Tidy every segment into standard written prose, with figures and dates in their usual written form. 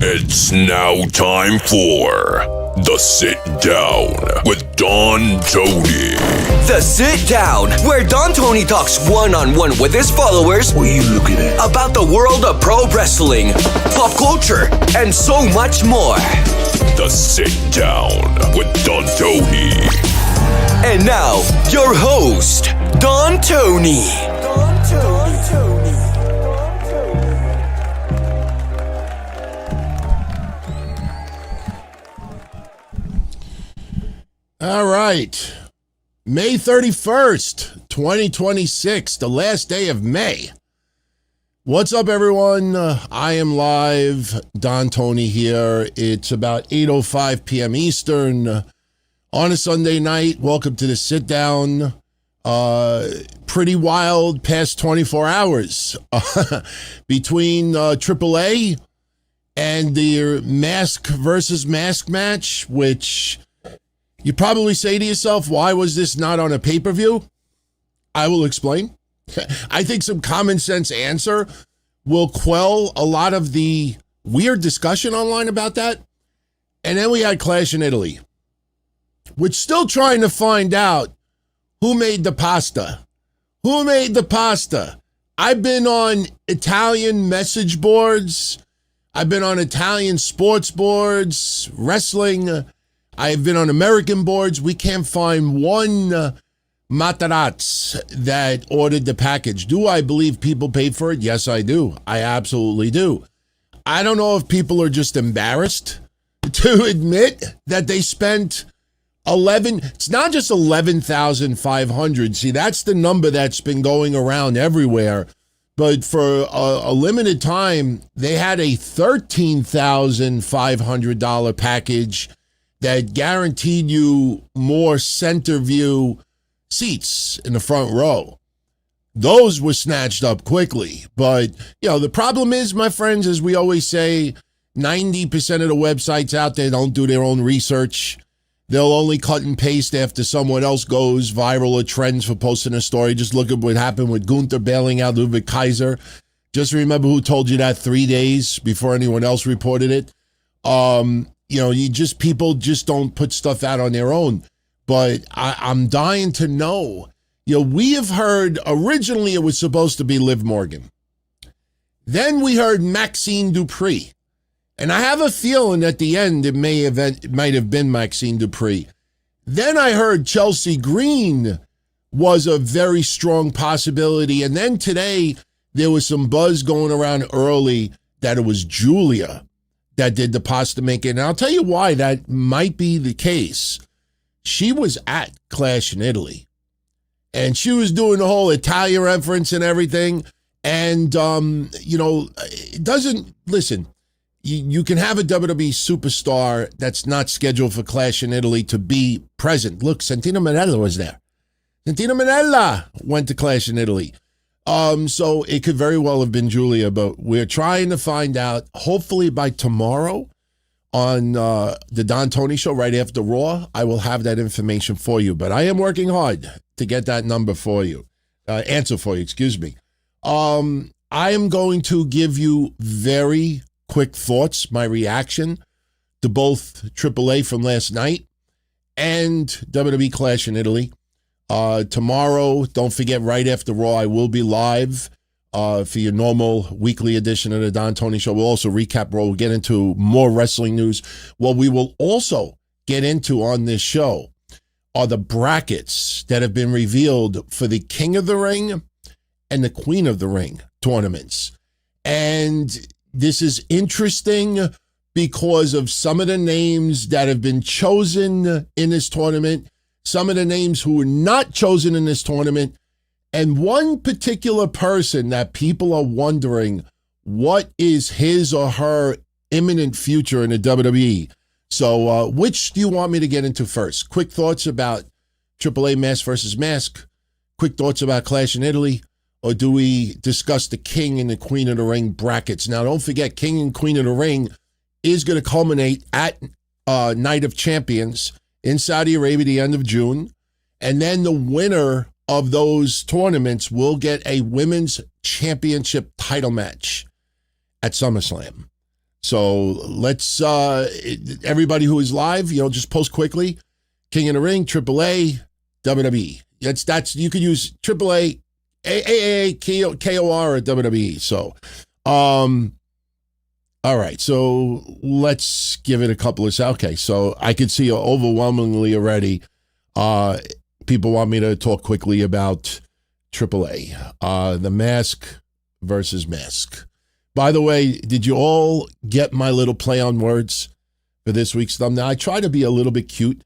It's now time for the Sit Down with Don Tony. The Sit Down, where Don Tony talks one-on-one with his followers. What are you looking at? About the world of pro wrestling, pop culture, and so much more. The Sit Down with Don Tony. And now, your host, Don Tony. All right. May 31st, 2026, the last day of May. What's up, everyone? I am live. Don Tony here. It's about 8:05 p.m. Eastern on a Sunday night. Welcome to the Sit Down. Pretty wild past 24 hours between AAA and the mask versus mask match, which you probably say to yourself, why was this not on a pay-per-view? I will explain. I think some common sense answer will quell a lot of the weird discussion online about that. And then we had Clash in Italy, which still trying to find out who made the pasta. Who made the pasta? I've been on Italian message boards. I've been on Italian sports boards, wrestling. I've been on American boards. We can't find one Materazzi that ordered the package. Do I believe people paid for it? Yes, I do. I absolutely do. I don't know if people are just embarrassed to admit that they spent it's not just 11,500. See, that's the number that's been going around everywhere. But for a limited time, they had a $13,500 package that guaranteed you more center view seats in the front row. Those were snatched up quickly. But, the problem is, my friends, as we always say, 90% of the websites out there don't do their own research. They'll only cut and paste after someone else goes viral or trends for posting a story. Just look at what happened with Gunther bailing out Ludwig Kaiser. Just remember who told you that 3 days before anyone else reported it. People just don't put stuff out on their own. But I'm dying to know. We have heard, originally it was supposed to be Liv Morgan. Then we heard Maxine Dupree. And I have a feeling at the end it might have been Maxine Dupree. Then I heard Chelsea Green was a very strong possibility. And then today there was some buzz going around early that it was Julia that did the pasta making. And I'll tell you why that might be the case. She was at Clash in Italy. And she was doing the whole Italian reference and everything. And, it doesn't, listen, you can have a WWE superstar that's not scheduled for Clash in Italy to be present. Look, Santino Marella was there. Santino Marella went to Clash in Italy. So it could very well have been Julia, but we're trying to find out, hopefully by tomorrow on the Don Tony Show right after Raw, I will have that information for you. But I am working hard to get that number for you, answer for you, excuse me. I am going to give you very quick thoughts, my reaction to both AAA from last night and WWE Clash in Italy. Tomorrow, don't forget, right after Raw, I will be live for your normal weekly edition of the Don Tony Show. We'll also recap Raw. We'll get into more wrestling news. What we will also get into on this show are the brackets that have been revealed for the King of the Ring and the Queen of the Ring tournaments. And this is interesting because of some of the names that have been chosen in this tournament, some of the names who were not chosen in this tournament, and one particular person that people are wondering what is his or her imminent future in the WWE. So which do you want me to get into first? Quick thoughts about AAA Mask versus Mask, quick thoughts about Clash in Italy, or do we discuss the King and the Queen of the Ring brackets? Now, don't forget, King and Queen of the Ring is going to culminate at Night of Champions in Saudi Arabia, the end of June. And then the winner of those tournaments will get a women's championship title match at SummerSlam. So let's, everybody who is live, just post quickly. King in the Ring, AAA, WWE. That's you could use AAA, AAA, KOR, or WWE. So, all right. So let's give it a couple of. Okay. So I could see overwhelmingly already. People want me to talk quickly about AAA, the mask versus mask. By the way, did you all get my little play on words for this week's thumbnail? I try to be a little bit cute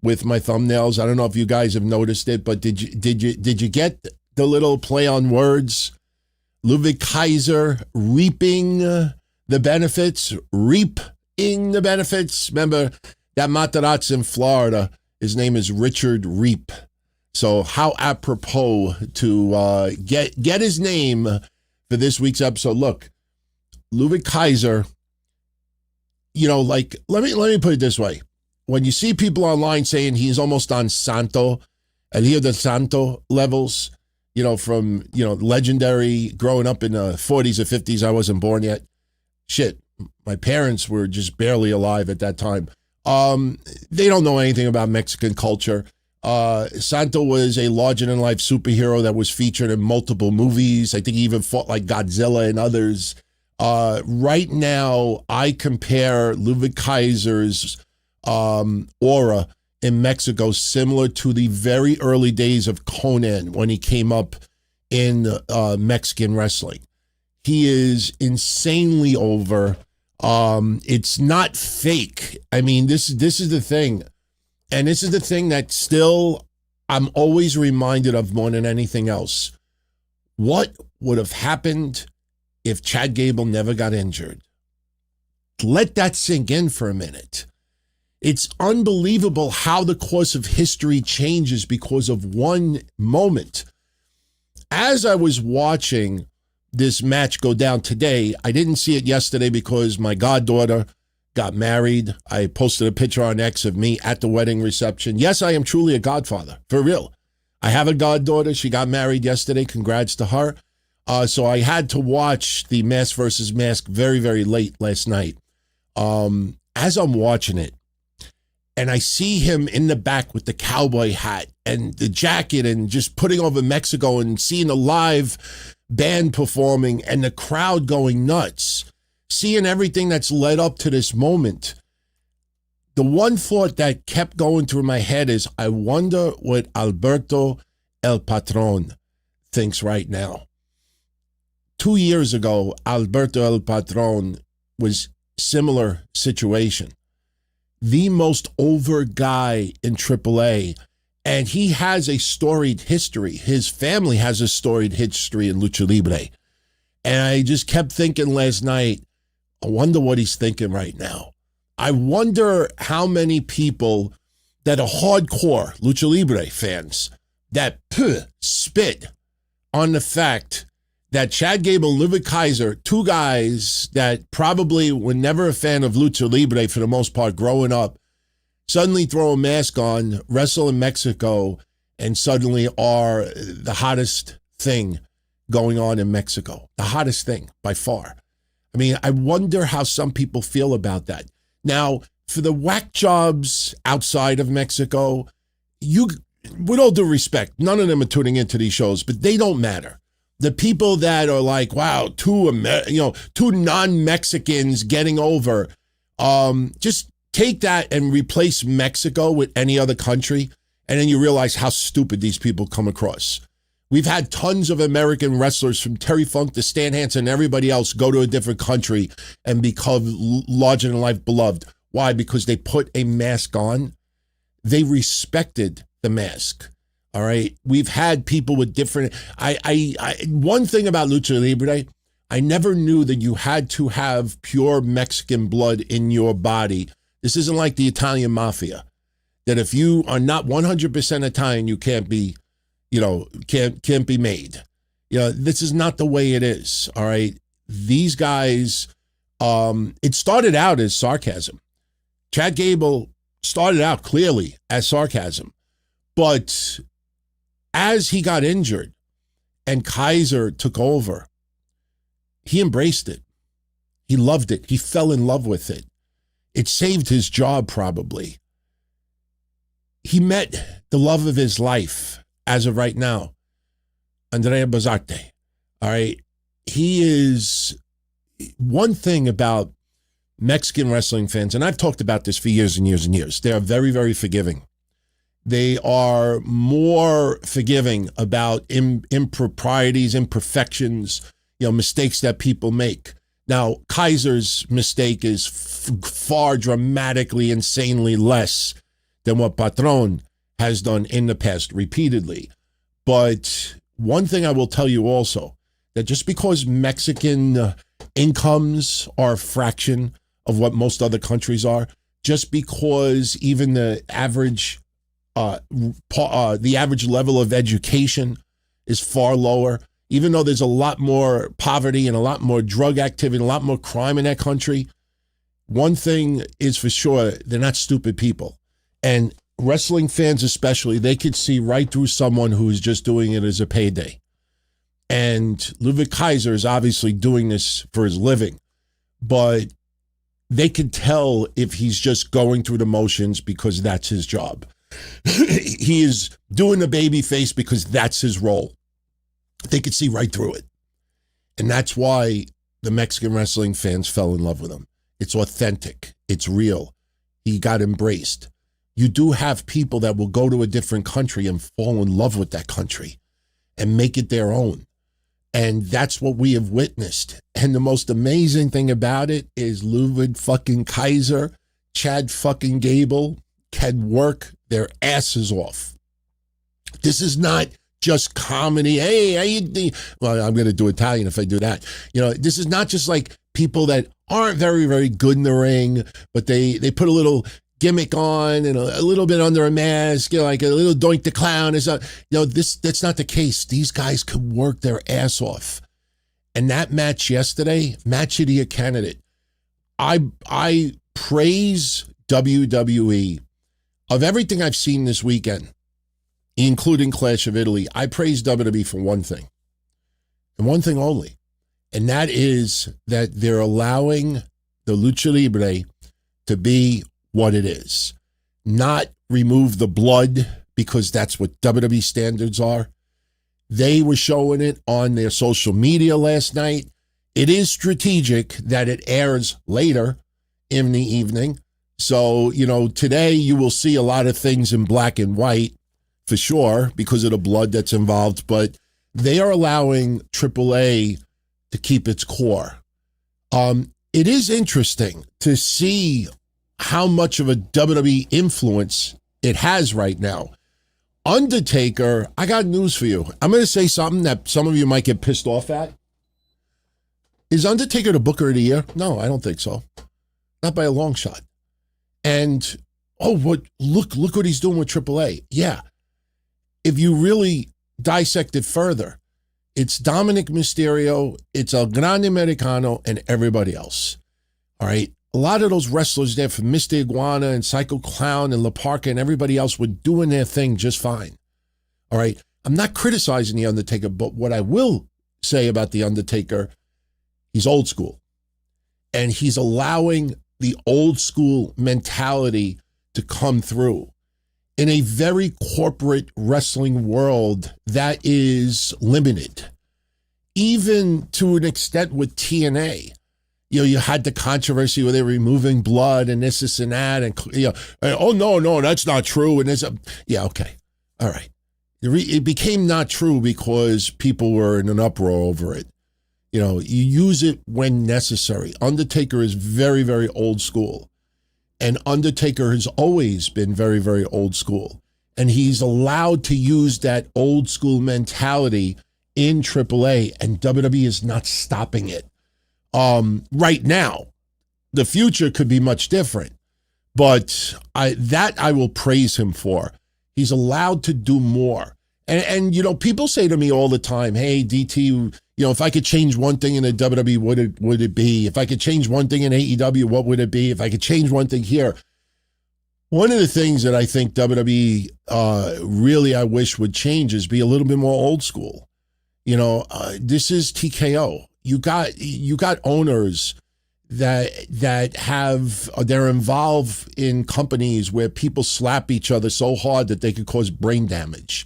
with my thumbnails. I don't know if you guys have noticed it, but did you get the little play on words? Ludwig Kaiser reaping the benefits, reaping the benefits. Remember that Matarazzo in Florida, his name is Richard Reap. So how apropos to get his name for this week's episode. Look, Ludwig Kaiser, let me put it this way. When you see people online saying he's almost on Santo, and here the Santo levels, from, legendary, growing up in the 40s or 50s, I wasn't born yet. Shit, my parents were just barely alive at that time. They don't know anything about Mexican culture. Santo was a larger-than-life superhero that was featured in multiple movies. I think he even fought like Godzilla and others. Right now, I compare Ludwig Kaiser's aura in Mexico similar to the very early days of Conan when he came up in Mexican wrestling. He is insanely over. It's not fake. I mean, this is the thing. And this is the thing that still I'm always reminded of more than anything else. What would have happened if Chad Gable never got injured? Let that sink in for a minute. It's unbelievable how the course of history changes because of one moment. As I was watching this match go down today, I didn't see it yesterday because my goddaughter got married. I posted a picture on X of me at the wedding reception. Yes, I am truly a godfather, for real. I have a goddaughter. She got married yesterday. Congrats to her. So I had to watch the mask versus mask very, very late last night. As I'm watching it, and I see him in the back with the cowboy hat and the jacket and just putting over Mexico and seeing a live band performing and the crowd going nuts, seeing everything that's led up to this moment. The one thought that kept going through my head is, I wonder what Alberto El Patron thinks right now. 2 years ago, Alberto El Patron was similar situation. The most over guy in AAA, and he has a storied history. His family has a storied history in Lucha Libre. And I just kept thinking last night, I wonder what he's thinking right now. I wonder how many people that are hardcore Lucha Libre fans that spit on the fact that Chad Gable and Ludwig Kaiser, two guys that probably were never a fan of Lucha Libre for the most part growing up, suddenly throw a mask on, wrestle in Mexico, and suddenly are the hottest thing going on in Mexico. The hottest thing by far. I mean, I wonder how some people feel about that. Now, for the whack jobs outside of Mexico, with all due respect, none of them are tuning into these shows, but they don't matter. The people that are like, wow, two non-Mexicans getting over, just take that and replace Mexico with any other country, and then you realize how stupid these people come across. We've had tons of American wrestlers from Terry Funk to Stan Hansen and everybody else go to a different country and become larger-than-life beloved. Why? Because they put a mask on. They respected the mask. All right. We've had people with different. One thing about Lucha Libre, I never knew that you had to have pure Mexican blood in your body. This isn't like the Italian mafia, that if you are not 100% Italian, you can't be, can't be made. This is not the way it is. All right. These guys, it started out as sarcasm. Chad Gable started out clearly as sarcasm, but as he got injured and Kaiser took over, he embraced it. He loved it. He fell in love with it. It saved his job, probably. He met the love of his life as of right now, Andrea Bozzarte. All right. He is one thing about Mexican wrestling fans, and I've talked about this for years and years and years. They are very, very forgiving. They are more forgiving about improprieties, imperfections, mistakes that people make. Now, Kaiser's mistake is far dramatically, insanely less than what Patron has done in the past repeatedly. But one thing I will tell you also, that just because Mexican incomes are a fraction of what most other countries are, just because even the average level of education is far lower, even though there's a lot more poverty and a lot more drug activity, and a lot more crime in that country, one thing is for sure, they're not stupid people. And wrestling fans especially, they could see right through someone who's just doing it as a payday. And Ludwig Kaiser is obviously doing this for his living, but they can tell if he's just going through the motions because that's his job. He is doing the baby face because that's his role. They could see right through it. And that's why the Mexican wrestling fans fell in love with him. It's authentic. It's real. He got embraced. You do have people that will go to a different country and fall in love with that country and make it their own. And that's what we have witnessed. And the most amazing thing about it is Ludwig fucking Kaiser, Chad fucking Gable can work their asses off. This is not just comedy. Hey, how you doing? Well, I'm going to do Italian if I do that. This is not just like people that aren't very, very good in the ring, but they put a little gimmick on and a little bit under a mask, like a little Doink the Clown. That's not the case. These guys could work their ass off. And that match yesterday, match of the year candidate, I praise WWE. Of everything I've seen this weekend, including Clash of Italy, I praise WWE for one thing, and one thing only, and that is that they're allowing the Lucha Libre to be what it is, not remove the blood, because that's what WWE standards are. They were showing it on their social media last night. It is strategic that it airs later in the evening. So, today you will see a lot of things in black and white for sure because of the blood that's involved, but they are allowing AAA to keep its core. It is interesting to see how much of a WWE influence it has right now. Undertaker, I got news for you. I'm going to say something that some of you might get pissed off at. Is Undertaker the Booker of the Year? No, I don't think so. Not by a long shot. And, look what he's doing with AAA. Yeah. If you really dissect it further, it's Dominic Mysterio, it's El Grande Americano, and everybody else. All right. A lot of those wrestlers there from Mr. Iguana and Psycho Clown and La Parka and everybody else were doing their thing just fine. All right. I'm not criticizing The Undertaker, but what I will say about The Undertaker, he's old school. And he's allowing the old school mentality to come through in a very corporate wrestling world that is limited, even to an extent with TNA. You had the controversy where they were removing blood and this and that, and oh no, that's not true. And okay, all right. It became not true because people were in an uproar over it. You use it when necessary. Undertaker is very, very old school. And Undertaker has always been very, very old school. And he's allowed to use that old school mentality in AAA, and WWE is not stopping it. Right now, the future could be much different, but I will praise him for. He's allowed to do more. And people say to me all the time, hey, DT, if I could change one thing in the WWE, would it be? If I could change one thing in AEW, what would it be? If I could change one thing here. One of the things that I think WWE really I wish would change is be a little bit more old school. This is TKO. You got owners they're involved in companies where people slap each other so hard that they could cause brain damage.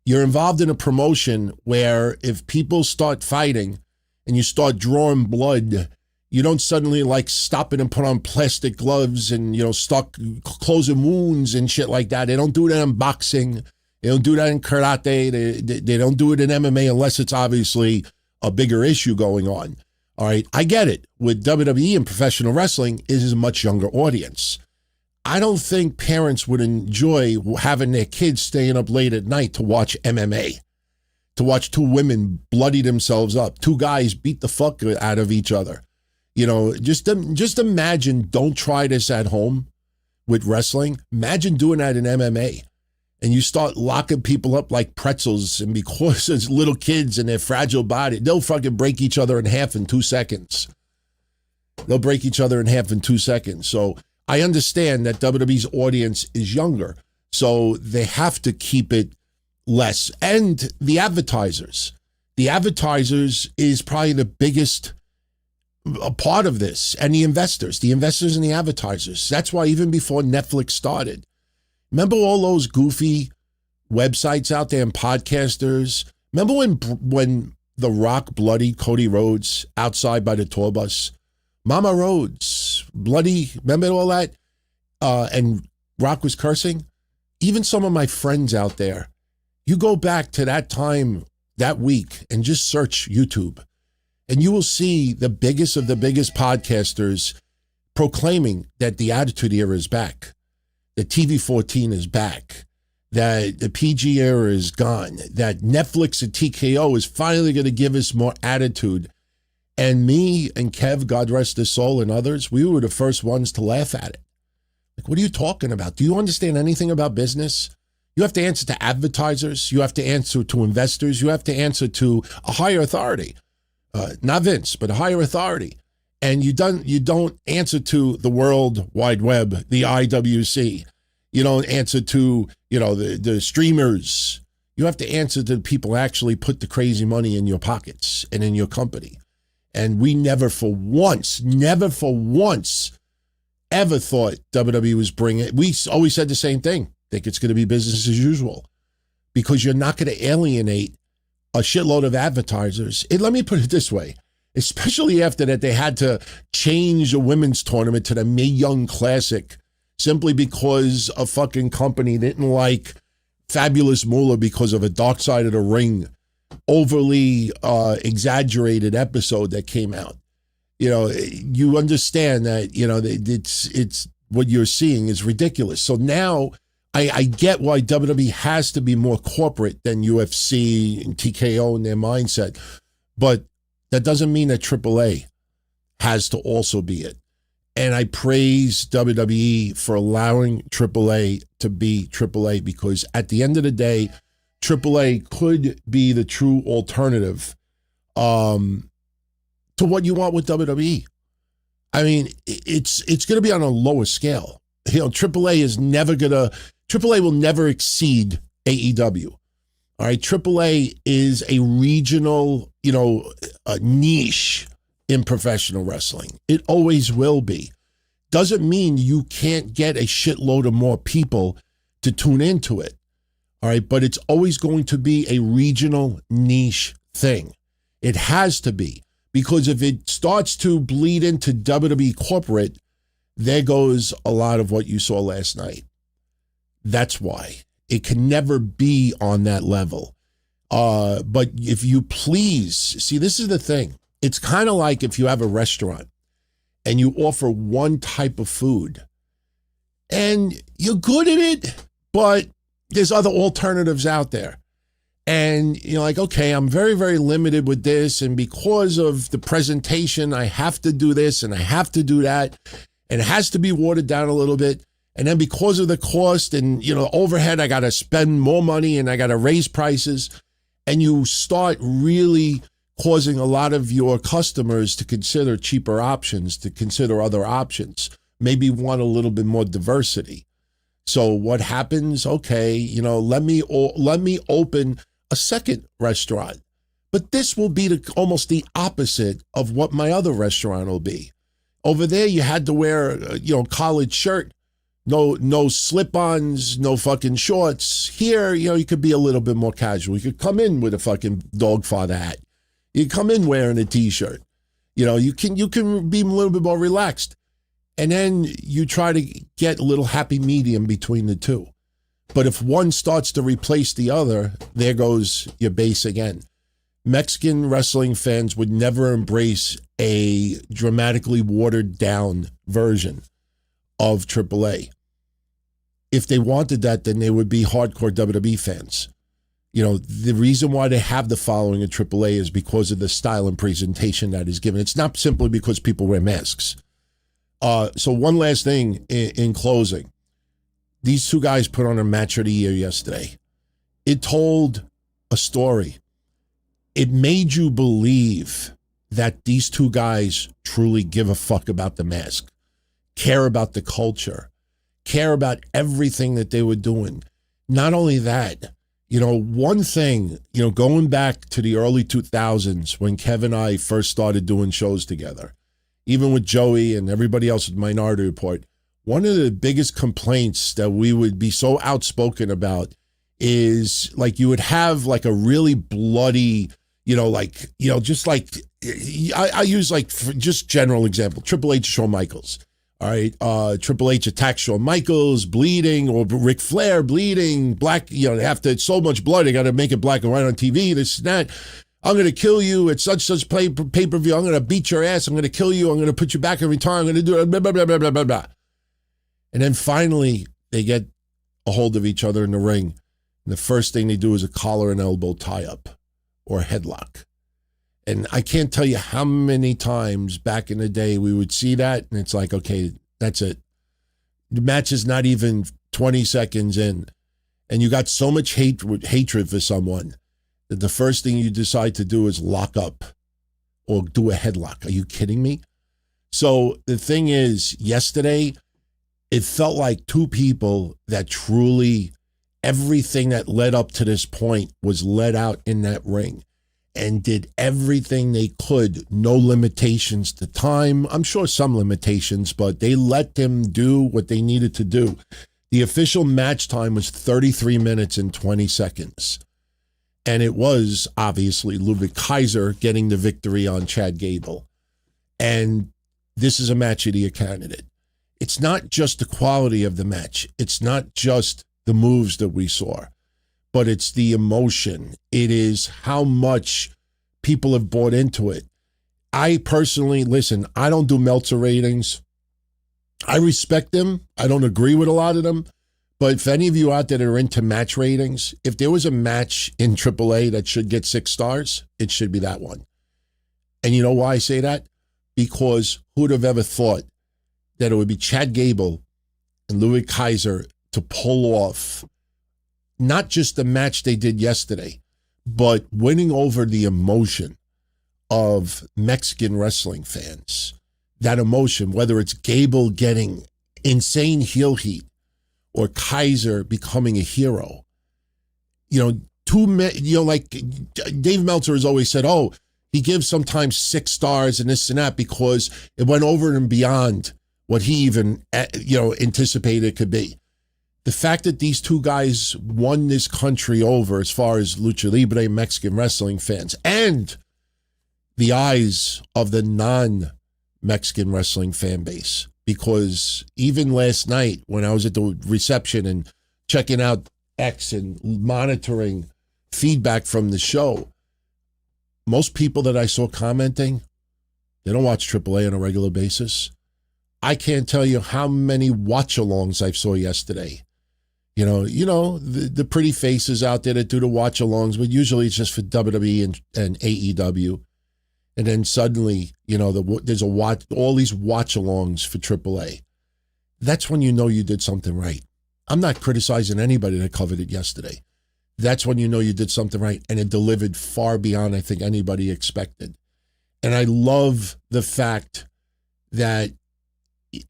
You're involved in a promotion where if people start fighting and you start drawing blood, you don't suddenly like stop it and put on plastic gloves and, start closing wounds and shit like that. They don't do that in boxing. They don't do that in karate. They don't do it in MMA unless it's obviously a bigger issue going on. All right, I get it. With WWE and professional wrestling, it is a much younger audience. I don't think parents would enjoy having their kids staying up late at night to watch MMA, to watch two women bloody themselves up, two guys beat the fuck out of each other. Just imagine, don't try this at home with wrestling. Imagine doing that in MMA. And you start locking people up like pretzels, and because it's little kids and their fragile body, they'll fucking break each other in half in 2 seconds. They'll break each other in half in 2 seconds. So I understand that WWE's audience is younger, so they have to keep it less. And the advertisers. The advertisers is probably the biggest part of this, and the investors and the advertisers. That's why even before Netflix started, remember all those goofy websites out there and podcasters? Remember when The Rock bloodied Cody Rhodes outside by the tour bus? Mama Rhodes, bloody, remember all that? And Rock was cursing? Even some of my friends out there, you go back to that time, that week, and just search YouTube, and you will see the biggest of the biggest podcasters proclaiming that the Attitude Era is back. The TV-14 is back, that the PG era is gone, that Netflix and TKO is finally going to give us more attitude. And me and Kev, God rest his soul, and others, we were the first ones to laugh at it. Like, what are you talking about? Do you understand anything about business? You have to answer to advertisers. You have to answer to investors. You have to answer to a higher authority. Not Vince, but a higher authority. And you don't answer to the World Wide Web, the IWC. You don't answer to, the streamers. You have to answer to the people who actually put the crazy money in your pockets and in your company. And we never for once ever thought WWE was bringing. We always said the same thing. Think it's going to be business as usual, because you're not going to alienate a shitload of advertisers. Let me put it this way. Especially after that, they had to change a women's tournament to the Mae Young Classic simply because a fucking company didn't like Fabulous Moolah because of a Dark Side of the Ring overly exaggerated episode that came out. You understand that, it's what you're seeing is ridiculous. So now I get why WWE has to be more corporate than UFC and TKO in their mindset, but that doesn't mean that AAA has to also be it. And I praise WWE for allowing AAA to be AAA, because at the end of the day, AAA could be the true alternative to what you want with WWE. I mean, it's going to be on a lower scale. AAA will never exceed AEW. All right, AAA is a regional, a niche in professional wrestling. It always will be. Doesn't mean you can't get a shitload of more people to tune into it. All right, but it's always going to be a regional niche thing. It has to be, because if it starts to bleed into WWE corporate, there goes a lot of what you saw last night. That's why. It can never be on that level. But if you please, see, this is the thing. It's kind of like if you have a restaurant and you offer one type of food and you're good at it, but there's other alternatives out there. And you're like, okay, I'm very, very limited with this. And because of the presentation, I have to do this and I have to do that. And it has to be watered down a little bit. And then because of the cost and, overhead, I got to spend more money and I got to raise prices. And you start really causing a lot of your customers to consider cheaper options, to consider other options, maybe want a little bit more diversity. So what happens? Okay, let me open a second restaurant, but this will be almost the opposite of what my other restaurant will be. Over there, you had to wear, collared shirt, no slip-ons, no fucking shorts. Here, you could be a little bit more casual. You could come in with a fucking Dogfather hat. You come in wearing a t-shirt. You can be a little bit more relaxed. And then you try to get a little happy medium between the two. But if one starts to replace the other, there goes your base again. Mexican wrestling fans would never embrace a dramatically watered down version of AAA. If they wanted that, then they would be hardcore WWE fans. The reason why they have the following of AAA is because of the style and presentation that is given. It's not simply because people wear masks. So one last thing in closing. These two guys put on a match of the year yesterday. It told a story. It made you believe that these two guys truly give a fuck about the mask, care about the culture, care about everything that they were doing. Not only that, one thing, going back to the early 2000s when Kevin and I first started doing shows together, even with Joey and everybody else with Minority Report, one of the biggest complaints that we would be so outspoken about is like you would have like a really bloody, just like, I use like, for just general example, Triple H, Shawn Michaels. All right, Triple H attacks Shawn Michaels, bleeding, or Ric Flair bleeding, black, they have to, so much blood, they got to make it black and white on TV, this and that. I'm going to kill you at such pay-per-view. I'm going to beat your ass. I'm going to kill you. I'm going to put you back every time. I'm going to do it, blah, blah, blah, blah, blah, blah, blah. And then finally, they get a hold of each other in the ring. And the first thing they do is a collar and elbow tie-up or a headlock. And I can't tell you how many times back in the day we would see that, and it's like, okay, that's it. The match is not even 20 seconds in, and you got so much hatred for someone that the first thing you decide to do is lock up or do a headlock. Are you kidding me? So the thing is, yesterday, it felt like two people that truly, everything that led up to this point was let out in that ring and did everything they could. No limitations to time. I'm sure some limitations, but they let them do what they needed to do. The official match time was 33 minutes and 20 seconds. And it was obviously Ludwig Kaiser getting the victory on Chad Gable. And this is a match of the year candidate. It's not just the quality of the match. It's not just the moves that we saw, but it's the emotion. It is how much people have bought into it. I personally, listen, I don't do Meltzer ratings. I respect them. I don't agree with a lot of them. But if any of you out there that are into match ratings, if there was a match in AAA that should get 6 stars, it should be that one. And you know why I say that? Because who would have ever thought that it would be Chad Gable and Ludwig Kaiser to pull off not just the match they did yesterday, but winning over the emotion of Mexican wrestling fans. That emotion, whether it's Gable getting insane heel heat or Kaiser becoming a hero. Like Dave Meltzer has always said, oh, he gives sometimes 6 stars and this and that because it went over and beyond what he even, anticipated it could be. The fact that these two guys won this country over as far as Lucha Libre Mexican wrestling fans and the eyes of the non-Mexican wrestling fan base. Because even last night when I was at the reception and checking out X and monitoring feedback from the show, most people that I saw commenting, they don't watch AAA on a regular basis. I can't tell you how many watch-alongs I saw yesterday. The pretty faces out there that do the watch-alongs, but usually it's just for WWE and AEW. And then suddenly, there's all these watch-alongs for AAA. That's when you know you did something right. I'm not criticizing anybody that covered it yesterday. That's when you know you did something right, and it delivered far beyond, I think, anybody expected. And I love the fact that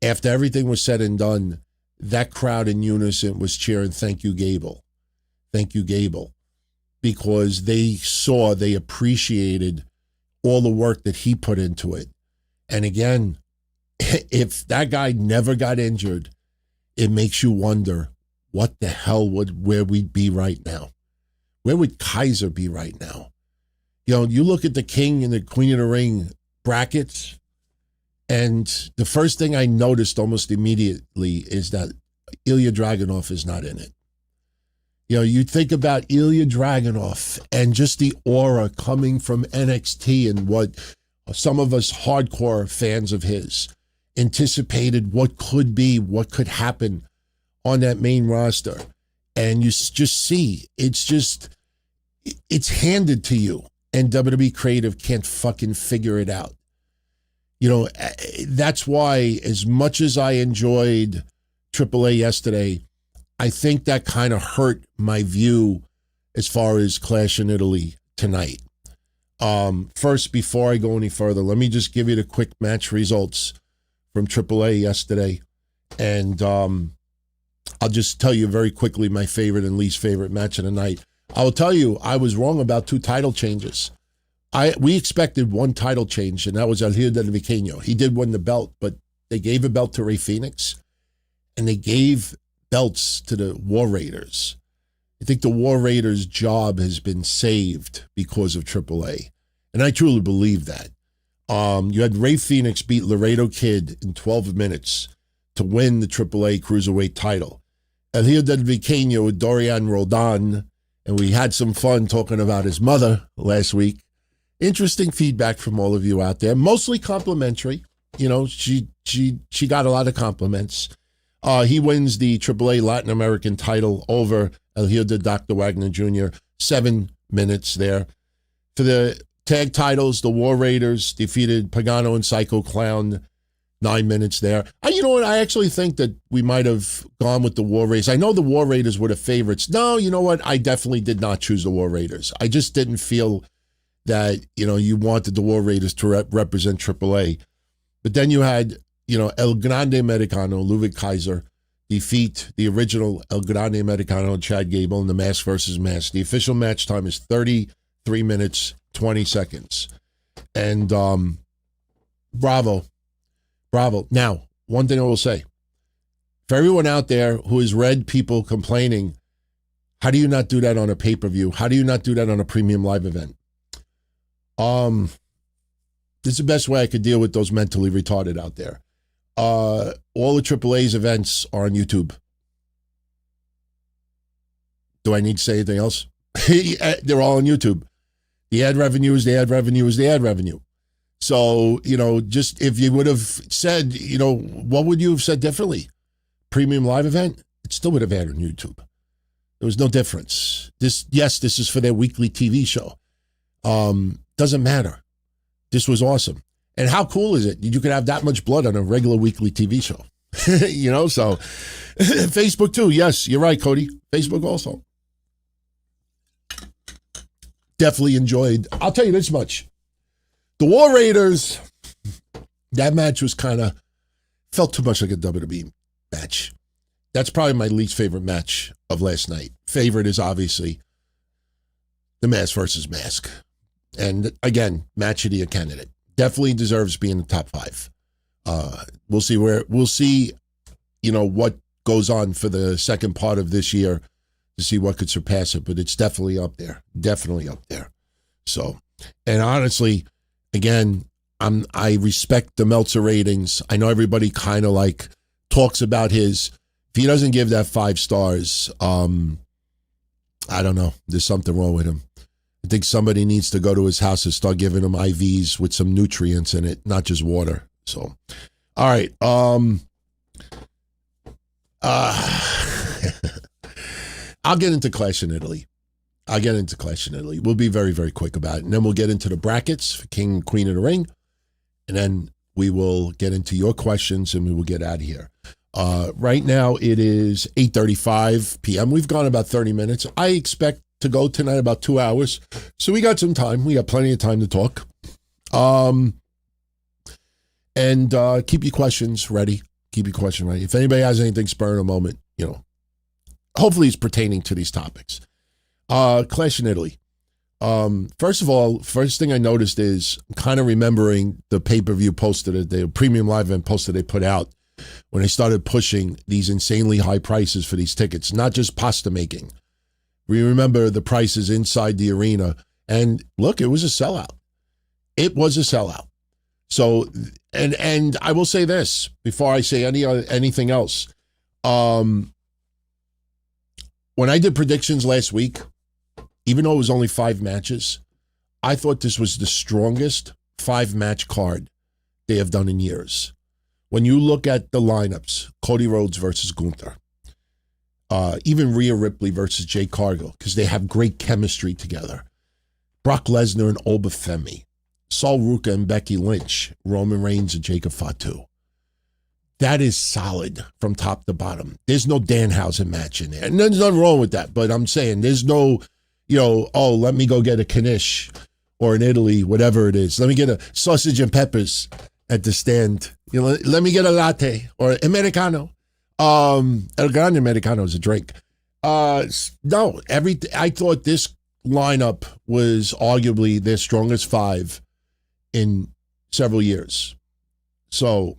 after everything was said and done, that crowd in unison was cheering, "Thank you, Gable. Thank you, Gable." Because they appreciated all the work that he put into it. And again, if that guy never got injured, it makes you wonder what the hell where we'd be right now. Where would Kaiser be right now? You know, you look at the King and the Queen of the Ring brackets, and the first thing I noticed almost immediately is that Ilya Dragunov is not in it. You know, you think about Ilya Dragunov and just the aura coming from NXT and what some of us hardcore fans of his anticipated what could be, what could happen on that main roster. And you just see, it's handed to you, and WWE Creative can't fucking figure it out. You know, that's why as much as I enjoyed AAA yesterday, I think that kind of hurt my view as far as Clash in Italy tonight. First, before I go any further, let me just give you the quick match results from AAA yesterday. And I'll just tell you very quickly my favorite and least favorite match of the night. I will tell you, I was wrong about 2 title changes. We expected 1 title change, and that was El Hijo del Viqueño. He did win the belt, but they gave a belt to Rey Fénix, and they gave belts to the War Raiders. I think the War Raiders' job has been saved because of AAA, and I truly believe that. You had Rey Fénix beat Laredo Kid in 12 minutes to win the AAA Cruiserweight title. El Hijo del Viqueño with Dorian Roldan, and we had some fun talking about his mother last week. Interesting feedback from all of you out there, mostly complimentary. You know, she got a lot of compliments. He wins the AAA Latin American title over El Hijo de Dr. Wagner Jr., 7 minutes there. For the tag titles, the War Raiders defeated Pagano and Psycho Clown, 9 minutes there. You know what? I actually think that we might have gone with the War Raiders. I know the War Raiders were the favorites. No, you know what? I definitely did not choose the War Raiders. I just didn't feel that, you know, you wanted the War Raiders to represent AAA. But then you had, you know, El Grande Americano, Ludwig Kaiser, defeat the original El Grande Americano, Chad Gable, in the Mask versus Mask. The official match time is 33 minutes, 20 seconds. And bravo. Now, one thing I will say, for everyone out there who has read people complaining, how do you not do that on a pay-per-view? How do you not do that on a premium live event? This is the best way I could deal with those mentally retarded out there. All the AAA's events are on YouTube. Do I need to say anything else? They're all on YouTube. The ad revenue is the ad revenue is the ad revenue. So, you know, just if you would have said, you know, what would you have said differently? Premium live event? It still would have aired on YouTube. There was no difference. This is for their weekly TV show. Doesn't matter. This was awesome. And how cool is it? You could have that much blood on a regular weekly TV show. You know, so Facebook too. Yes, you're right, Cody. Facebook also. Definitely enjoyed. I'll tell you this much. The War Raiders, that match was felt too much like a WWE match. That's probably my least favorite match of last night. Favorite is obviously the Mask versus Mask. And again, match of the year candidate. Definitely deserves being in the top 5. We'll see, you know, what goes on for the second part of this year to see what could surpass it, but it's definitely up there. Definitely up there. So, and honestly, again, I respect the Meltzer ratings. I know everybody kind of like talks about his. If he doesn't give that 5 stars, I don't know. There's something wrong with him. I think somebody needs to go to his house and start giving him IVs with some nutrients in it, not just water. So, all right. I'll get into Clash in Italy. We'll be very, very quick about it. And then we'll get into the brackets for King and Queen of the Ring. And then we will get into your questions and we will get out of here. Right now it is 8:35 p.m. We've gone about 30 minutes. I expect to go tonight about 2 hours. So we got some time. We got plenty of time to talk. And keep your questions ready. If anybody has anything spurring a moment, you know, hopefully it's pertaining to these topics. Clash in Italy. First of all, first thing I noticed is I'm kind of remembering the pay-per-view poster that the premium live event poster they put out when they started pushing these insanely high prices for these tickets, not just pasta making. We remember the prices inside the arena, and look, it was a sellout. It was a sellout. So, and I will say this before I say anything else. When I did predictions last week, even though it was only 5 matches, I thought this was the strongest 5-match card they have done in years. When you look at the lineups, Cody Rhodes versus Gunther, even Rhea Ripley versus Jade Cargill, because they have great chemistry together. Brock Lesnar and Obafemi, Sol Ruka and Becky Lynch, Roman Reigns and Jacob Fatu. That is solid from top to bottom. There's no Danhausen match in there. And there's nothing wrong with that, but I'm saying there's no, let me go get a Knish or in Italy, whatever it is. Let me get a sausage and peppers at the stand. Let me get a latte or Americano. El Grande Americano is a drink. I thought this lineup was arguably their strongest 5 in several years. So,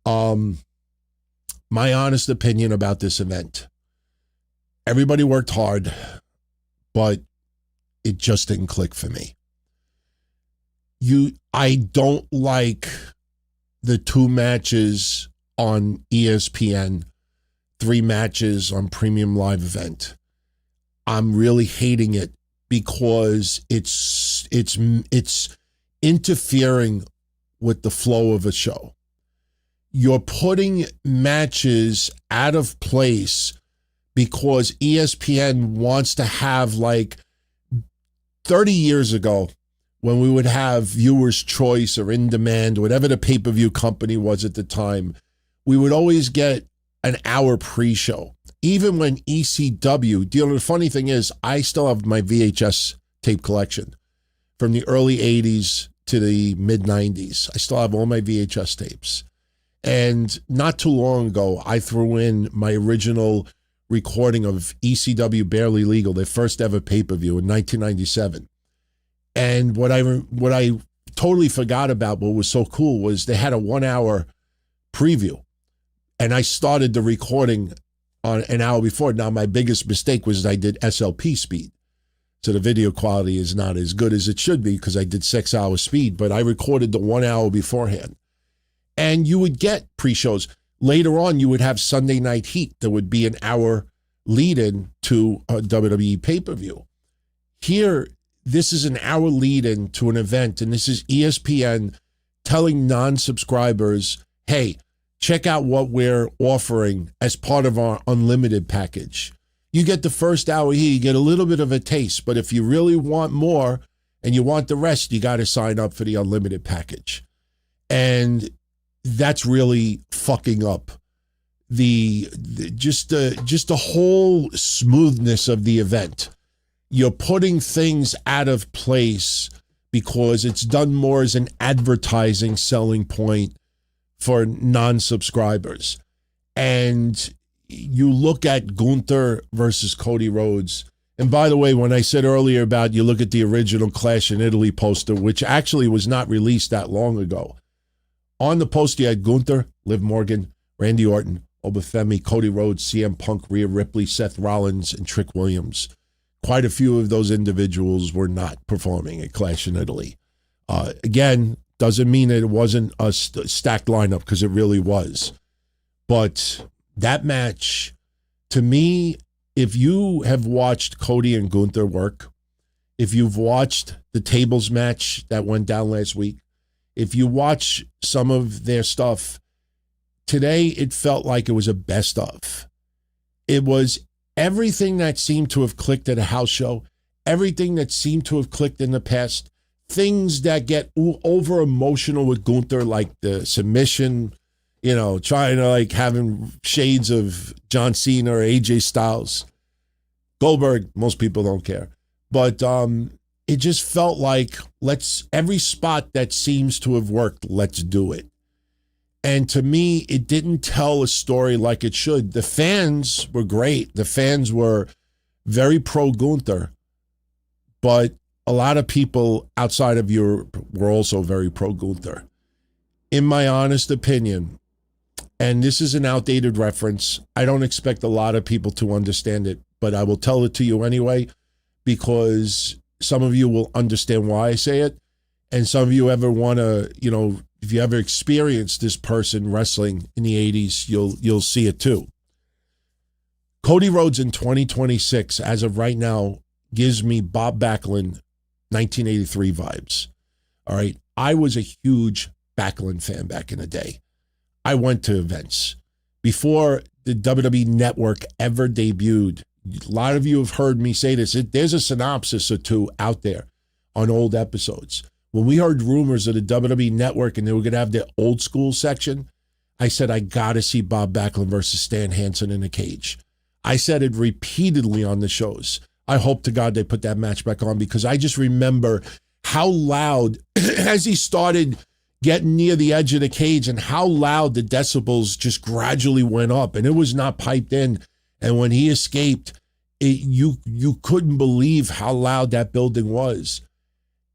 my honest opinion about this event, everybody worked hard, but it just didn't click for me. I don't like the 2 matches on ESPN, 3 matches on Premium Live Event. I'm really hating it because it's interfering with the flow of a show. You're putting matches out of place because ESPN wants to have, like 30 years ago, when we would have Viewers' Choice or In Demand, whatever the pay-per-view company was at the time, we would always get an hour pre-show. Even when ECW, the funny thing is, I still have my VHS tape collection from the early 80s to the mid-90s. I still have all my VHS tapes. And not too long ago, I threw in my original recording of ECW Barely Legal, their first ever pay-per-view in 1997. And what I totally forgot about, what was so cool, was they had a 1-hour preview. And I started the recording on an hour before. Now, my biggest mistake was I did SLP speed. So the video quality is not as good as it should be because I did 6-hour speed, but I recorded the 1 hour beforehand. And you would get pre-shows. Later on, you would have Sunday Night Heat. There would be an hour lead-in to a WWE pay-per-view. Here, this is an hour lead-in to an event, and this is ESPN telling non-subscribers, hey, check out what we're offering as part of our unlimited package. You get the first hour here, you get a little bit of a taste, but if you really want more and you want the rest, you got to sign up for the unlimited package. And that's really fucking up just the whole smoothness of the event. You're putting things out of place because it's done more as an advertising selling point for non-subscribers. And you look at Gunther versus Cody Rhodes. And by the way, when I said earlier about you look at the original Clash in Italy poster, which actually was not released that long ago, on the poster you had Gunther, Liv Morgan, Randy Orton, Obafemi, Cody Rhodes, CM Punk, Rhea Ripley, Seth Rollins, and Trick Williams. Quite a few of those individuals were not performing at Clash in Italy. Again, doesn't mean that it wasn't a stacked lineup, because it really was. But that match, to me, if you have watched Cody and Gunther work, if you've watched the tables match that went down last week, if you watch some of their stuff, today it felt like it was a best of. It was everything that seemed to have clicked at a house show, everything that seemed to have clicked in the past, things that get over emotional with Gunther, like the submission, trying to like having shades of John Cena or AJ Styles. Goldberg, most people don't care. But it just felt like every spot that seems to have worked, let's do it. And to me, it didn't tell a story like it should. The fans were great. The fans were very pro Gunther, but a lot of people outside of Europe were also very pro Gunther. In my honest opinion, and this is an outdated reference, I don't expect a lot of people to understand it, but I will tell it to you anyway, because some of you will understand why I say it, and some of you ever want to, if you ever experienced this person wrestling in the 80s, you'll see it too. Cody Rhodes in 2026, as of right now, gives me Bob Backlund 1983 vibes. All right. I was a huge Backlund fan back in the day. I went to events. Before the WWE Network ever debuted, a lot of you have heard me say this. There's a synopsis or two out there on old episodes. When we heard rumors of the WWE Network and they were going to have their old school section, I said, I got to see Bob Backlund versus Stan Hansen in a cage. I said it repeatedly on the shows. I hope to God they put that match back on, because I just remember how loud, as he started getting near the edge of the cage, and how loud the decibels just gradually went up, and it was not piped in. And when he escaped, you couldn't believe how loud that building was.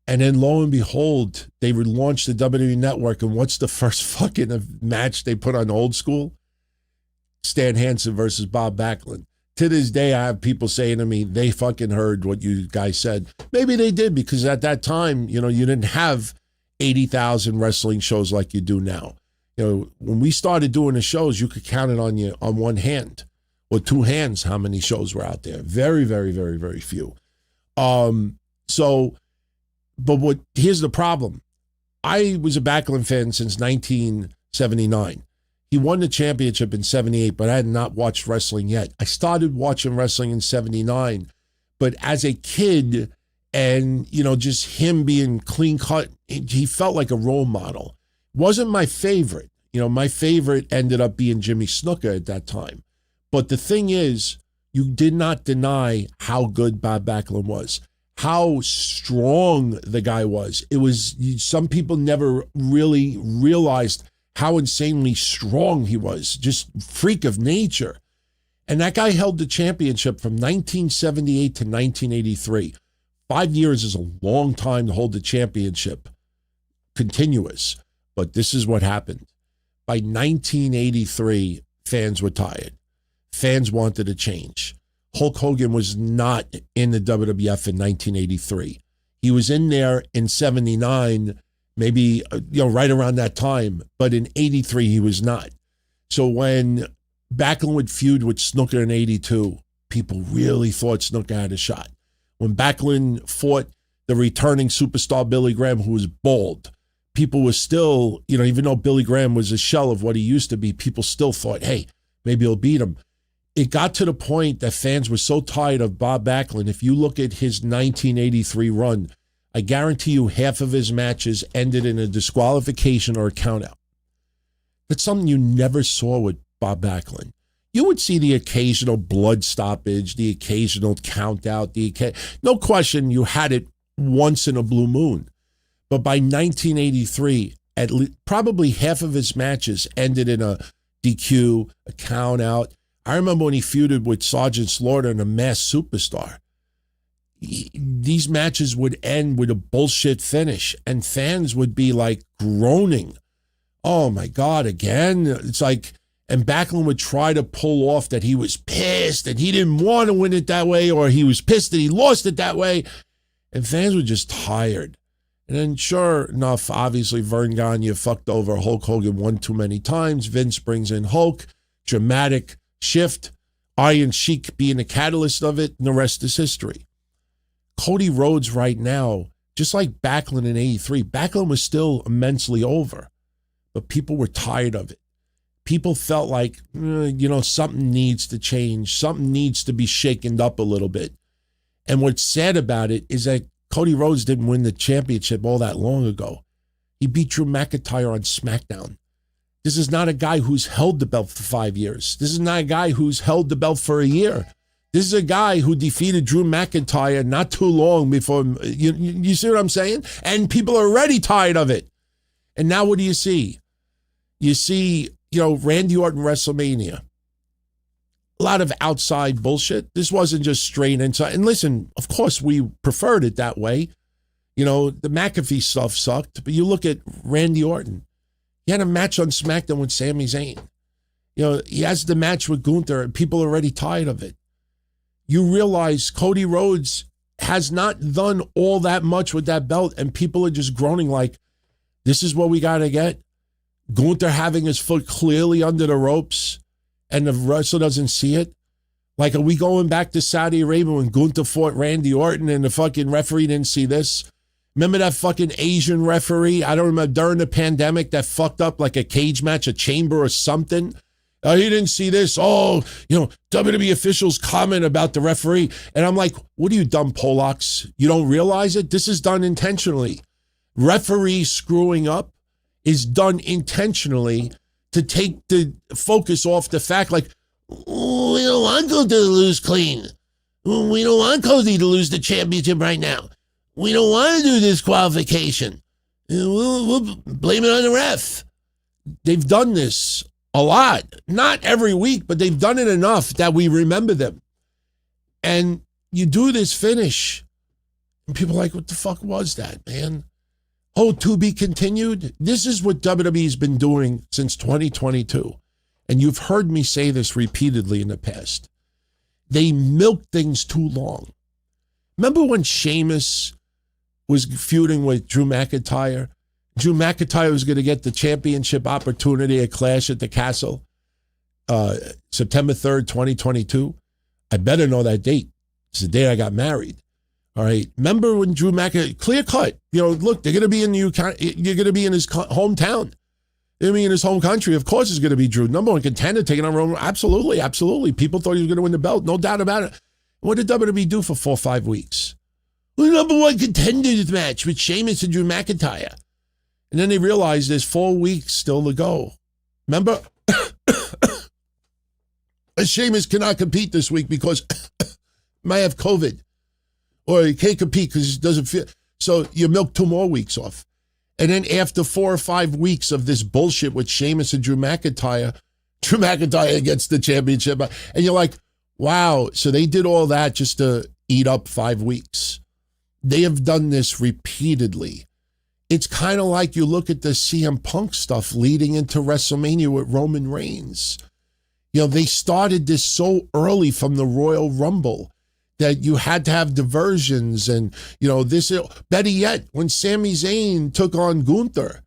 And then lo and behold, they relaunched the WWE Network, and what's the first fucking match they put on old school? Stan Hansen versus Bob Backlund. To this day, I have people saying to me, they fucking heard what you guys said. Maybe they did, because at that time, you didn't have 80,000 wrestling shows like you do now. When we started doing the shows, you could count it on one hand or two hands how many shows were out there. Very, very, very, very few. Here's the problem. I was a Backlund fan since 1979. He won the championship in 78, but I had not watched wrestling yet. I started watching wrestling in 79, but as a kid, and, just him being clean cut, he felt like a role model. Wasn't my favorite. My favorite ended up being Jimmy Snuka at that time. But the thing is, you did not deny how good Bob Backlund was, how strong the guy was. Some people never really realized how insanely strong he was, just freak of nature. And that guy held the championship from 1978 to 1983. 5 years is a long time to hold the championship continuous, but this is what happened. By 1983, fans were tired. Fans wanted a change. Hulk Hogan was not in the WWF in 1983. He was in there in 79, maybe right around that time, but in 83 he was not. So when Backlund would feud with Snuka in 82, people really thought Snuka had a shot. When Backlund fought the returning superstar Billy Graham, who was bald, people were still, even though Billy Graham was a shell of what he used to be, people still thought, hey, maybe he'll beat him. It got to the point that fans were so tired of Bob Backlund. If you look at his 1983 run, I guarantee you half of his matches ended in a disqualification or a countout. That's something you never saw with Bob Backlund. You would see the occasional blood stoppage, the occasional countout, no question you had it once in a blue moon. But by 1983, probably half of his matches ended in a DQ, a countout. I remember when he feuded with Sergeant Slaughter and a Masked Superstar. These matches would end with a bullshit finish, and fans would be like groaning. Oh my God, again? It's like, and Backlund would try to pull off that he was pissed and he didn't want to win it that way, or he was pissed that he lost it that way. And fans were just tired. And then sure enough, obviously Vern Gagne fucked over Hulk Hogan one too many times. Vince brings in Hulk, dramatic shift, Iron Sheik being the catalyst of it, and the rest is history. Cody Rhodes right now, just like Backlund in 83, Backlund was still immensely over, but people were tired of it. People felt like, something needs to change. Something needs to be shaken up a little bit. And what's sad about it is that Cody Rhodes didn't win the championship all that long ago. He beat Drew McIntyre on SmackDown. This is not a guy who's held the belt for 5 years. This is not a guy who's held the belt for a year. This is a guy who defeated Drew McIntyre not too long before. You see what I'm saying? And people are already tired of it. And now what do you see? You see, Randy Orton WrestleMania. A lot of outside bullshit. This wasn't just straight inside. And listen, of course, we preferred it that way. The McAfee stuff sucked, but you look at Randy Orton. He had a match on SmackDown with Sami Zayn. He has the match with Gunther, and people are already tired of it. You realize Cody Rhodes has not done all that much with that belt, and people are just groaning like, this is what we got to get? Gunther having his foot clearly under the ropes, and the wrestler doesn't see it? Like, are we going back to Saudi Arabia when Gunther fought Randy Orton and the fucking referee didn't see this? Remember that fucking Asian referee? I don't remember, during the pandemic that fucked up like a cage match, a chamber or something. He didn't see this. WWE officials comment about the referee. And I'm like, what are you, dumb Polacks? You don't realize it? This is done intentionally. Referee screwing up is done intentionally to take the focus off the fact, like, we don't want Cody to lose clean. We don't want Cody to lose the championship right now. We don't want to do this qualification. We'll blame it on the ref. They've done this a lot. Not every week, but they've done it enough that we remember them. And you do this finish, and people are like, what the fuck was that, man? Oh, to be continued? This is what WWE's been doing since 2022. And you've heard me say this repeatedly in the past. They milk things too long. Remember when Sheamus was feuding with Drew McIntyre? Drew McIntyre was going to get the championship opportunity at Clash at the Castle, September 3rd, 2022. I better know that date. It's the day I got married. All right. Remember when Drew McIntyre, clear cut, look, they're going to be in you're going to be in his hometown. They're going to be in his home country. Of course it's going to be Drew. Number one contender taking on Roman. Absolutely, absolutely. People thought he was going to win the belt. No doubt about it. What did WWE do for 4 or 5 weeks? Well, number one contenders match with Sheamus and Drew McIntyre. And then they realized there's 4 weeks still to go. Remember? Sheamus cannot compete this week because he might have COVID. Or he can't compete because he doesn't feel. So you milk 2 more weeks off. And then after 4 or 5 weeks of this bullshit with Sheamus and Drew McIntyre gets the championship. And you're like, wow. So they did all that just to eat up 5 weeks. They have done this repeatedly. It's kind of like you look at the CM Punk stuff leading into WrestleMania with Roman Reigns. They started this so early from the Royal Rumble that you had to have diversions and, this, better yet, when Sami Zayn took on Gunther,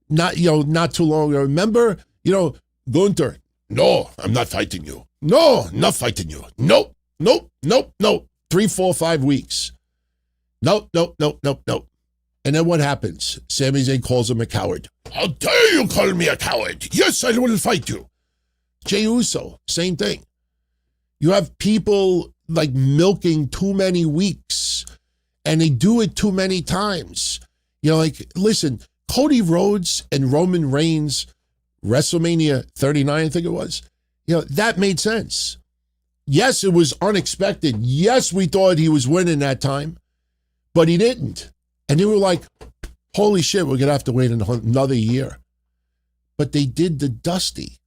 not too long ago. Remember, Gunther, no, I'm not fighting you. No, not fighting you. Nope. 3, 4, 5 weeks. Nope. And then what happens? Sami Zayn calls him a coward. How dare you call me a coward? Yes, I will fight you. Jey Uso, same thing. You have people like milking too many weeks, and they do it too many times. Listen, Cody Rhodes and Roman Reigns, WrestleMania 39, I think it was, that made sense. Yes, it was unexpected. Yes, we thought he was winning that time, but he didn't. And they were like, holy shit, we're going to have to wait another year. But they did the Dusty.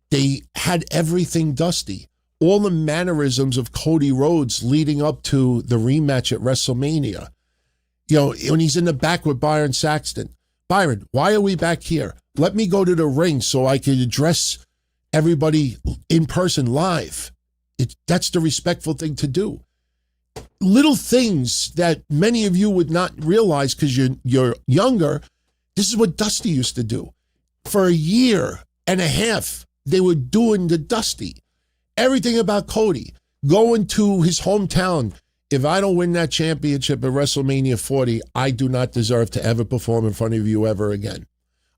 They had everything Dusty. All the mannerisms of Cody Rhodes leading up to the rematch at WrestleMania. When he's in the back with Byron Saxton. Byron, why are we back here? Let me go to the ring so I can address everybody in person live. That's the respectful thing to do. Little things that many of you would not realize because you're younger. This is what Dusty used to do. For a year and a half, they were doing the Dusty. Everything about Cody, going to his hometown. If I don't win that championship at WrestleMania 40, I do not deserve to ever perform in front of you ever again.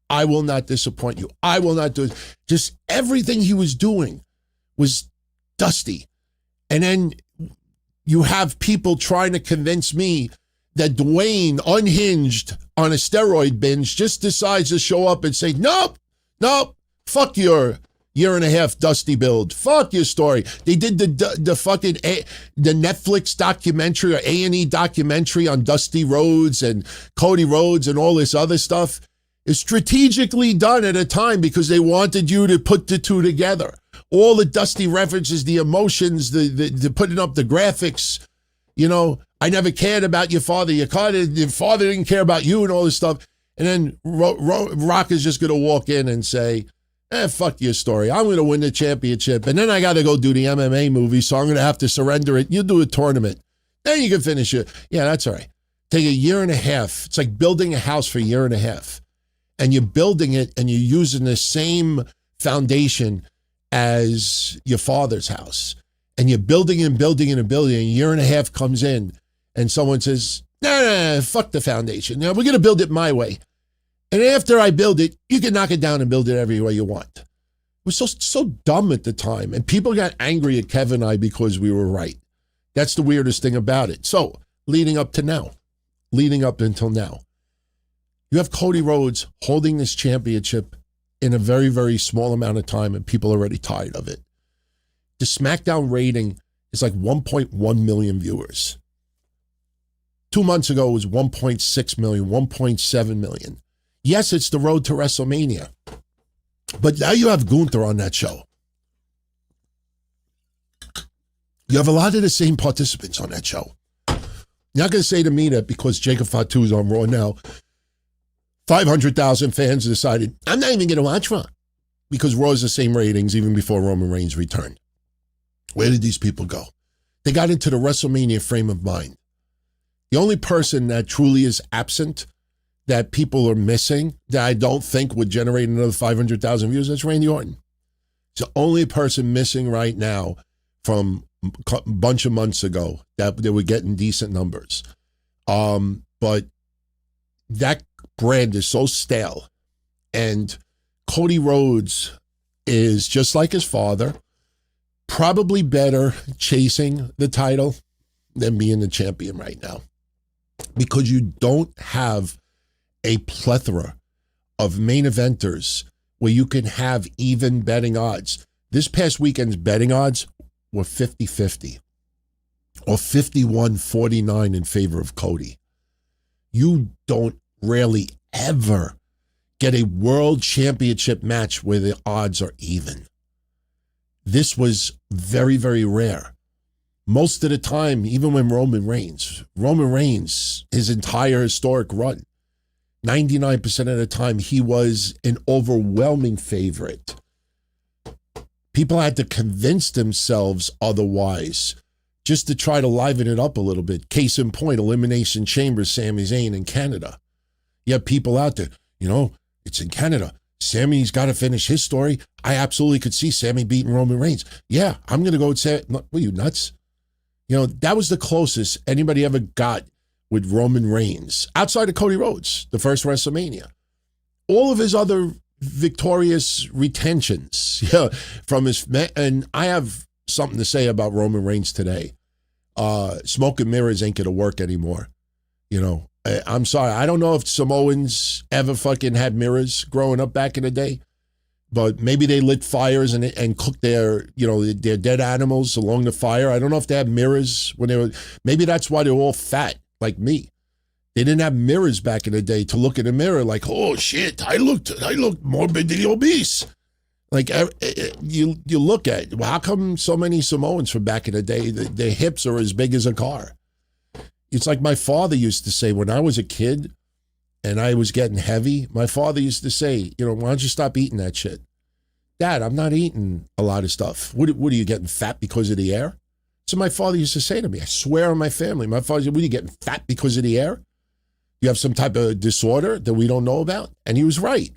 I will not disappoint you. I will not do it. Just everything he was doing was Dusty. And then you have people trying to convince me that Dwayne, unhinged on a steroid binge, just decides to show up and say, nope, fuck your year and a half Dusty build. Fuck your story. They did the fucking the Netflix documentary or A&E documentary on Dusty Rhodes and Cody Rhodes and all this other stuff. It's strategically done at a time because they wanted you to put the two together. All the Dusty references, the emotions, the putting up the graphics, I never cared about your father. Your father didn't care about you and all this stuff. And then Rock is just going to walk in and say, fuck your story. I'm going to win the championship. And then I got to go do the MMA movie, so I'm going to have to surrender it. You do a tournament. Then you can finish it. Yeah, that's all right. Take a year and a half. It's like building a house for a year and a half. And you're building it and you're using the same foundation as your father's house. And you're building and building and building. And a year and a half comes in and someone says, nah, fuck the foundation. Now, we're going to build it my way. And after I build it, you can knock it down and build it every way you want. It was so dumb at the time. And people got angry at Kevin and I because we were right. That's the weirdest thing about it. So leading up until now, you have Cody Rhodes holding this championship in a very, very small amount of time, and people are already tired of it. The SmackDown rating is like 1.1 million viewers. 2 months ago, it was 1.6 million, 1.7 million. Yes, it's the road to WrestleMania. But now you have Gunther on that show. You have a lot of the same participants on that show. You're not going to say to me that because Jacob Fatu is on Raw now, 500,000 fans decided, I'm not even going to watch Raw. Because Raw is the same ratings even before Roman Reigns returned. Where did these people go? They got into the WrestleMania frame of mind. The only person that truly is absent, that people are missing, that I don't think would generate another 500,000 views, that's Randy Orton. It's the only person missing right now from a bunch of months ago that they were getting decent numbers. But that brand is so stale. And Cody Rhodes is just like his father, probably better chasing the title than being the champion right now. Because you don't have a plethora of main eventers where you can have even betting odds. This past weekend's betting odds were 50-50 or 51-49 in favor of Cody. You don't rarely ever get a world championship match where the odds are even. This was very, very rare. Most of the time, even when Roman Reigns, his entire historic run, 99% of the time, he was an overwhelming favorite. People had to convince themselves otherwise just to try to liven it up a little bit. Case in point, Elimination Chamber, Sami Zayn in Canada. You have people out there, it's in Canada. Sammy's got to finish his story. I absolutely could see Sammy beating Roman Reigns. Yeah, I'm going to go and say, what are you, nuts? That was the closest anybody ever got with Roman Reigns, outside of Cody Rhodes, the first WrestleMania. All of his other victorious retentions, from his, and I have something to say about Roman Reigns today. Smoke and mirrors ain't going to work anymore. I'm sorry. I don't know if Samoans ever fucking had mirrors growing up back in the day, but maybe they lit fires and cooked their dead animals along the fire. I don't know if they had mirrors when they were, maybe that's why they're all fat like me. They didn't have mirrors back in the day to look in the mirror like, oh shit, I looked morbidly obese. Like you look at, well, how come so many Samoans from back in the day, their hips are as big as a car? It's like my father used to say when I was a kid and I was getting heavy, my father used to say, why don't you stop eating that shit? Dad, I'm not eating a lot of stuff. What are you getting fat because of the air? So my father used to say to me, I swear on my family, my father said, what are you getting fat because of the air? You have some type of disorder that we don't know about? And he was right.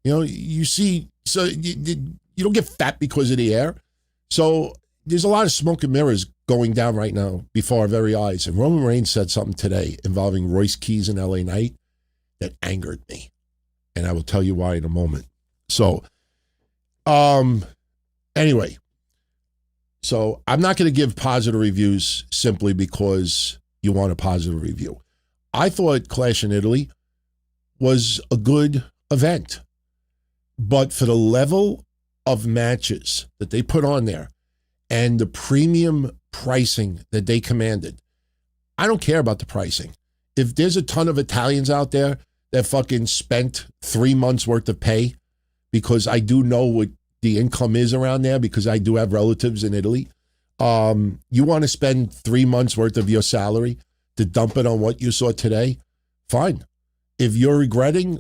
You see, so you don't get fat because of the air. So there's a lot of smoke and mirrors going down right now before our very eyes. And Roman Reigns said something today involving Royce Keys and LA Knight that angered me. And I will tell you why in a moment. So, anyway, so I'm not going to give positive reviews simply because you want a positive review. I thought Clash in Italy was a good event. But for the level of matches that they put on there and the premium pricing that they commanded, I don't care about the pricing. If there's a ton of Italians out there that fucking spent 3 months worth of pay, because I do know what the income is around there, because I do have relatives in Italy. You want to spend 3 months worth of your salary to dump it on what you saw today, fine. If you're regretting,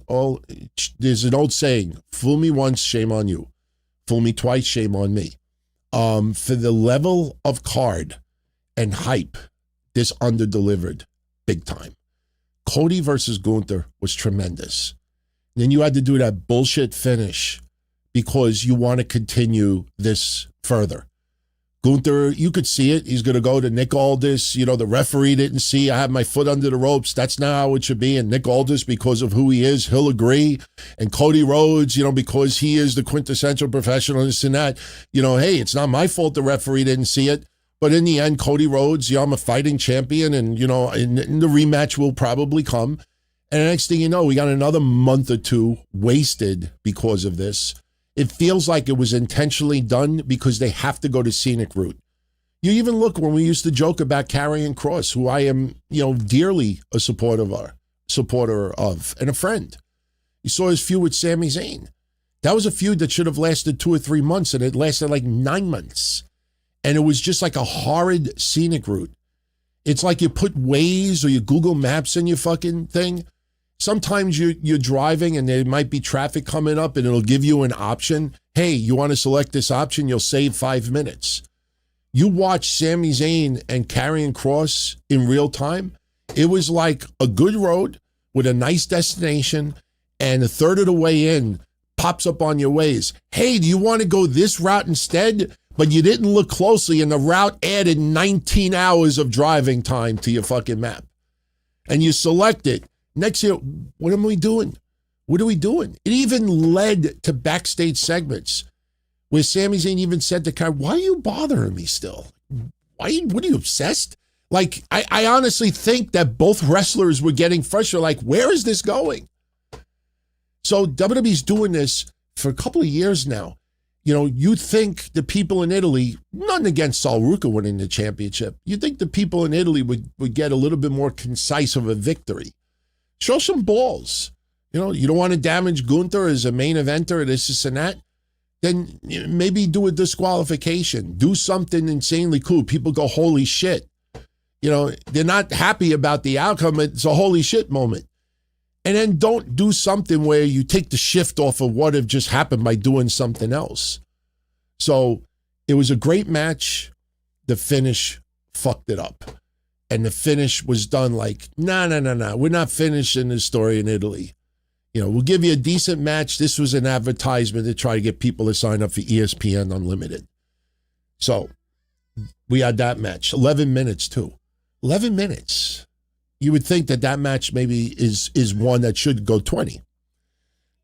there's an old saying, fool me once, shame on you. Fool me twice, shame on me. For the level of card and hype, this under-delivered big time. Cody versus Gunther was tremendous. Then you had to do that bullshit finish because you want to continue this further. Gunther, you could see it. He's going to go to Nick Aldis. The referee didn't see. I have my foot under the ropes. That's not how it should be. And Nick Aldis, because of who he is, he'll agree. And Cody Rhodes, because he is the quintessential professional, this and that. Hey, it's not my fault the referee didn't see it. But in the end, Cody Rhodes, I'm a fighting champion. And, and the rematch will probably come. And the next thing you know, we got another month or two wasted because of this. It feels like it was intentionally done because they have to go the scenic route. You even look when we used to joke about Karrion Kross, who I am, dearly a supporter of and a friend. You saw his feud with Sami Zayn. That was a feud that should have lasted 2 or 3 months, and it lasted like 9 months. And it was just like a horrid scenic route. It's like you put Waze or your Google Maps in your fucking thing. Sometimes you're driving and there might be traffic coming up and it'll give you an option. Hey, you want to select this option? You'll save 5 minutes. You watch Sami Zayn and Karrion Kross in real time. It was like a good road with a nice destination, and a third of the way in pops up on your Waze. Hey, do you want to go this route instead? But you didn't look closely and the route added 19 hours of driving time to your fucking map. And you select it. Next year, what am we doing? What are we doing? It even led to backstage segments where Sami Zayn even said to Kai, why are you bothering me still? What are you, obsessed? Like, I honestly think that both wrestlers were getting frustrated. Like, where is this going? So WWE's doing this for a couple of years now. You think the people in Italy, nothing against Sol Ruca winning the championship, you think the people in Italy would get a little bit more concise of a victory. Show some balls. You don't want to damage Gunther as a main eventer, this and that. Then maybe do a disqualification. Do something insanely cool. People go, holy shit. They're not happy about the outcome. It's a holy shit moment. And then don't do something where you take the shift off of what have just happened by doing something else. So it was a great match. The finish fucked it up. And the finish was done like, no. We're not finishing this story in Italy. We'll give you a decent match. This was an advertisement to try to get people to sign up for ESPN Unlimited. So we had that match. 11 minutes too. 11 minutes. You would think that match maybe is one that should go 20.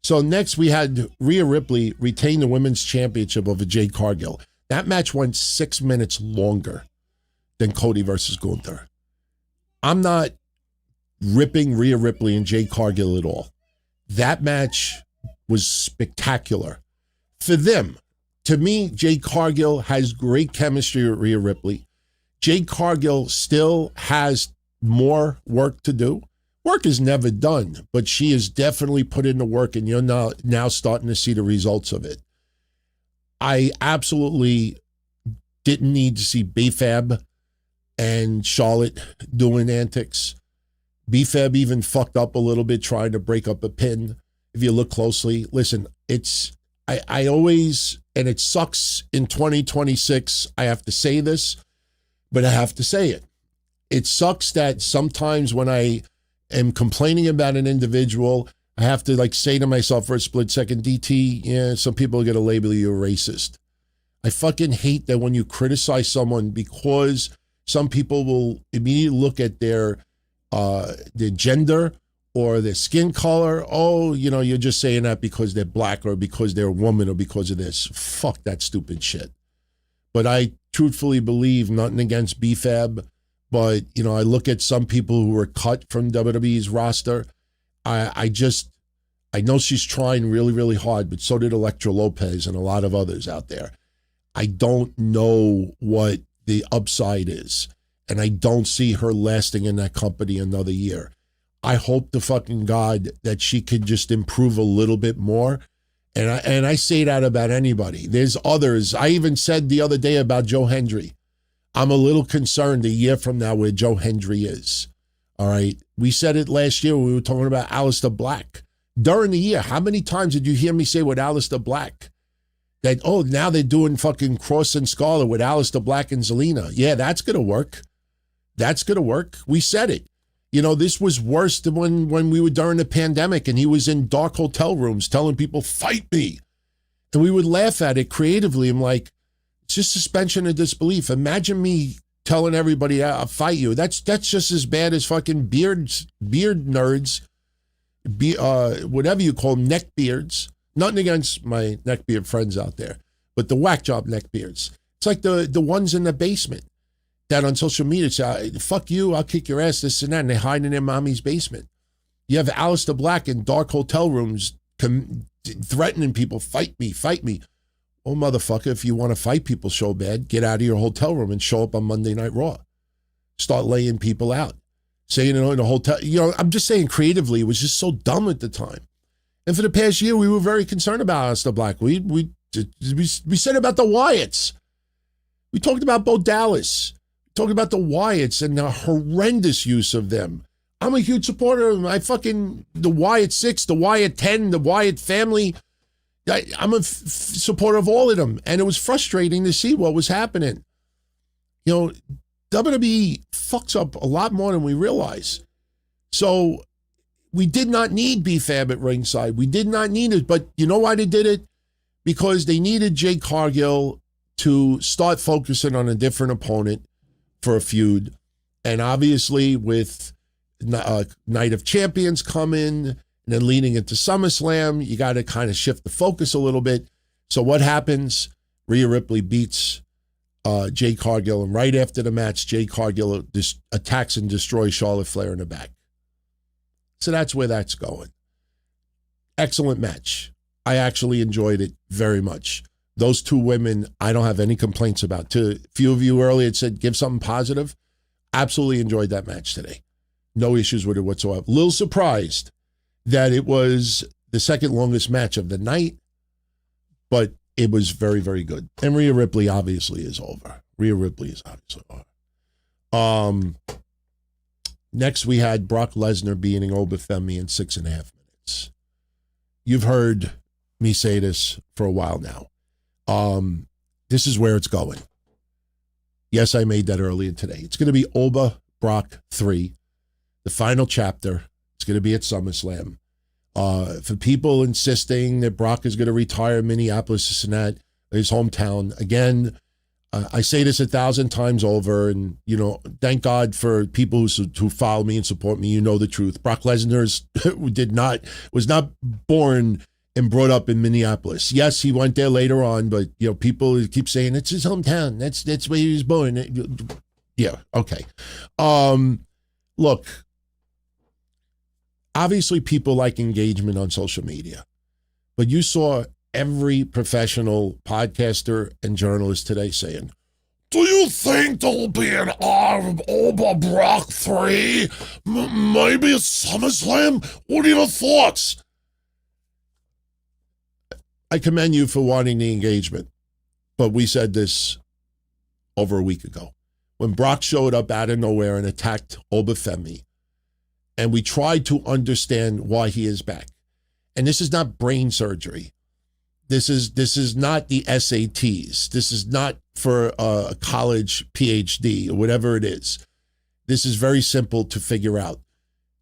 So next we had Rhea Ripley retain the women's championship over Jade Cargill. That match went 6 minutes longer than Cody versus Gunther. I'm not ripping Rhea Ripley and Jade Cargill at all. That match was spectacular. For them, to me, Jade Cargill has great chemistry with Rhea Ripley. Jade Cargill still has more work to do. Work is never done, but she has definitely put in the work, and you're now starting to see the results of it. I absolutely didn't need to see B-Fab and Charlotte doing antics. B-Fab even fucked up a little bit trying to break up a pin. If you look closely, listen, I always, and it sucks in 2026, I have to say this, but I have to say it. It sucks that sometimes when I am complaining about an individual, I have to say to myself for a split second, DT, yeah, some people are going to label you a racist. I fucking hate that when you criticize someone, because some people will immediately look at their gender or their skin color. Oh, you're just saying that because they're black or because they're a woman or because of this. Fuck that stupid shit. But I truthfully believe, nothing against B-Fab, but, I look at some people who were cut from WWE's roster. I know she's trying really, really hard, but so did Elektra Lopez and a lot of others out there. I don't know what the upside is, and I don't see her lasting in that company another year. I hope to fucking God that she could just improve a little bit more. And I say that about anybody. There's others. I even said the other day about Joe Hendry. I'm a little concerned a year from now where Joe Hendry is. All right. We said it last year when we were talking about Aleister Black. During the year, how many times did you hear me say with Aleister Black that, oh, now they're doing fucking Cross and Scarlet with Aleister Black and Zelina? Yeah, that's going to work. That's going to work. We said it. You know, this was worse than when we were during the pandemic and he was in dark hotel rooms telling people, fight me. And we would laugh at it creatively. I'm like, it's just suspension of disbelief. Imagine me telling everybody, I'll fight you. That's just as bad as fucking beard nerds, whatever you call them, neck beards. Nothing against my neckbeard friends out there, but the whack job neckbeards. It's like the ones in the basement that on social media say, fuck you, I'll kick your ass, this and that, and they hide in their mommy's basement. You have Aleister Black in dark hotel rooms threatening people, fight me, fight me. Oh, motherfucker, if you want to fight people so bad, get out of your hotel room and show up on Monday Night Raw. Start laying people out. Saying, in a hotel, I'm just saying creatively, it was just so dumb at the time. And for the past year, we were very concerned about Aleister Black. We said about the Wyatts. We talked about Bo Dallas. We talked about the Wyatts and the horrendous use of them. I'm a huge supporter of them. The Wyatt 6, the Wyatt 10, the Wyatt family. I'm a supporter of all of them. And it was frustrating to see what was happening. WWE fucks up a lot more than we realize. So we did not need B-Fab at ringside. We did not need it. But you know why they did it? Because they needed Jade Cargill to start focusing on a different opponent for a feud. And obviously with Night of Champions coming and then leading into SummerSlam, you got to kind of shift the focus a little bit. So what happens? Rhea Ripley beats Jade Cargill, and right after the match, Jade Cargill attacks and destroys Charlotte Flair in the back. So that's where that's going. Excellent match. I actually enjoyed it very much. Those two women, I don't have any complaints about. To a few of you earlier had said, give something positive. Absolutely enjoyed that match today. No issues with it whatsoever. A little surprised that it was the second longest match of the night, but it was very, very good. And Rhea Ripley obviously is over. Next, we had Brock Lesnar beating Obafemi in 6.5 minutes. You've heard me say this for a while now. This is where it's going. Yes, I made that earlier today. It's going to be Oba Brock 3, the final chapter. It's going to be at SummerSlam. For people insisting that Brock is going to retire in Minneapolis, this and that, his hometown, again, I say this 1,000 times over, and, thank God for people who follow me and support me. You know the truth. Brock Lesnar was not born and brought up in Minneapolis. Yes, he went there later on, but, people keep saying it's his hometown. That's where he was born. Yeah, okay. Look, obviously people like engagement on social media, but you saw every professional podcaster and journalist today saying, do you think there'll be an Oba Brock 3? Maybe a SummerSlam? What are your thoughts? I commend you for wanting the engagement, but we said this over a week ago. When Brock showed up out of nowhere and attacked Obafemi, and we tried to understand why he is back. And this is not brain surgery. This is not the SATs. This is not for a college PhD or whatever it is. This is very simple to figure out.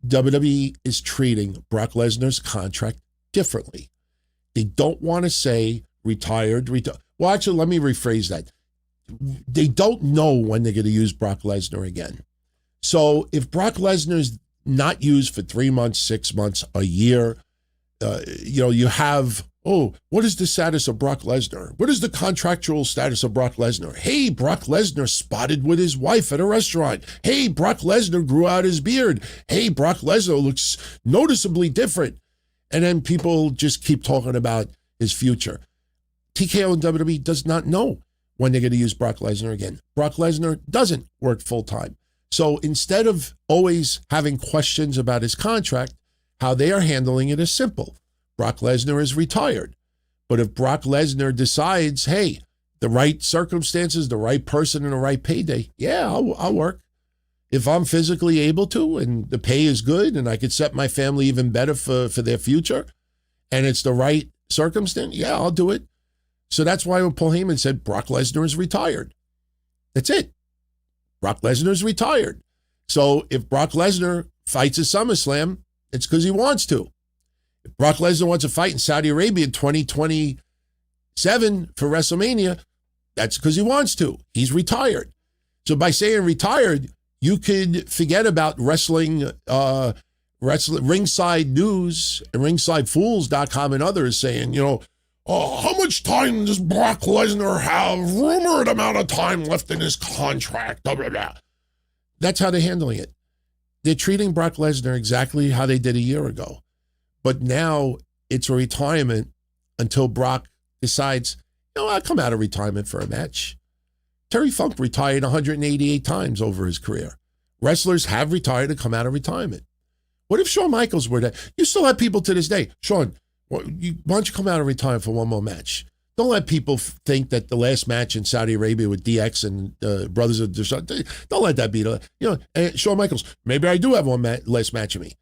WWE is treating Brock Lesnar's contract differently. They don't want to say retired. Well, actually, let me rephrase that. They don't know when they're going to use Brock Lesnar again. So if Brock Lesnar's not used for 3 months, 6 months, a year, you have, what is the status of Brock Lesnar? What is the contractual status of Brock Lesnar? Hey, Brock Lesnar spotted with his wife at a restaurant. Hey, Brock Lesnar grew out his beard. Hey, Brock Lesnar looks noticeably different. And then people just keep talking about his future. TKO and WWE does not know when they're going to use Brock Lesnar again. Brock Lesnar doesn't work full-time. So instead of always having questions about his contract, how they are handling it is simple. Brock Lesnar is retired. But if Brock Lesnar decides, hey, the right circumstances, the right person, and the right payday, yeah, I'll work. If I'm physically able to and the pay is good and I could set my family even better for their future and it's the right circumstance, yeah, I'll do it. So that's why when Paul Heyman said Brock Lesnar is retired. That's it. Brock Lesnar is retired. So if Brock Lesnar fights at SummerSlam, it's because he wants to. If Brock Lesnar wants to fight in Saudi Arabia in 2027 for WrestleMania, that's because he wants to. He's retired. So by saying retired, you could forget about wrestling, Ringside News and RingsideFools.com and others saying, how much time does Brock Lesnar have? Rumored amount of time left in his contract. Blah, blah, blah. That's how they're handling it. They're treating Brock Lesnar exactly how they did a year ago. But now it's a retirement until Brock decides, I'll come out of retirement for a match. Terry Funk retired 188 times over his career. Wrestlers have retired and come out of retirement. What if Shawn Michaels were there? You still have people to this day. Shawn, why don't you come out of retirement for one more match? Don't let people think that the last match in Saudi Arabia with DX and Brothers of Destruction, don't let that be. And Shawn Michaels, maybe I do have one last match in me.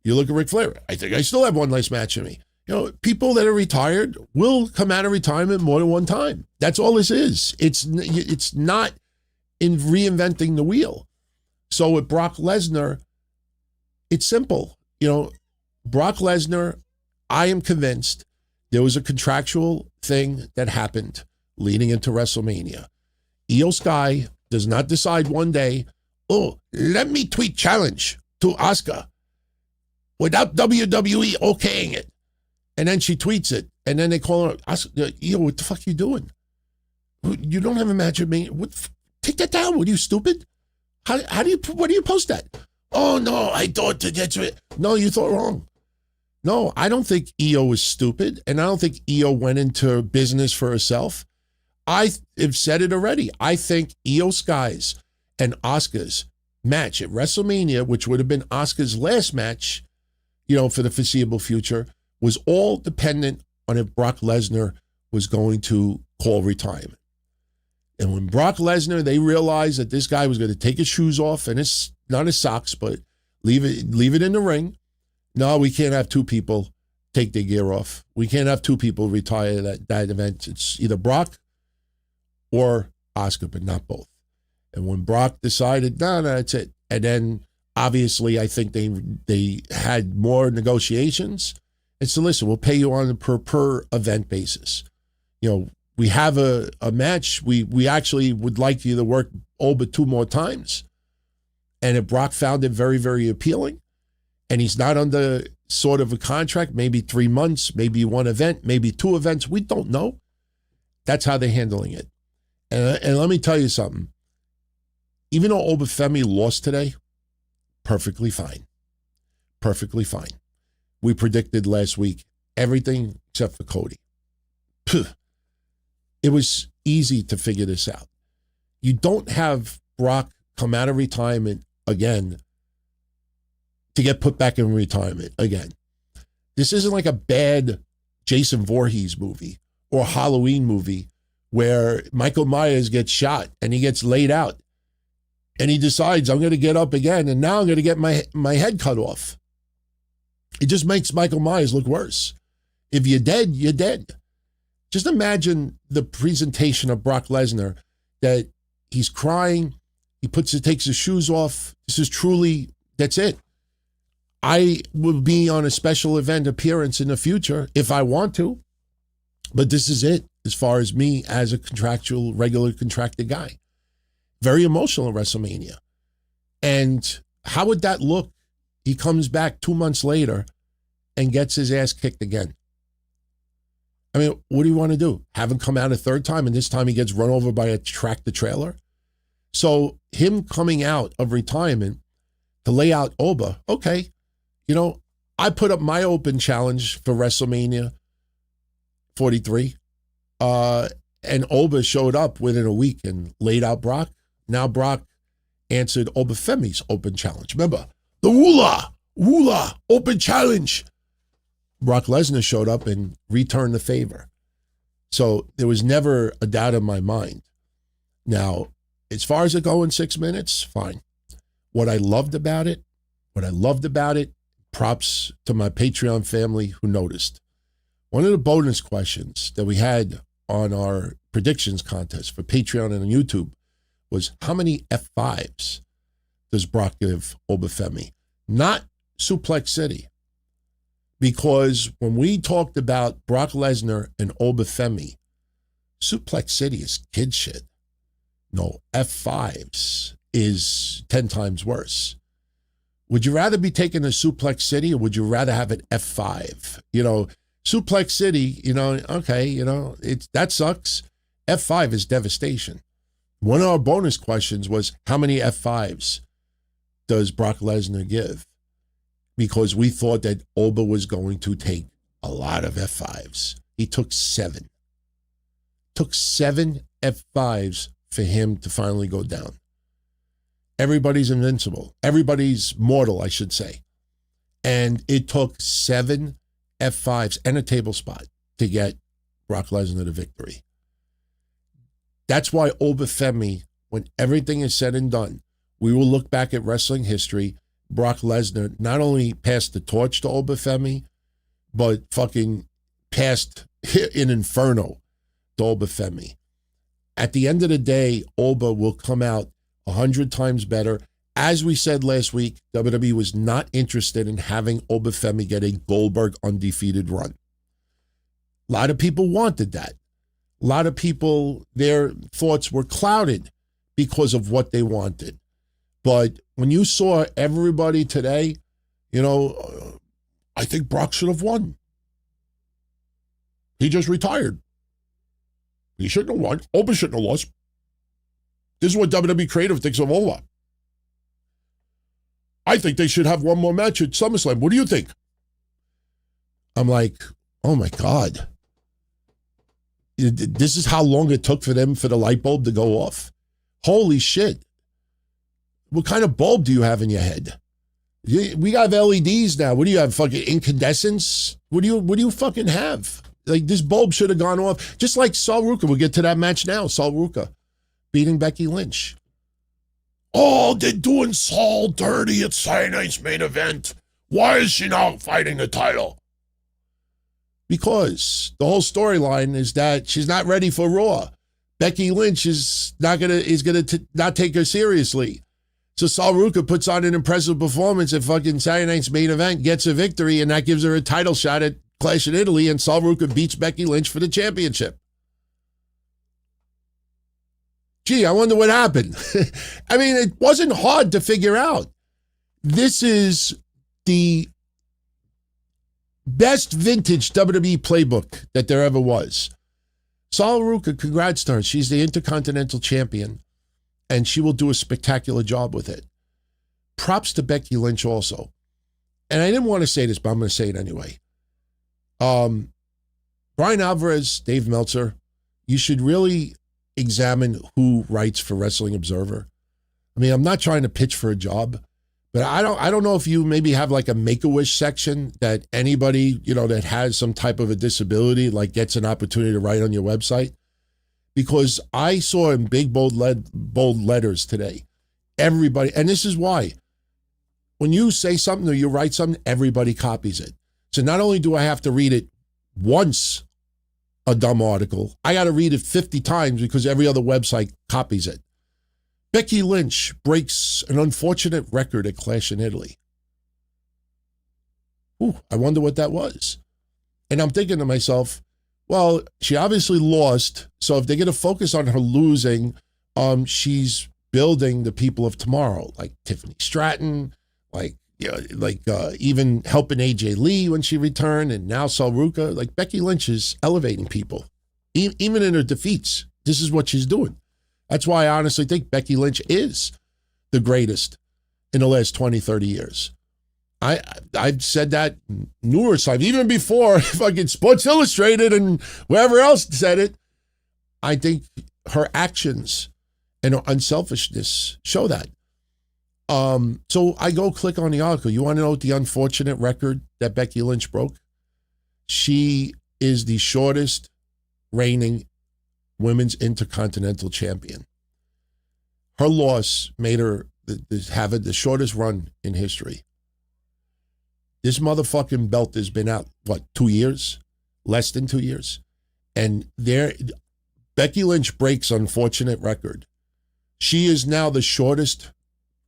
You look at Ric Flair, I think I still have one last match in me. People that are retired will come out of retirement more than one time. That's all this is. It's not in reinventing the wheel. So with Brock Lesnar, it's simple. Brock Lesnar, I am convinced there was a contractual thing that happened leading into WrestleMania. Io Sky does not decide one day, let me tweet challenge to Asuka without WWE okaying it. And then she tweets it. And then they call her, Io, what the fuck are you doing? You don't have a match with me. Take that down. What are you, stupid? Why do you post that? Oh, no, I thought to get to it. No, you thought wrong. No, I don't think Io was stupid, and I don't think Io went into business for herself. I have said it already. I think Io Sky's and Asuka's match at WrestleMania, which would have been Asuka's last match, for the foreseeable future, was all dependent on if Brock Lesnar was going to call retirement. And when Brock Lesnar, they realized that this guy was going to take his shoes off and not his socks, but leave it in the ring. No, we can't have two people take their gear off. We can't have two people retire that event. It's either Brock or Asuka, but not both. And when Brock decided, no, that's it. And then obviously I think they had more negotiations. And so listen, we'll pay you on a per event basis. We have a match. We actually would like you to work all but two more times. And if Brock found it very, very appealing, and he's not under sort of a contract, maybe 3 months, maybe one event, maybe two events, we don't know. That's how they're handling it. And let me tell you something. Even though Obafemi lost today, perfectly fine. Perfectly fine. We predicted last week everything except for Cody. It was easy to figure this out. You don't have Brock come out of retirement again to get put back in retirement again. This isn't like a bad Jason Voorhees movie or Halloween movie where Michael Myers gets shot and he gets laid out and he decides, I'm going to get up again and now I'm going to get my head cut off. It just makes Michael Myers look worse. If you're dead, you're dead. Just imagine the presentation of Brock Lesnar, that he's crying, takes his shoes off. This is truly, that's it. I will be on a special event appearance in the future if I want to, but this is it as far as me as a regular contracted guy. Very emotional at WrestleMania. And how would that look? He comes back 2 months later and gets his ass kicked again. I mean, what do you want to do? Have him come out a third time and this time he gets run over by a tractor trailer? So him coming out of retirement to lay out Oba, okay, I put up my open challenge for WrestleMania 43, and Oba showed up within a week and laid out Brock. Now Brock answered Obafemi's open challenge. Remember, the Woola open challenge. Brock Lesnar showed up and returned the favor. So there was never a doubt in my mind. Now, as far as it going 6 minutes, fine. what I loved about it, props to my Patreon family who noticed. One of the bonus questions that we had on our predictions contest for Patreon and on YouTube was, how many F5s does Brock give Obafemi? Not Suplex City. Because when we talked about Brock Lesnar and Obafemi, Suplex City is kid shit. No, F5s is 10 times worse. Would you rather be taking a Suplex City, or would you rather have an F5? Suplex City, okay, that sucks. F5 is devastation. One of our bonus questions was, how many F5s does Brock Lesnar give? Because we thought that Oba was going to take a lot of F5s. He took 7. Took 7 F5s for him to finally go down. Everybody's invincible. Everybody's mortal, I should say. And it took 7 F5s and a table spot to get Brock Lesnar the victory. That's why Obafemi, when everything is said and done, we will look back at wrestling history. Brock Lesnar not only passed the torch to Obafemi, but fucking passed an inferno to Obafemi. At the end of the day, Oba will come out 100 times better. As we said last week, WWE was not interested in having Obafemi get a Goldberg undefeated run. A lot of people wanted that. A lot of people, their thoughts were clouded because of what they wanted. But when you saw everybody today, I think Brock should have won. He just retired. He shouldn't have won. Oba shouldn't have lost. This is what WWE Creative thinks of Oba. I think they should have one more match at SummerSlam. What do you think? I'm like, oh my God. This is how long it took for the light bulb to go off. Holy shit. What kind of bulb do you have in your head? We got LEDs now. What do you have? Fucking incandescence? What do you fucking have? Like, this bulb should have gone off. Just like Sol Ruka. We'll get to that match now. Sol Ruka beating Becky Lynch. Oh, they're doing Sol dirty at Saturday night's main event. Why is she not fighting the title? Because the whole storyline is that she's not ready for Raw. Becky Lynch is gonna not take her seriously. So Sol Ruka puts on an impressive performance at fucking Saturday night's main event, gets a victory, and that gives her a title shot at Clash in Italy, and Sol Ruka beats Becky Lynch for the championship. Gee, I wonder what happened. I mean, it wasn't hard to figure out. This is the best vintage WWE playbook that there ever was. Sol Ruka, congrats to her. She's the Intercontinental Champion, and she will do a spectacular job with it. Props to Becky Lynch also. And I didn't want to say this, but I'm going to say it anyway. Brian Alvarez, Dave Meltzer, you should really examine who writes for Wrestling Observer. I mean, I'm not trying to pitch for a job, but I don't know if you maybe have like a Make-A-Wish section that anybody, that has some type of a disability, like, gets an opportunity to write on your website. Because I saw in big bold letters today, everybody, and this is why, when you say something or you write something, everybody copies it. So not only do I have to read it once, a dumb article, I got to read it 50 times because every other website copies it. Becky Lynch breaks an unfortunate record at Clash in Italy. Ooh, I wonder what that was. And I'm thinking to myself, well, she obviously lost, so if they're going to focus on her losing, she's building the people of tomorrow, like Tiffany Stratton, even helping AJ Lee when she returned, and now Sol Ruka. Like, Becky Lynch is elevating people. Even in her defeats, this is what she's doing. That's why I honestly think Becky Lynch is the greatest in the last 20, 30 years. I've said that numerous times, even before fucking Sports Illustrated and wherever else said it. I think her actions and her unselfishness show that. So I go click on the article. You want to know what the unfortunate record that Becky Lynch broke? She is the shortest reigning women's Intercontinental Champion. Her loss made her having the shortest run in history. This motherfucking belt has been out, 2 years? Less than 2 years. And Becky Lynch breaks unfortunate record. She is now the shortest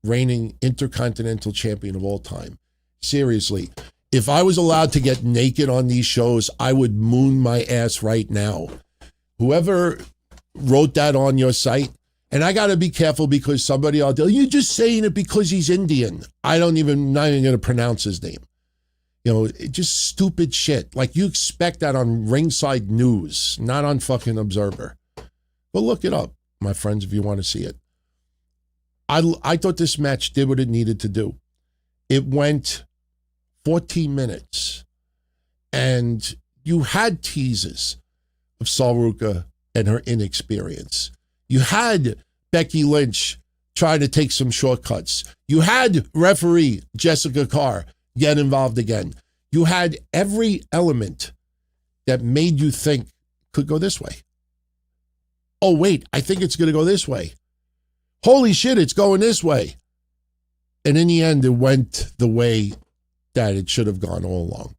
reigning Intercontinental Champion of all time. Seriously, if I was allowed to get naked on these shows, I would moon my ass right now. Whoever wrote that on your site, and I got to be careful because somebody out there, you're just saying it because he's Indian. Not even going to pronounce his name. Just stupid shit. Like you expect that on Ringside News, not on fucking Observer. But look it up, my friends, if you want to see it. I thought this match did what it needed to do. It went 14 minutes. And you had teases of Sol Ruca and her inexperience. You had Becky Lynch trying to take some shortcuts. You had referee Jessica Carr get involved again. You had every element that made you think could go this way. Oh, wait, I think it's going to go this way. Holy shit, it's going this way. And in the end, it went the way that it should have gone all along.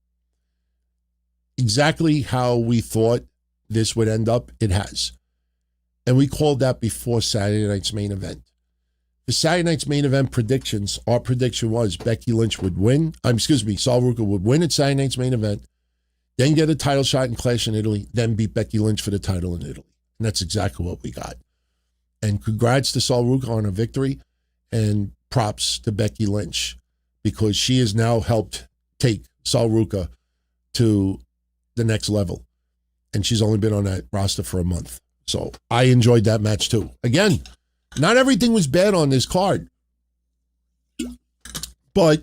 Exactly how we thought this would end up, it has. And we called that before Saturday night's main event. The Saturday night's main event predictions, our prediction was Becky Lynch would win. Sol Ruca would win at Saturday night's main event, then get a title shot in Clash in Italy, then beat Becky Lynch for the title in Italy. And that's exactly what we got. And congrats to Sol Ruca on her victory, and props to Becky Lynch because she has now helped take Sol Ruca to the next level. And she's only been on that roster for a month. So I enjoyed that match too. Again, not everything was bad on this card, but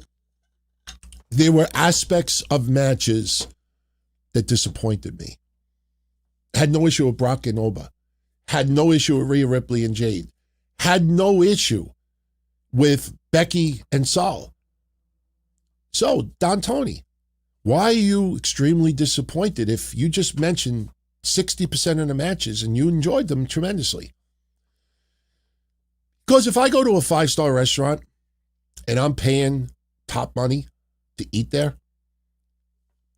there were aspects of matches that disappointed me. Had no issue with Brock and Oba. Had no issue with Rhea Ripley and Jade. Had no issue with Becky and Sol. So, Don Tony, why are you extremely disappointed if you just mentioned 60% of the matches and you enjoyed them tremendously? Because if I go to a 5-star restaurant and I'm paying top money to eat there,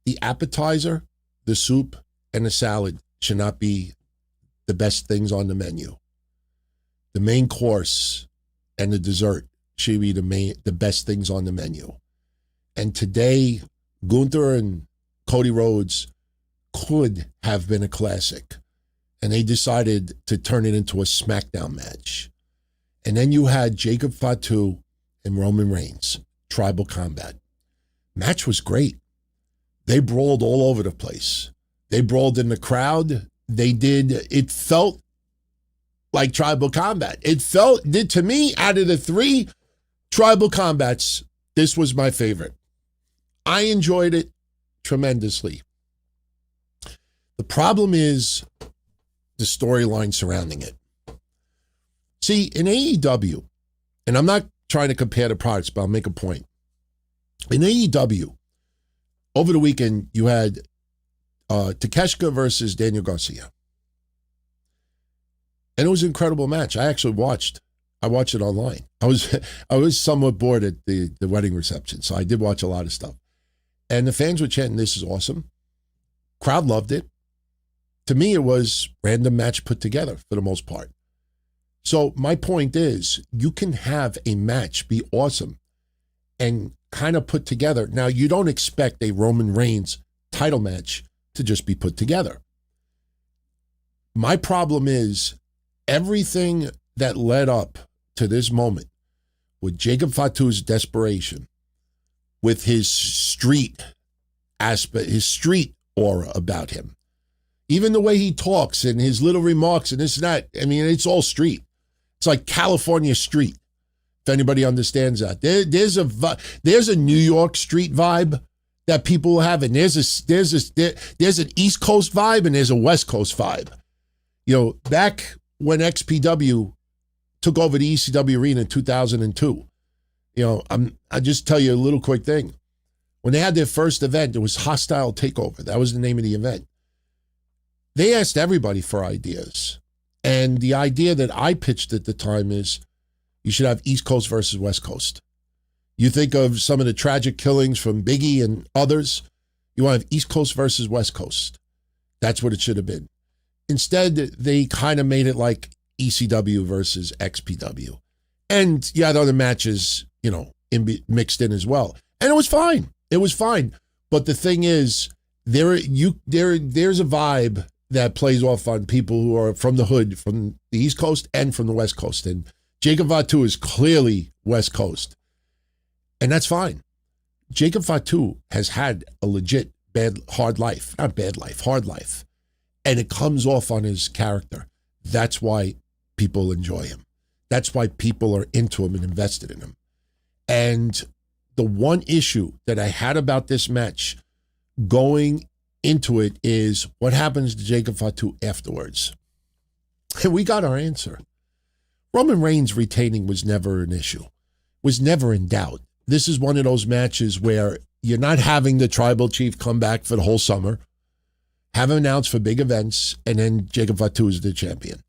the appetizer, the soup, and the salad should not be the best things on the menu. The main course and the dessert should be the best things on the menu. And today, Gunther and Cody Rhodes could have been a classic. And they decided to turn it into a SmackDown match. And then you had Jacob Fatu and Roman Reigns, Tribal Combat. Match was great. They brawled all over the place. They brawled in the crowd. It felt like Tribal Combat. To me, out of the 3 Tribal Combats, this was my favorite. I enjoyed it tremendously. The problem is the storyline surrounding it. See, in AEW, and I'm not trying to compare the products, but I'll make a point. In AEW, over the weekend, you had Takeshita versus Daniel Garcia. And it was an incredible match. I actually watched it online. I was somewhat bored at the wedding reception, so I did watch a lot of stuff. And the fans were chanting, "This is awesome." Crowd loved it. To me, it was random match put together for the most part. So my point is, you can have a match be awesome and kind of put together. Now, you don't expect a Roman Reigns title match to just be put together. My problem is everything that led up to this moment with Jacob Fatu's desperation, with his street aspect, his street aura about him, even the way he talks and his little remarks and this and that. I mean, it's all street. It's like California street, if anybody understands that. There's a New York street vibe that people have, and there's an East Coast vibe and there's a West Coast vibe. Back when XPW took over the ECW arena in 2002, I'll just tell you a little quick thing. When they had their first event, it was Hostile Takeover. That was the name of the event. They asked everybody for ideas. And the idea that I pitched at the time is, you should have East Coast versus West Coast. You think of some of the tragic killings from Biggie and others, you want to have East Coast versus West Coast. That's what it should have been. Instead, they kind of made it like ECW versus XPW. And you had other matches, mixed in as well. And it was fine. It was fine. But the thing is, there's a vibe that plays off on people who are from the hood, from the East Coast and from the West Coast. And Jacob Fatu is clearly West Coast. And that's fine. Jacob Fatu has had a legit hard life. And it comes off on his character. That's why people enjoy him. That's why people are into him and invested in him. And the one issue that I had about this match going into it is what happens to Jacob Fatu afterwards. And we got our answer. Roman Reigns retaining was never an issue, was never in doubt. This is one of those matches where you're not having the tribal chief come back for the whole summer, have him announced for big events, and then Jacob Fatu is the champion.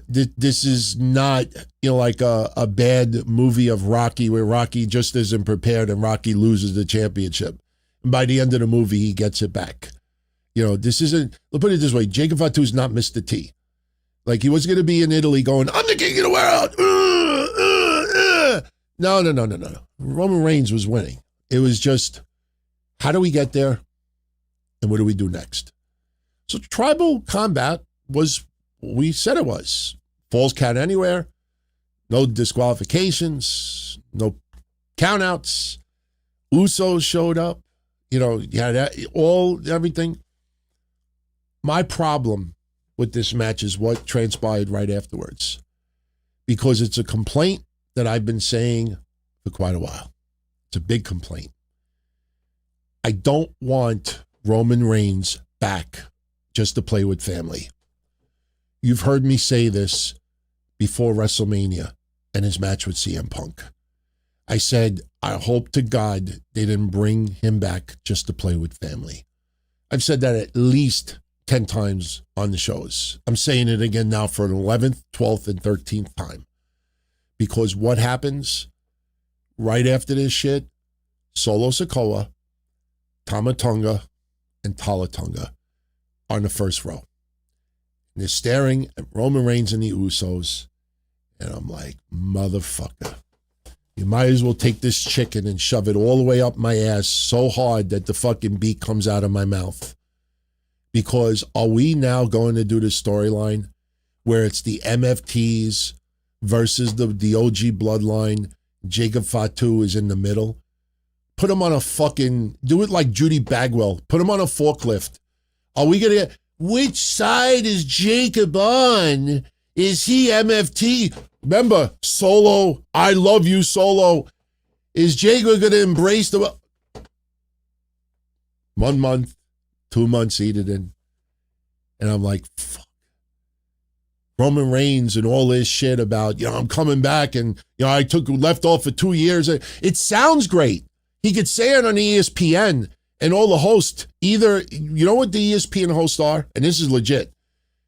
This is not, like a bad movie of Rocky where Rocky just isn't prepared and Rocky loses the championship. And by the end of the movie, he gets it back. This isn't, let's put it this way, Jacob Fatu is not Mr. T. Like he was going to be in Italy going, I'm the king of the world. No. Roman Reigns was winning. It was just, how do we get there? And what do we do next? So tribal combat was what we said it was. Falls count anywhere. No disqualifications. No countouts. Usos showed up. Everything. My problem with this match is what transpired right afterwards. Because it's a complaint that I've been saying for quite a while. It's a big complaint. I don't want Roman Reigns back just to play with family. You've heard me say this before WrestleMania and his match with CM Punk. I said, I hope to God they didn't bring him back just to play with family. I've said that at least 10 times on the shows. I'm saying it again now for an 11th, 12th, and 13th time. Because what happens right after this shit, Solo Sikoa, Tama Tonga, and Tala Tonga are in the first row. And they're staring at Roman Reigns and the Usos. And I'm like, motherfucker. You might as well take this chicken and shove it all the way up my ass so hard that the fucking beat comes out of my mouth. Because are we now going to do the storyline where it's the MFTs versus the OG bloodline? Jacob Fatu is in the middle. Put him on a fucking, do it like Judy Bagwell. Put him on a forklift. Are we going to get, which side is Jacob on? Is he MFT? Remember, Solo, I love you, Solo. Is Jacob going to embrace the... 1 month, 2 months, eat it in. And I'm like, fuck. Roman Reigns and all this shit about, I'm coming back and, I left off for 2 years. It sounds great. He could say it on ESPN and all the hosts, either, you know what the ESPN hosts are? And this is legit.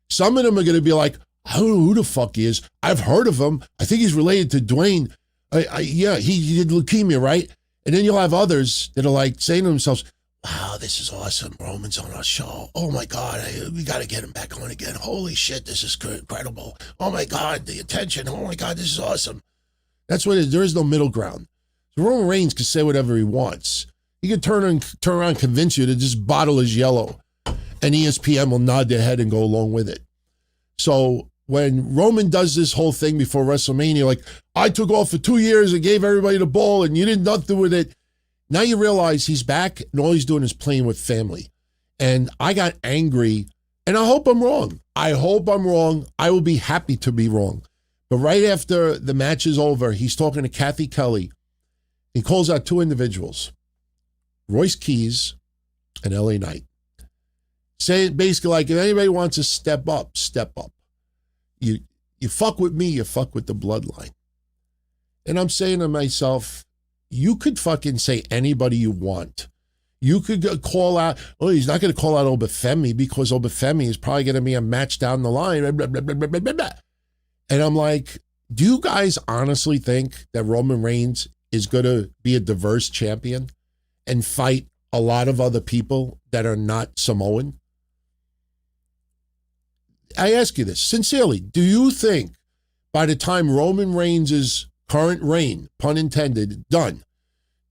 Some of them are going to be like, I don't know who the fuck he is. I've heard of him. I think he's related to Dwayne. Yeah, he did leukemia, right? And then you'll have others that are like saying to themselves, wow, this is awesome. Roman's on our show. Oh my God, we got to get him back on again. Holy shit, this is incredible. Oh my God, the attention. Oh my God, this is awesome. That's what it is. There is no middle ground. So Roman Reigns can say whatever he wants. He can turn around and convince you that this bottle is yellow. And ESPN will nod their head and go along with it. So when Roman does this whole thing before WrestleMania, like, I took off for 2 years and gave everybody the ball and you did nothing with it. Now you realize he's back and all he's doing is playing with family. And I got angry, and I hope I'm wrong. I will be happy to be wrong. But right after the match is over, he's talking to Kathy Kelly. He calls out two individuals, Royce Keys and LA Knight. Saying basically like, if anybody wants to step up, step up. You fuck with me, you fuck with the bloodline. And I'm saying to myself, you could fucking say anybody you want. You could call out, he's not going to call out Obafemi because Obafemi is probably going to be a match down the line. Blah, blah, blah, blah, blah, blah. And I'm like, Do you guys honestly think that Roman Reigns is going to be a diverse champion and fight a lot of other people that are not Samoan? I ask you this sincerely. Do you think by the time Roman Reigns' current reign, pun intended, done,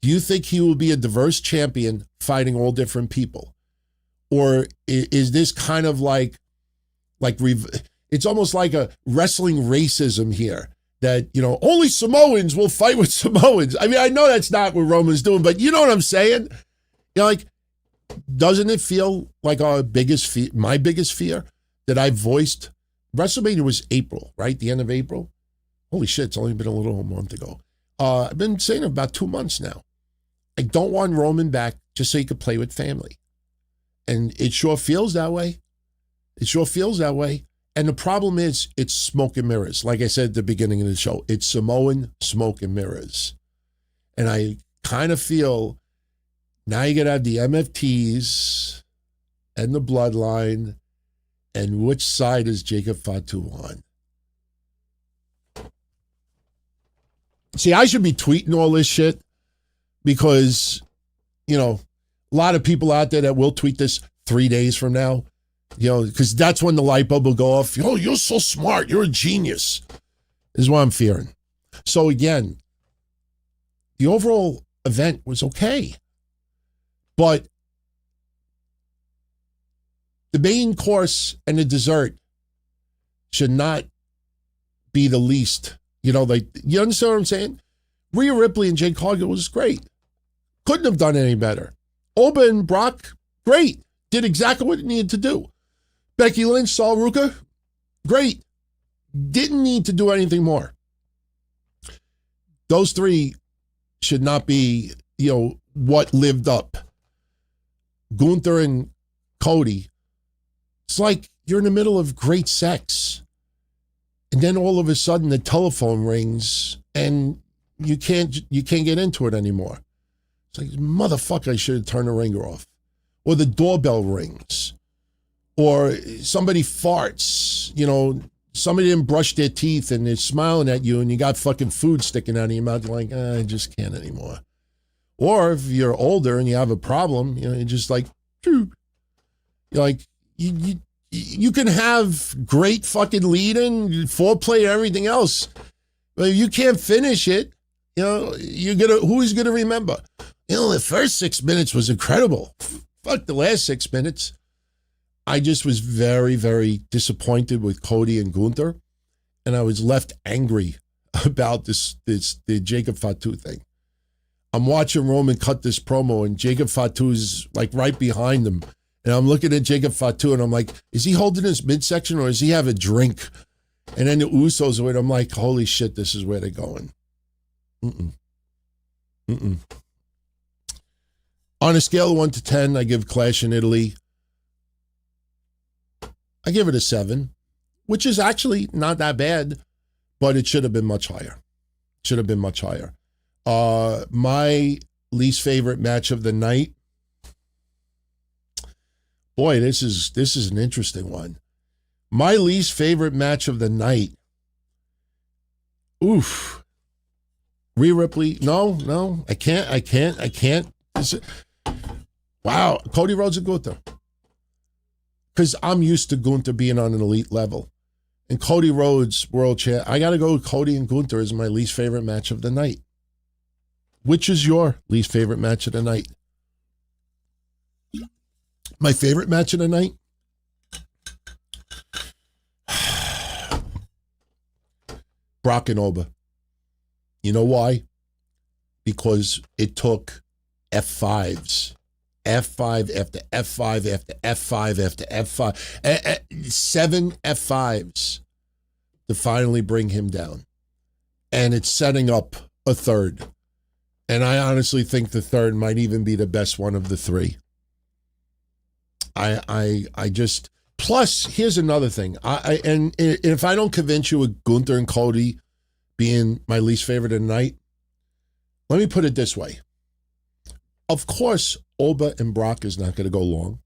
do you think he will be a diverse champion fighting all different people? Or is this kind of like it's almost like a wrestling racism here that, only Samoans will fight with Samoans? I mean, I know that's not what Roman's doing, but you know what I'm saying? Doesn't it feel like my biggest fear that I voiced? WrestleMania was April, right? The end of April. Holy shit, it's only been a little over a month ago. I've been saying it about 2 months now. I don't want Roman back just so he could play with family. And it sure feels that way. It sure feels that way. And the problem is, it's smoke and mirrors. Like I said at the beginning of the show, it's Samoan smoke and mirrors. And I kind of feel now you got to have the MFTs and the bloodline. And which side is Jacob Fatu on? See, I should be tweeting all this shit because, a lot of people out there that will tweet this 3 days from now, because that's when the light bulb will go off. You're so smart. You're a genius. This is what I'm fearing. So again, the overall event was okay. But the main course and the dessert should not be the least. You understand what I'm saying? Rhea Ripley and Jade Cargill was great. Couldn't have done any better. Oba and Brock, great. Did exactly what it needed to do. Becky Lynch, Sol Ruka, great. Didn't need to do anything more. Those three should not be, what lived up. Gunther and Cody, it's like you're in the middle of great sex. And then all of a sudden the telephone rings and you can't get into it anymore. It's like, motherfucker, I should have turned the ringer off. Or the doorbell rings. Or somebody farts, somebody didn't brush their teeth and they're smiling at you and you got fucking food sticking out of your mouth. You're like, I just can't anymore. Or if you're older and you have a problem, you're just like, you're like, you can have great fucking lead-in, foreplay, and everything else. But if you can't finish it, who's gonna remember? The first 6 minutes was incredible. Fuck the last 6 minutes. I just was very, very disappointed with Cody and Gunther, and I was left angry about the Jacob Fatu thing. I'm watching Roman cut this promo, and Jacob Fatu's like right behind him. And I'm looking at Jacob Fatu, and I'm like, is he holding his midsection, or does he have a drink? And then the Usos are with. I'm like, holy shit, this is where they're going. On a scale of 1 to 10, I give Clash in Italy, I give it a 7, which is actually not that bad, but it should have been much higher. My least favorite match of the night. Boy, this is an interesting one. My least favorite match of the night. Oof. Rhea Ripley. No, I can't. Wow. Cody Rhodes and Gunther. Because I'm used to Gunther being on an elite level. And Cody Rhodes, world champ. I got to go with Cody and Gunther as my least favorite match of the night. Which is your least favorite match of the night? My favorite match of the night? Brock and Oba. You know why? Because it took F5s. F5 after F5 after F5 after F5. 7 F5s to finally bring him down. And it's setting up a third. And I honestly think the third might even be the best one of the three. I just, plus here's another thing. And if I don't convince you with Gunther and Cody being my least favorite of the night, let me put it this way. Of course, Oba and Brock is not going to go long.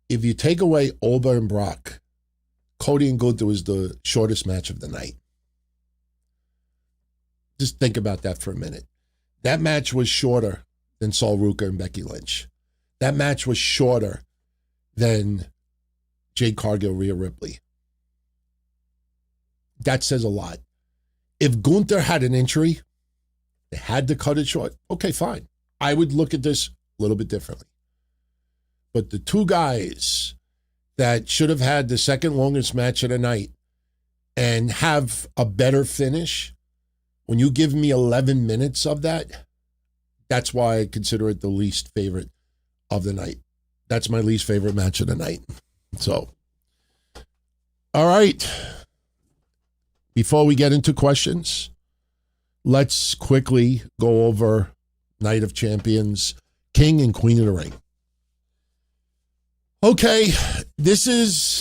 If you take away Oba and Brock, Cody and Gunther was the shortest match of the night. Just think about that for a minute. That match was shorter than Sol Ruka and Becky Lynch. That match was shorter than Jade Cargill, Rhea Ripley. That says a lot. If Gunther had an injury, they had to cut it short. Okay, fine. I would look at this a little bit differently. But the two guys that should have had the second longest match of the night and have a better finish, when you give me 11 minutes of that, that's why I consider it the least favorite of the night. That's my least favorite match of the night. So, all right. Before we get into questions, let's quickly go over Night of Champions, King and Queen of the Ring. Okay, this is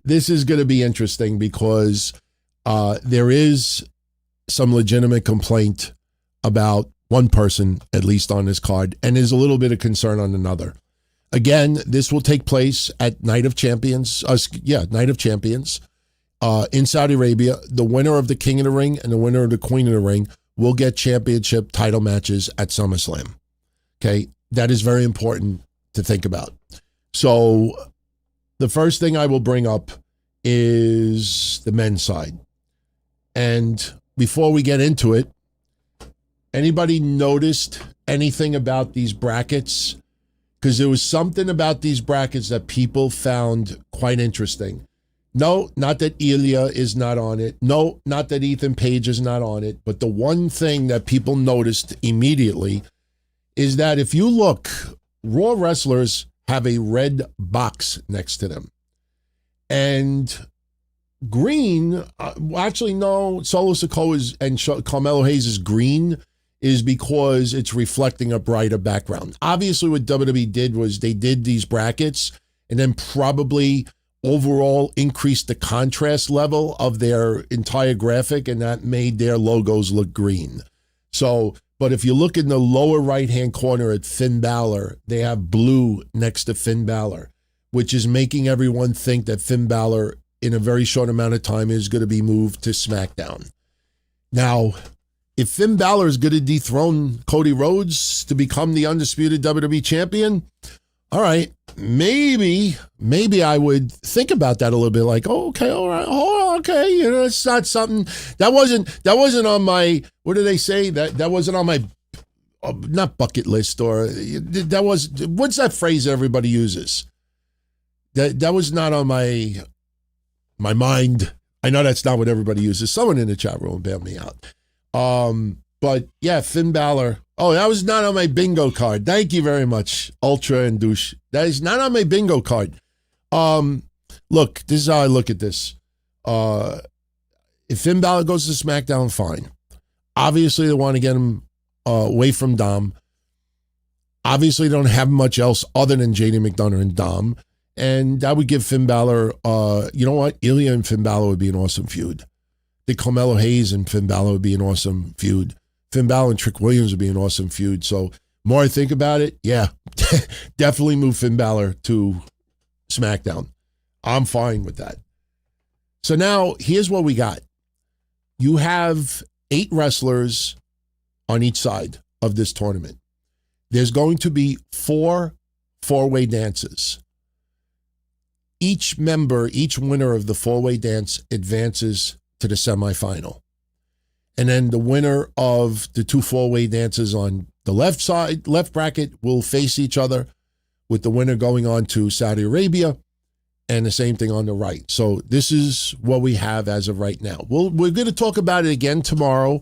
this is going to be interesting because there is some legitimate complaint about one person, at least on this card, and there's a little bit of concern on another. Again, this will take place at Night of Champions. Night of Champions in Saudi Arabia. The winner of the King of the Ring and the winner of the Queen of the Ring will get championship title matches at SummerSlam. Okay, that is very important to think about. So the first thing I will bring up is the men's side. And before we get into it, anybody noticed anything about these brackets? Because there was something about these brackets that people found quite interesting. No, not that Ilya is not on it. No, not that Ethan Page is not on it. But the one thing that people noticed immediately is that if you look, Raw wrestlers have a red box next to them. And green, actually no, Solo Sikoa and Carmelo Hayes is green is because it's reflecting a brighter background. Obviously what WWE did was they did these brackets and then probably overall increased the contrast level of their entire graphic, and that made their logos look green. So, but if you look in the lower right-hand corner at Finn Balor, they have blue next to Finn Balor, which is making everyone think that Finn Balor, in a very short amount of time, is going to be moved to SmackDown. Now, if Finn Balor is going to dethrone Cody Rhodes to become the undisputed WWE champion, all right, maybe I would think about that a little bit. Like, oh, okay, all right, oh, okay, you know, it's not something that wasn't on my. What do they say? That wasn't on my, not bucket list, or that was. What's that phrase that everybody uses? That was not on my mind. I know that's not what everybody uses. Someone in the chat room bailed me out. But yeah, Finn Balor. Oh, that was not on my bingo card. Thank you very much, Ultra and Douche. That is not on my bingo card. Look, this is how I look at this. If Finn Balor goes to SmackDown, fine. Obviously, they want to get him away from Dom. Obviously, they don't have much else other than JD McDonough and Dom. And that would give Finn Balor, you know what? Ilya and Finn Balor would be an awesome feud. The Carmelo Hayes and Finn Balor would be an awesome feud. Finn Balor and Trick Williams would be an awesome feud. So more I think about it, yeah, definitely move Finn Balor to SmackDown. I'm fine with that. So now here's what we got. You have 8 wrestlers on each side of this tournament. There's going to be 4 four-way dances. Each winner of the four-way dance advances to the semifinal. And then the winner of the 2 four-way dances on the left bracket will face each other, with the winner going on to Saudi Arabia, and the same thing on the right. So this is what we have as of right now. We're going to talk about it again tomorrow.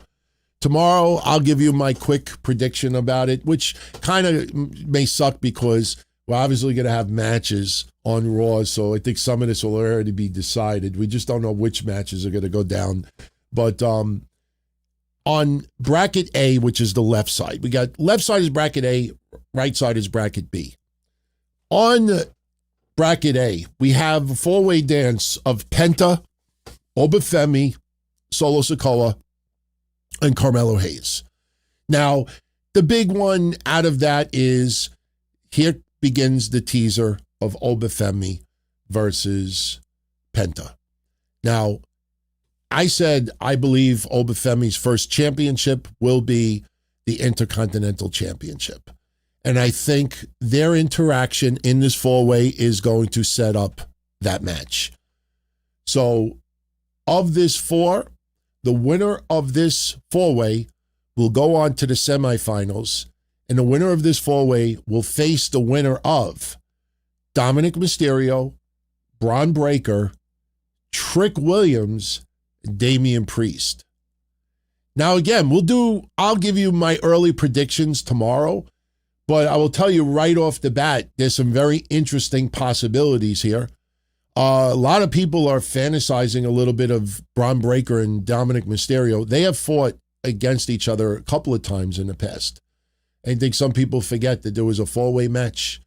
Tomorrow, I'll give you my quick prediction about it, which kind of may suck because we're obviously going to have matches on Raw, so I think some of this will already be decided. We just don't know which matches are going to go down. But on bracket A, which is the left side, we got left side is bracket A, right side is bracket B. On bracket A, we have a 4-way dance of Penta, Obafemi, Solo Sikoa, and Carmelo Hayes. Now, the big one out of that is, here begins the teaser of Obafemi versus Penta. Now, I said I believe Obafemi's first championship will be the Intercontinental Championship. And I think their interaction in this four-way is going to set up that match. So of this four, the winner of this four-way will go on to the semifinals, and the winner of this four-way will face the winner of Dominic Mysterio, Braun Breaker, Trick Williams, and Damian Priest. Now, again, I'll give you my early predictions tomorrow, but I will tell you right off the bat, there's some very interesting possibilities here. A lot of people are fantasizing a little bit of Braun Breaker and Dominic Mysterio. They have fought against each other a couple of times in the past. I think some people forget that there was a four-way match.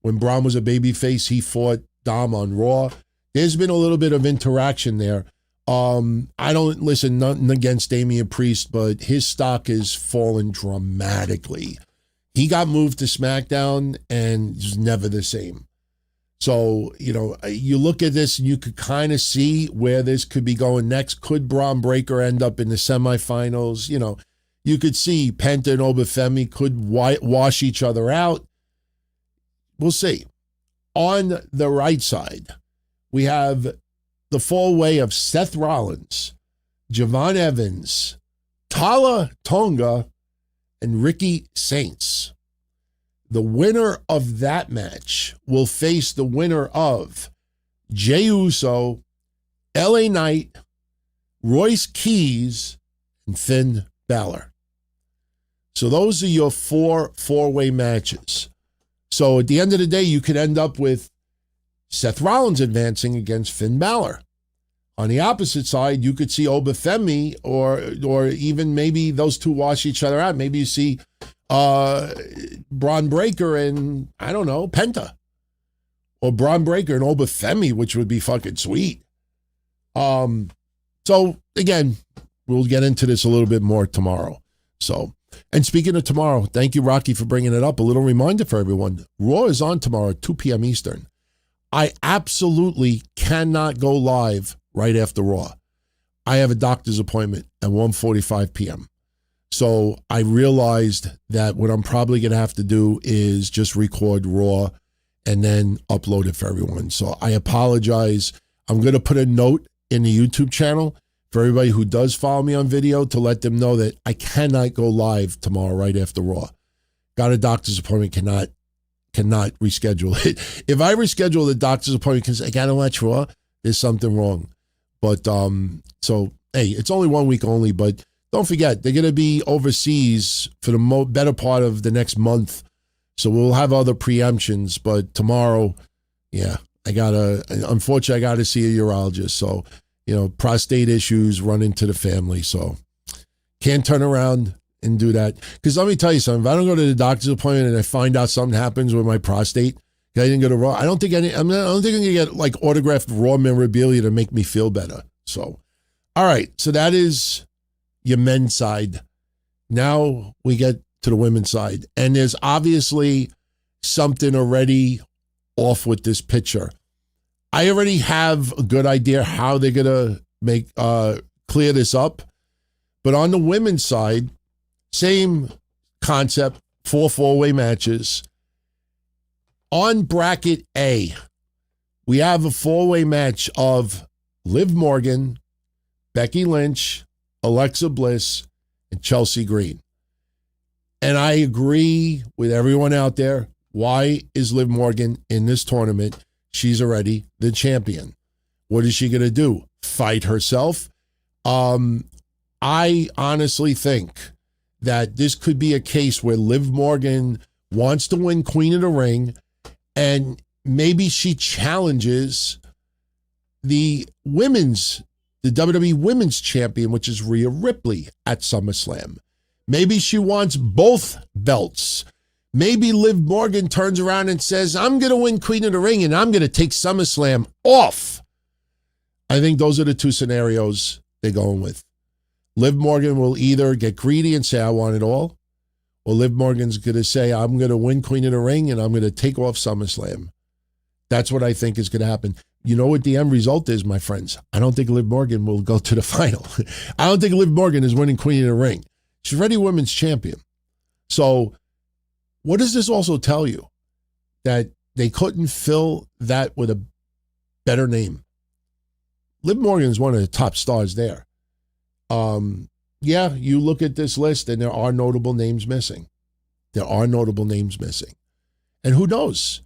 When Braun was a babyface, he fought Dom on Raw. There's been a little bit of interaction there. I don't listen, nothing against Damian Priest, but his stock has fallen dramatically. He got moved to SmackDown and was never the same. So, you look at this and you could kind of see where this could be going next. Could Braun Breaker end up in the semifinals? You could see Penta and Obafemi could wash each other out. We'll see. On the right side, we have the four-way of Seth Rollins, Javon Evans, Tala Tonga, and Ricky Saints. The winner of that match will face the winner of Jey Uso, LA Knight, Royce Keys, and Finn Balor. So those are your four-way matches. So at the end of the day, you could end up with Seth Rollins advancing against Finn Balor. On the opposite side, you could see Obafemi or even maybe those two wash each other out. Maybe you see Braun Breaker and, I don't know, Penta. Or Braun Breaker and Obafemi, which would be fucking sweet. So, again, we'll get into this a little bit more tomorrow. So, and speaking of tomorrow, thank you, Rocky, for bringing it up. A little reminder for everyone. Raw is on tomorrow at 2 p.m. Eastern. I absolutely cannot go live right after Raw. I have a doctor's appointment at 1:45 p.m. So I realized that what I'm probably going to have to do is just record Raw and then upload it for everyone. So I apologize. I'm going to put a note in the YouTube channel for everybody who does follow me on video to let them know that I cannot go live tomorrow right after Raw. Got a doctor's appointment, cannot reschedule it. If I reschedule the doctor's appointment because I got to watch Raw, there's something wrong. But, so, hey, it's only 1 week only, but don't forget, they're going to be overseas for the better part of the next month. So we'll have other preemptions, but tomorrow, yeah, unfortunately, I got to see a urologist. So, prostate issues run into the family. So can't turn around and do that. Because let me tell you something, if I don't go to the doctor's appointment and I find out something happens with my prostate, I didn't go to Raw, I don't think I'm going to get like autographed Raw memorabilia to make me feel better. So, all right. So that is your men's side. Now we get to the women's side. And there's obviously something already off with this picture. I already have a good idea how they're going to clear this up. But on the women's side, same concept, four-way matches. On bracket A, we have a four-way match of Liv Morgan, Becky Lynch, Alexa Bliss, and Chelsea Green. And I agree with everyone out there. Why is Liv Morgan in this tournament? She's already the champion. What is she going to do? Fight herself? I honestly think that this could be a case where Liv Morgan wants to win Queen of the Ring, and maybe she challenges the WWE Women's Champion, which is Rhea Ripley, at SummerSlam. Maybe she wants both belts. Maybe Liv Morgan turns around and says, I'm going to win Queen of the Ring and I'm going to take SummerSlam off. I think those are the two scenarios they're going with. Liv Morgan will either get greedy and say, I want it all, or Liv Morgan's going to say, I'm going to win Queen of the Ring and I'm going to take off SummerSlam. That's what I think is going to happen. You know what the end result is, my friends? I don't think Liv Morgan will go to the final. I don't think Liv Morgan is winning Queen of the Ring. She's already women's champion. So what does this also tell you? That they couldn't fill that with a better name. Liv Morgan is one of the top stars there. Yeah, you look at this list and there are notable names missing. There are notable names missing. And who knows?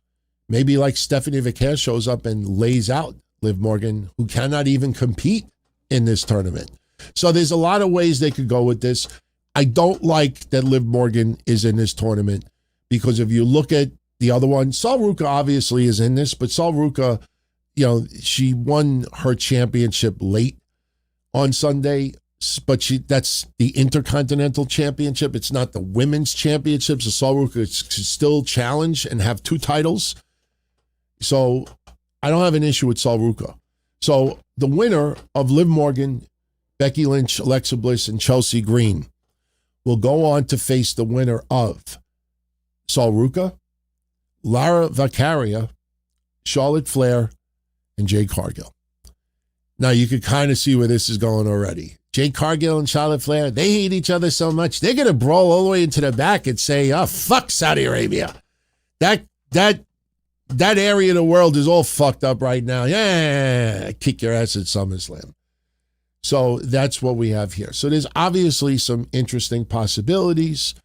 Maybe like Stephanie Vicaire shows up and lays out Liv Morgan, who cannot even compete in this tournament. So there's a lot of ways they could go with this. I don't like that Liv Morgan is in this tournament because if you look at the other one, Sol Ruca obviously is in this, but Sol Ruca, she won her championship late on Sunday, but that's the Intercontinental Championship. It's not the Women's Championship, so Sol Ruca could still challenge and have 2 titles. So I don't have an issue with Sol Ruca. So the winner of Liv Morgan, Becky Lynch, Alexa Bliss, and Chelsea Green will go on to face the winner of Sol Ruca, Lara Valkyria, Charlotte Flair, and Jade Cargill. Now, you could kind of see where this is going already. Jade Cargill and Charlotte Flair, they hate each other so much, they're going to brawl all the way into the back and say, oh, fuck Saudi Arabia. That area of the world is all fucked up right now. Yeah, kick your ass at SummerSlam. So that's what we have here. So there's obviously some interesting possibilities.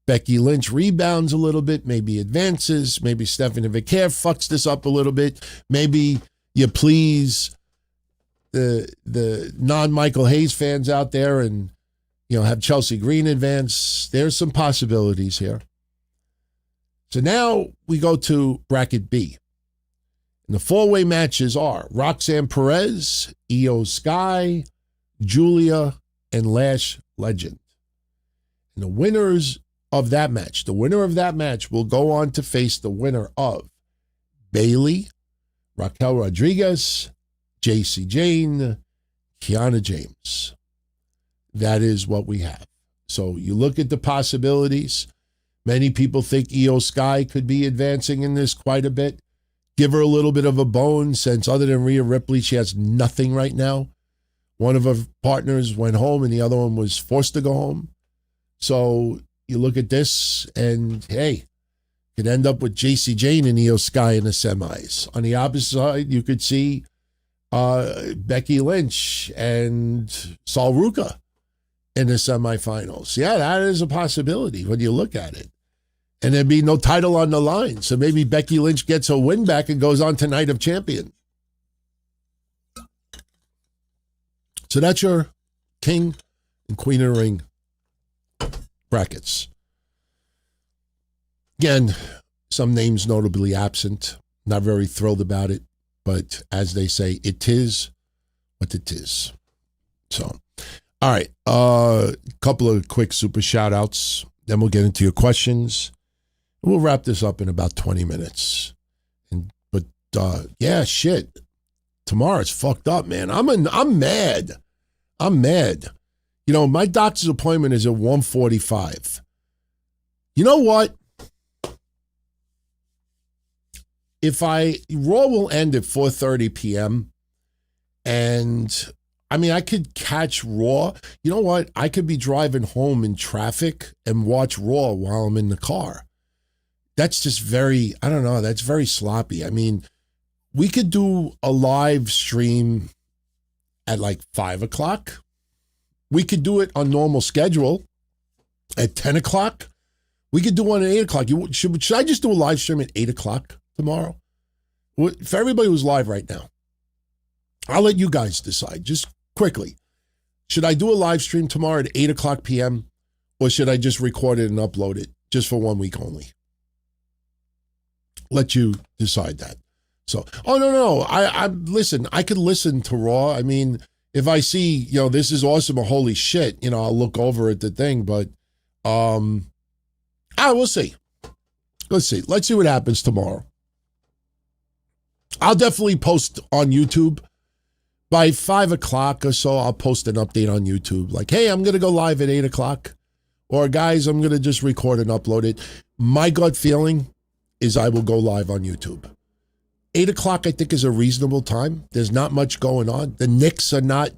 Becky Lynch rebounds a little bit, maybe advances, maybe Stephanie Vicaire fucks this up a little bit. Maybe you please the non-Michael Hayes fans out there and have Chelsea Green advance. There's some possibilities here. So now we go to bracket B. And the 4-way matches are Roxanne Perez, Io Sky, Julia, and Lash Legend. And the winner of that match will go on to face the winner of Bayley, Raquel Rodriguez, JC Jane, Kiana James. That is what we have. So you look at the possibilities. Many people think Io Sky could be advancing in this quite a bit. Give her a little bit of a bone since other than Rhea Ripley, she has nothing right now. One of her partners went home and the other one was forced to go home. So you look at this and, hey, could end up with JC Jane and Io Sky in the semis. On the opposite side, you could see Becky Lynch and Sol Ruca in the semifinals. Yeah, that is a possibility when you look at it. And there'd be no title on the line. So maybe Becky Lynch gets her win back and goes on to Night of Champion. So that's your King and Queen of the Ring brackets. Again, some names notably absent. Not very thrilled about it. But as they say, it is what it is. So, all right. A couple of quick super shout outs. Then we'll get into your questions. We'll wrap this up in about 20 minutes. But yeah, shit. Tomorrow's fucked up, man. I'm mad. I'm mad. My doctor's appointment is at 1:45. You know what? Raw will end at 4:30 p.m. And I could catch Raw. You know what? I could be driving home in traffic and watch Raw while I'm in the car. That's just very, I don't know, that's very sloppy. We could do a live stream at like 5 o'clock. We could do it on normal schedule at 10 o'clock. We could do one at 8 o'clock. Should I just do a live stream at 8 o'clock tomorrow? For everybody who's live right now, I'll let you guys decide just quickly. Should I do a live stream tomorrow at 8 o'clock p.m. or should I just record it and upload it just for 1 week only? Let you decide that. So, no. Listen, I could listen to Raw. If I see, this is awesome or holy shit, I'll look over at the thing, but we'll see. Let's see. Let's see what happens tomorrow. I'll definitely post on YouTube. By 5 o'clock or so, I'll post an update on YouTube. Like, hey, I'm going to go live at 8 o'clock. Or, guys, I'm going to just record and upload it. My gut feeling is I will go live on YouTube. 8 o'clock, I think, is a reasonable time. There's not much going on. The Knicks are not,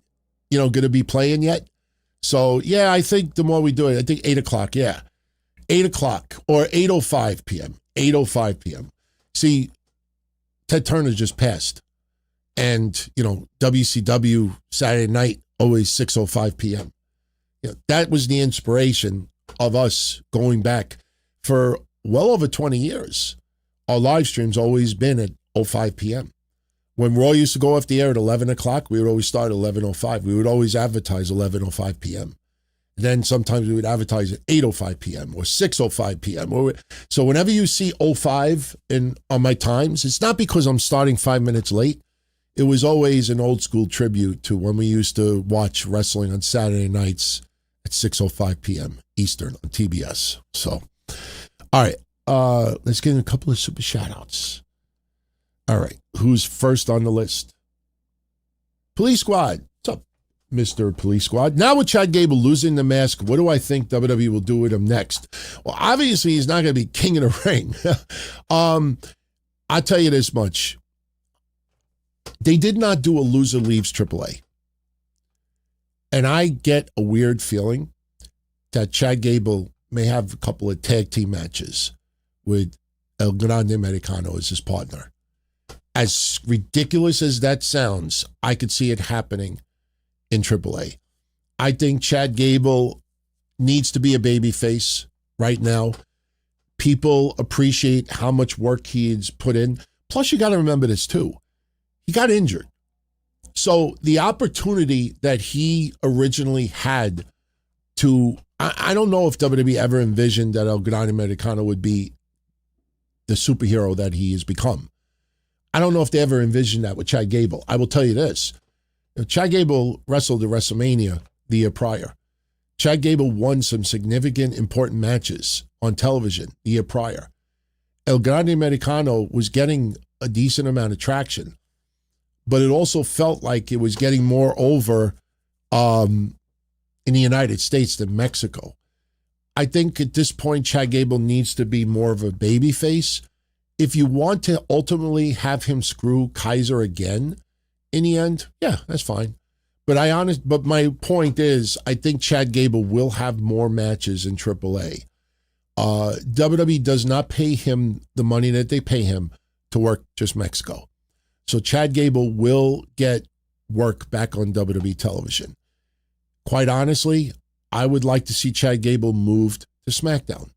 going to be playing yet. So, yeah, I think the more we do it, I think 8 o'clock, yeah. 8 o'clock or 8:05 p.m. 8:05 p.m. See, Ted Turner just passed. And, WCW Saturday night, always 6:05 p.m. That was the inspiration of us going back for well over 20 years. Our live stream's always been at 05 p.m. When Raw used to go off the air at 11 o'clock, we would always start at 11:05. We would always advertise 11:05 p.m. Then sometimes we would advertise at 8:05 p.m. or 6:05 p.m. So whenever you see 05 on my times, it's not because I'm starting 5 minutes late. It was always an old school tribute to when we used to watch wrestling on Saturday nights at 6:05 p.m. Eastern on TBS. So, all right, let's get in a couple of super shout-outs. All right, who's first on the list? Police Squad. What's up, Mr. Police Squad? Now with Chad Gable losing the mask, what do I think WWE will do with him next? Well, obviously he's not going to be king of the ring. I'll tell you this much. They did not do a loser leaves AAA. And I get a weird feeling that Chad Gable may have a couple of tag team matches with El Grande Americano as his partner. As ridiculous as that sounds, I could see it happening in AAA. I think Chad Gable needs to be a babyface right now. People appreciate how much work he's put in. Plus, you got to remember this too. He got injured. So the opportunity that he originally had to, I don't know if WWE ever envisioned that El Grande Americano would be the superhero that he has become. I don't know if they ever envisioned that with Chad Gable. I will tell you this. Chad Gable wrestled at WrestleMania the year prior. Chad Gable won some significant, important matches on television the year prior. El Grande Americano was getting a decent amount of traction, but it also felt like it was getting more over in the United States than Mexico. I think at this point, Chad Gable needs to be more of a babyface. If you want to ultimately have him screw Kaiser again in the end, yeah, that's fine. But my point is, I think Chad Gable will have more matches in AAA. WWE does not pay him the money that they pay him to work just Mexico. So Chad Gable will get work back on WWE television. Quite honestly, I would like to see Chad Gable moved to SmackDown.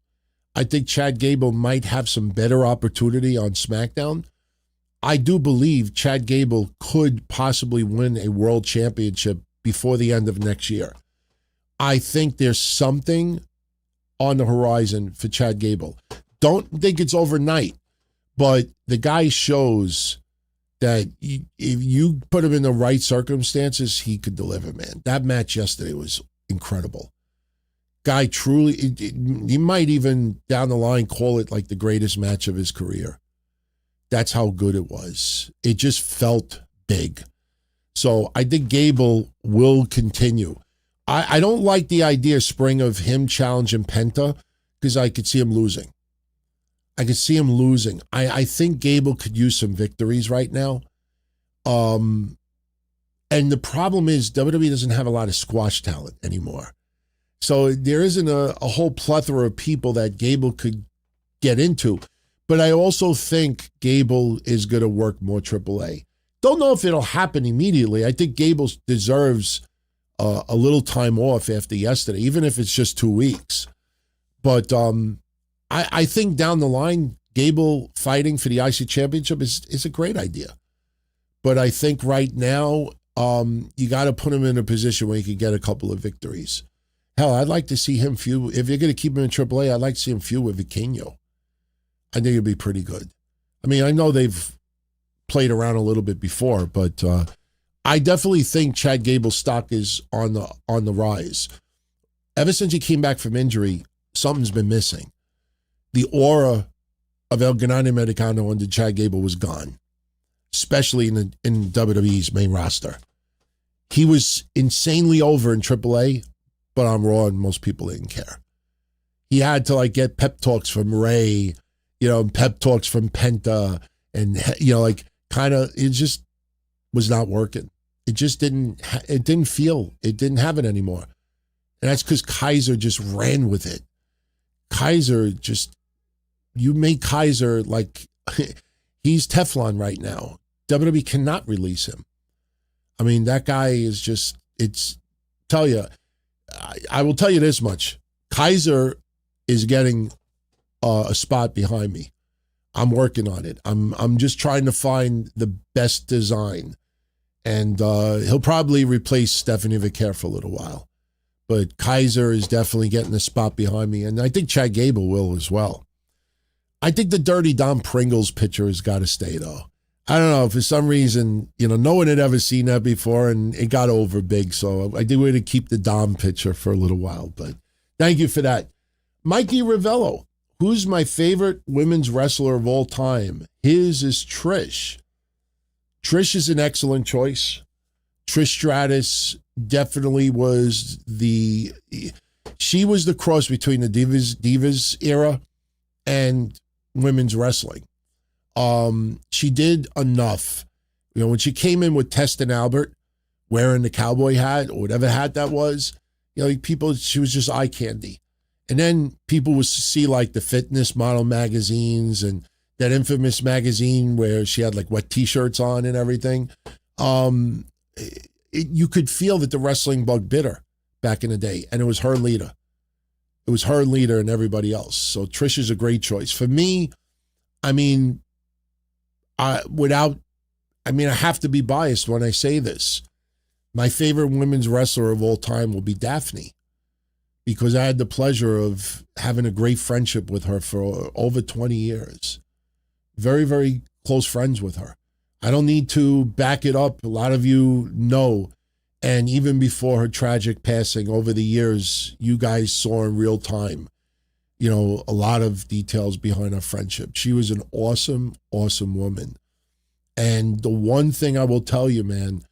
I think Chad Gable might have some better opportunity on SmackDown. I do believe Chad Gable could possibly win a world championship before the end of next year. I think there's something on the horizon for Chad Gable. Don't think it's overnight, but the guy shows that if you put him in the right circumstances, he could deliver, man. That match yesterday was incredible. Guy truly, he might even down the line call it like the greatest match of his career. That's how good it was. It just felt big. So I think Gable will continue. I don't like the idea, Spring, of him challenging Penta because I could see him losing. I think Gable could use some victories right now. And the problem is WWE doesn't have a lot of squash talent anymore. So there isn't a whole plethora of people that Gable could get into. But I also think Gable is going to work more AAA. Don't know if it'll happen immediately. I think Gable deserves a little time off after yesterday, even if it's just 2 weeks. But I think down the line, Gable fighting for the IC Championship is a great idea. But I think right now, you got to put him in a position where he can get a couple of victories. Hell, I'd like to see him feud. If you're going to keep him in AAA, I'd like to see him feud with Vikingo. I think it'd be pretty good. I mean, I know they've played around a little bit before, but I definitely think Chad Gable's stock is on the rise. Ever since he came back from injury, something's been missing. The aura of El Grande Americano under Chad Gable was gone, especially in WWE's main roster. He was insanely over in AAA, but on Raw, and most people didn't care. He had to get pep talks from Ray, pep talks from Penta, and it just was not working. It just didn't have it anymore. And that's because Kaiser just ran with it. You make Kaiser like he's Teflon right now. WWE cannot release him. I mean, that guy is just, I will tell you this much. Kaiser is getting a spot behind me. I'm working on it. I'm just trying to find the best design. And he'll probably replace Stephanie Vicaire for a little while. But Kaiser is definitely getting a spot behind me. And I think Chad Gable will as well. I think the Dirty Dom Pringles picture has got to stay, though. I don't know. For some reason, no one had ever seen that before, and it got over big. So I think we're going to keep the Dom picture for a little while. But thank you for that. Mikey Ravello, who's my favorite women's wrestler of all time? His is Trish. Trish is an excellent choice. Trish Stratus definitely was she was the cross between the Divas era and women's wrestling. She did enough. When she came in with Test and Albert wearing the cowboy hat or whatever hat that was, she was just eye candy. And then people would see like the fitness model magazines and that infamous magazine where she had like wet t-shirts on and everything. You could feel that the wrestling bug bit her back in the day, and it was her leader. It was her leader and everybody else. So Trish is a great choice. For me, I have to be biased when I say this. My favorite women's wrestler of all time will be Daphne, because I had the pleasure of having a great friendship with her for over 20 years. Very, very close friends with her. I don't need to back it up. A lot of you know. And even before her tragic passing over the years, you guys saw in real time, a lot of details behind her friendship. She was an awesome, awesome woman. And the one thing I will tell you, man,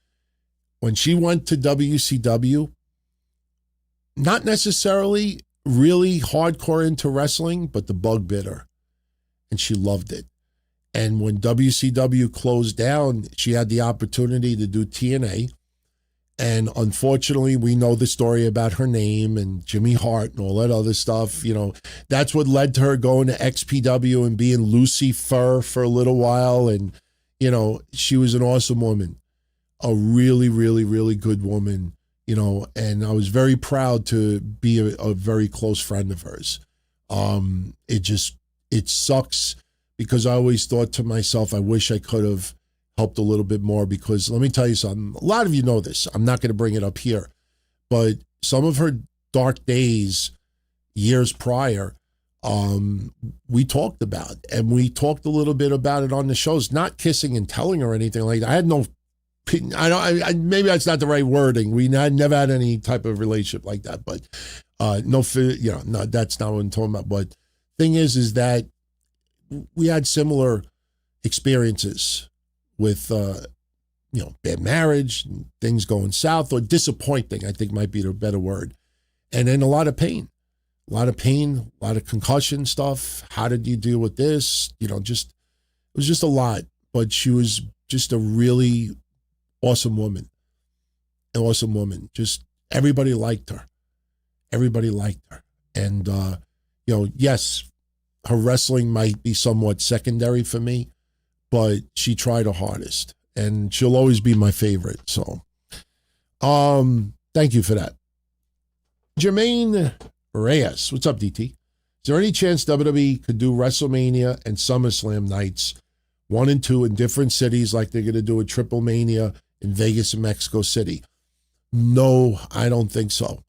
when she went to WCW, not necessarily really hardcore into wrestling, but the bug bit her. And she loved it. And when WCW closed down, she had the opportunity to do TNA. And unfortunately, we know the story about her name and Jimmy Hart and all that other stuff. That's what led to her going to XPW and being Lucy Fur for a little while. And, she was an awesome woman, a really, really, really good woman, and I was very proud to be a very close friend of hers. It sucks because I always thought to myself, I wish I could have helped a little bit more, because let me tell you something. A lot of you know this. I'm not going to bring it up here, but some of her dark days, years prior, we talked about, and we talked a little bit about it on the shows. Not kissing and telling or anything like that. I had no. Maybe that's not the right wording. We never had any type of relationship like that, but no, that's not what I'm talking about. But thing is that we had similar experiences with, bad marriage, things going south, or disappointing, I think might be the better word. And then a lot of pain, a lot of concussion stuff. How did you deal with this? It was just a lot, but she was just a really awesome woman. Just everybody liked her. And, yes, her wrestling might be somewhat secondary for me, but she tried her hardest, and she'll always be my favorite. So, thank you for that. Jermaine Reyes, what's up, DT? Is there any chance WWE could do WrestleMania and SummerSlam nights 1 and 2 in different cities, like they're going to do a Triple Mania in Vegas and Mexico City? No, I don't think so.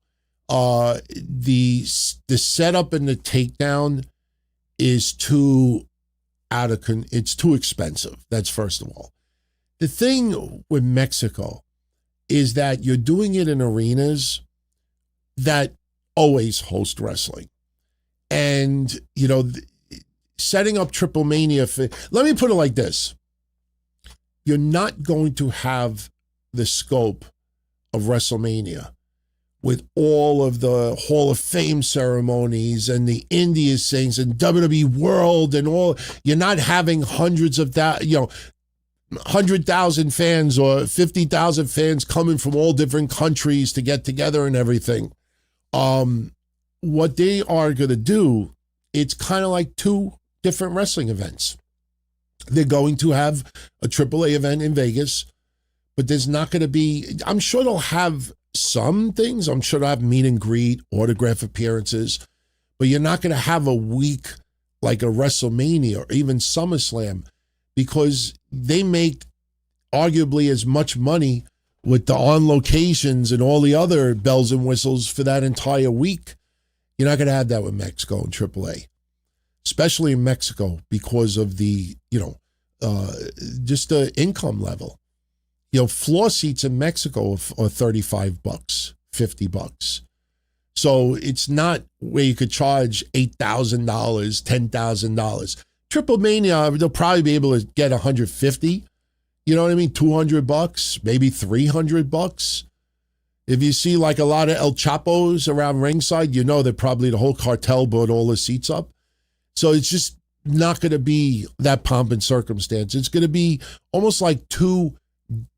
The setup and the takedown is it's too expensive. That's first of all. The thing with Mexico is that you're doing it in arenas that always host wrestling. And, setting up Triple Mania, let me put it like this. You're not going to have the scope of WrestleMania with all of the Hall of Fame ceremonies and the Indies things and WWE World and all. You're not having hundreds of that, 100,000 fans or 50,000 fans coming from all different countries to get together and everything. What they are going to do, it's kind of like two different wrestling events. They're going to have a AAA event in Vegas, but there's not going to be, I'm sure they'll have some things. I'm sure they'll have meet and greet, autograph appearances, but you're not going to have a week like a WrestleMania or even SummerSlam, because they make arguably as much money with the on locations and all the other bells and whistles for that entire week. You're not going to have that with Mexico and AAA, especially in Mexico, because of the, just the income level. Floor seats in Mexico are $35, $50. So it's not where you could charge $8,000, $10,000. Triple Mania, they'll probably be able to get $150. You know what I mean? $200, maybe $300. If you see like a lot of El Chapos around ringside, they're probably the whole cartel bought all the seats up. So it's just not going to be that pomp and circumstance. It's going to be almost like two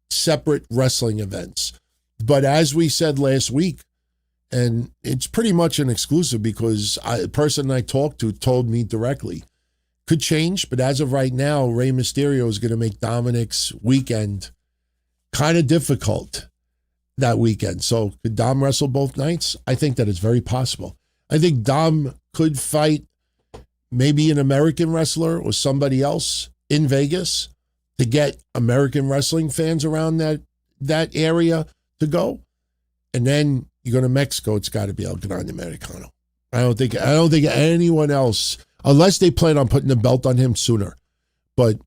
separate wrestling events. But as we said last week, and it's pretty much an exclusive because a person I talked to told me directly, could change, but as of right now, Rey Mysterio is going to make Dominic's weekend kind of difficult that weekend. So could Dom wrestle both nights? I think that it's very possible. I think Dom could fight maybe an American wrestler or somebody else in Vegas to get American wrestling fans around that area to go. And then you go to Mexico, it's got to be El Gran Americano. I don't think anyone else, unless they plan on putting the belt on him sooner. But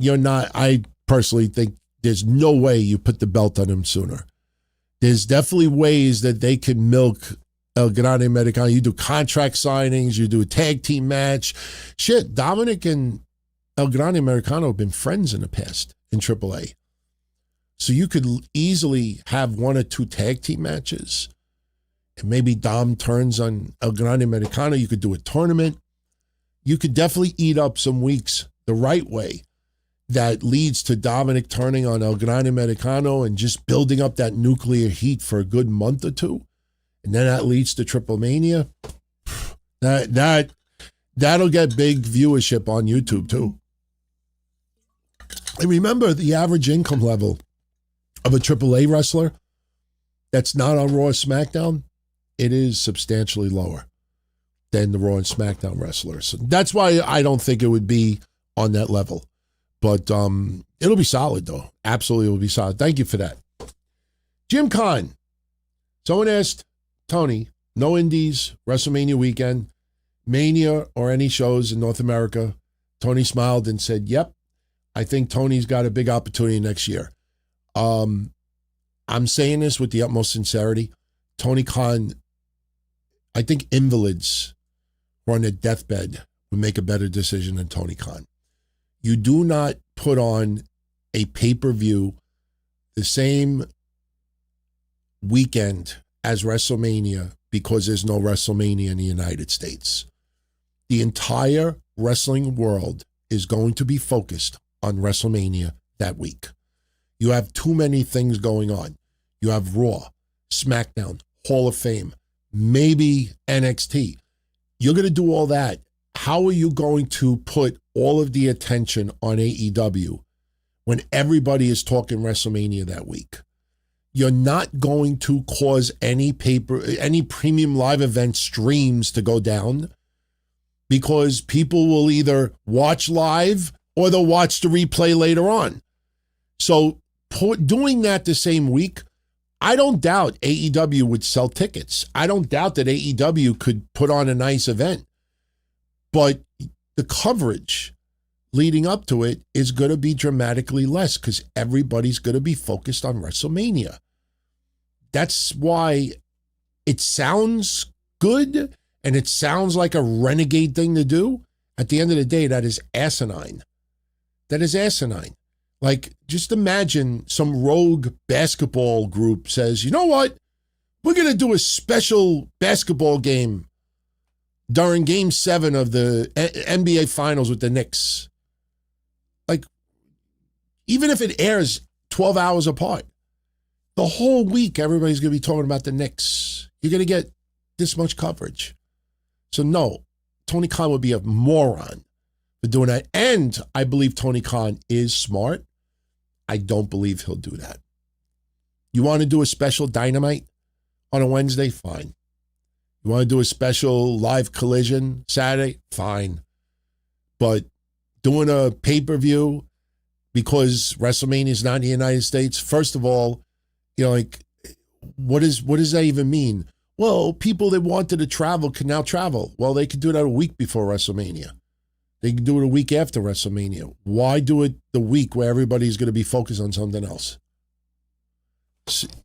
I personally think there's no way you put the belt on him sooner. There's definitely ways that they can milk El Gran Americano. You do contract signings, you do a tag team match. Shit, Dominic and El Gran Americano have been friends in the past in AAA. So you could easily have one or two tag team matches. And maybe Dom turns on El Gran Americano. You could do a tournament. You could definitely eat up some weeks the right way that leads to Dominic turning on El Gran Americano and just building up that nuclear heat for a good month or two. And then that leads to Triple Mania. That'll get big viewership on YouTube too. And remember, the average income level of a AAA wrestler that's not on Raw or SmackDown, it is substantially lower than the Raw and SmackDown wrestlers. So that's why I don't think it would be on that level. But it'll be solid, though. Absolutely, it'll be solid. Thank you for that. Jim Kahn. Someone asked Tony, no indies, WrestleMania weekend, Mania, or any shows in North America. Tony smiled and said, yep, I think Tony's got a big opportunity next year. I'm saying this with the utmost sincerity. Tony Khan, I think invalids who are on their deathbed would make a better decision than Tony Khan. You do not put on a pay-per-view the same weekend as WrestleMania because there's no WrestleMania in the United States. The entire wrestling world is going to be focused on WrestleMania that week. You have too many things going on. You have Raw, SmackDown, Hall of Fame, maybe NXT. You're going to do all that. How are you going to put all of the attention on AEW when everybody is talking WrestleMania that week? You're not going to cause any premium live event streams to go down because people will either watch live or they'll watch the replay later on. So doing that the same week, I don't doubt AEW would sell tickets. I don't doubt that AEW could put on a nice event. But the coverage leading up to it is going to be dramatically less because everybody's going to be focused on WrestleMania. That's why it sounds good and it sounds like a renegade thing to do. At the end of the day, that is asinine. That is asinine. Like, just imagine some rogue basketball group says, you know what? We're going to do a special basketball game during Game 7 of the NBA Finals with the Knicks. Like, even if it airs 12 hours apart, the whole week everybody's going to be talking about the Knicks. You're going to get this much coverage. So no, Tony Khan would be a moron for doing that. And I believe Tony Khan is smart. I don't believe he'll do that. You want to do a special Dynamite on a Wednesday? Fine. You want to do a special live Collision Saturday? Fine. But doing a pay-per-view because WrestleMania is not in the United States, first of all, like, what does that even mean? Well, people that wanted to travel can now travel. Well, they could do that a week before WrestleMania. They can do it a week after WrestleMania. Why do it the week where everybody's going to be focused on something else?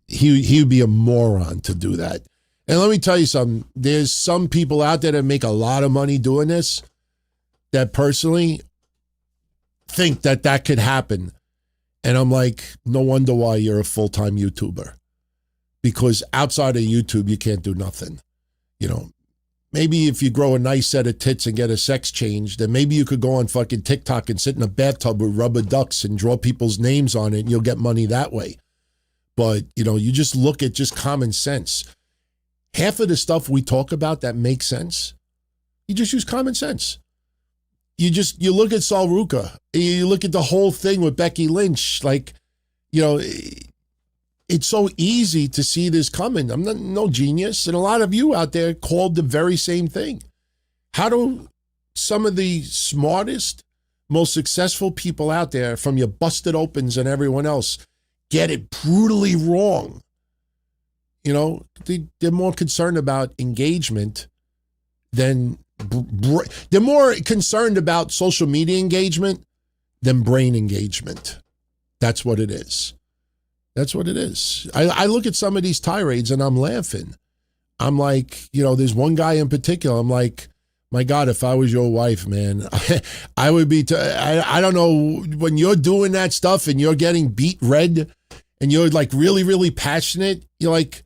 He would be a moron to do that. And let me tell you something. There's some people out there that make a lot of money doing this that personally think that could happen. And I'm like, no wonder why you're a full-time YouTuber. Because outside of YouTube, you can't do nothing. Maybe if you grow a nice set of tits and get a sex change, then maybe you could go on fucking TikTok and sit in a bathtub with rubber ducks and draw people's names on it and you'll get money that way. But, you just look at just common sense. Half of the stuff we talk about that makes sense, you just use common sense. You look at Sol Ruca, you look at the whole thing with Becky Lynch, it's so easy to see this coming. I'm no genius, and a lot of you out there called the very same thing. How do some of the smartest, most successful people out there, from your busted opens and everyone else, get it brutally wrong? They're more concerned about engagement than they're more concerned about social media engagement than brain engagement. That's what it is. That's what it is. I look at some of these tirades and I'm laughing. I'm like, there's one guy in particular. I'm like, my God, if I was your wife, man, I would be, I don't know, when you're doing that stuff and you're getting beat red and you're like really, really passionate, you're like,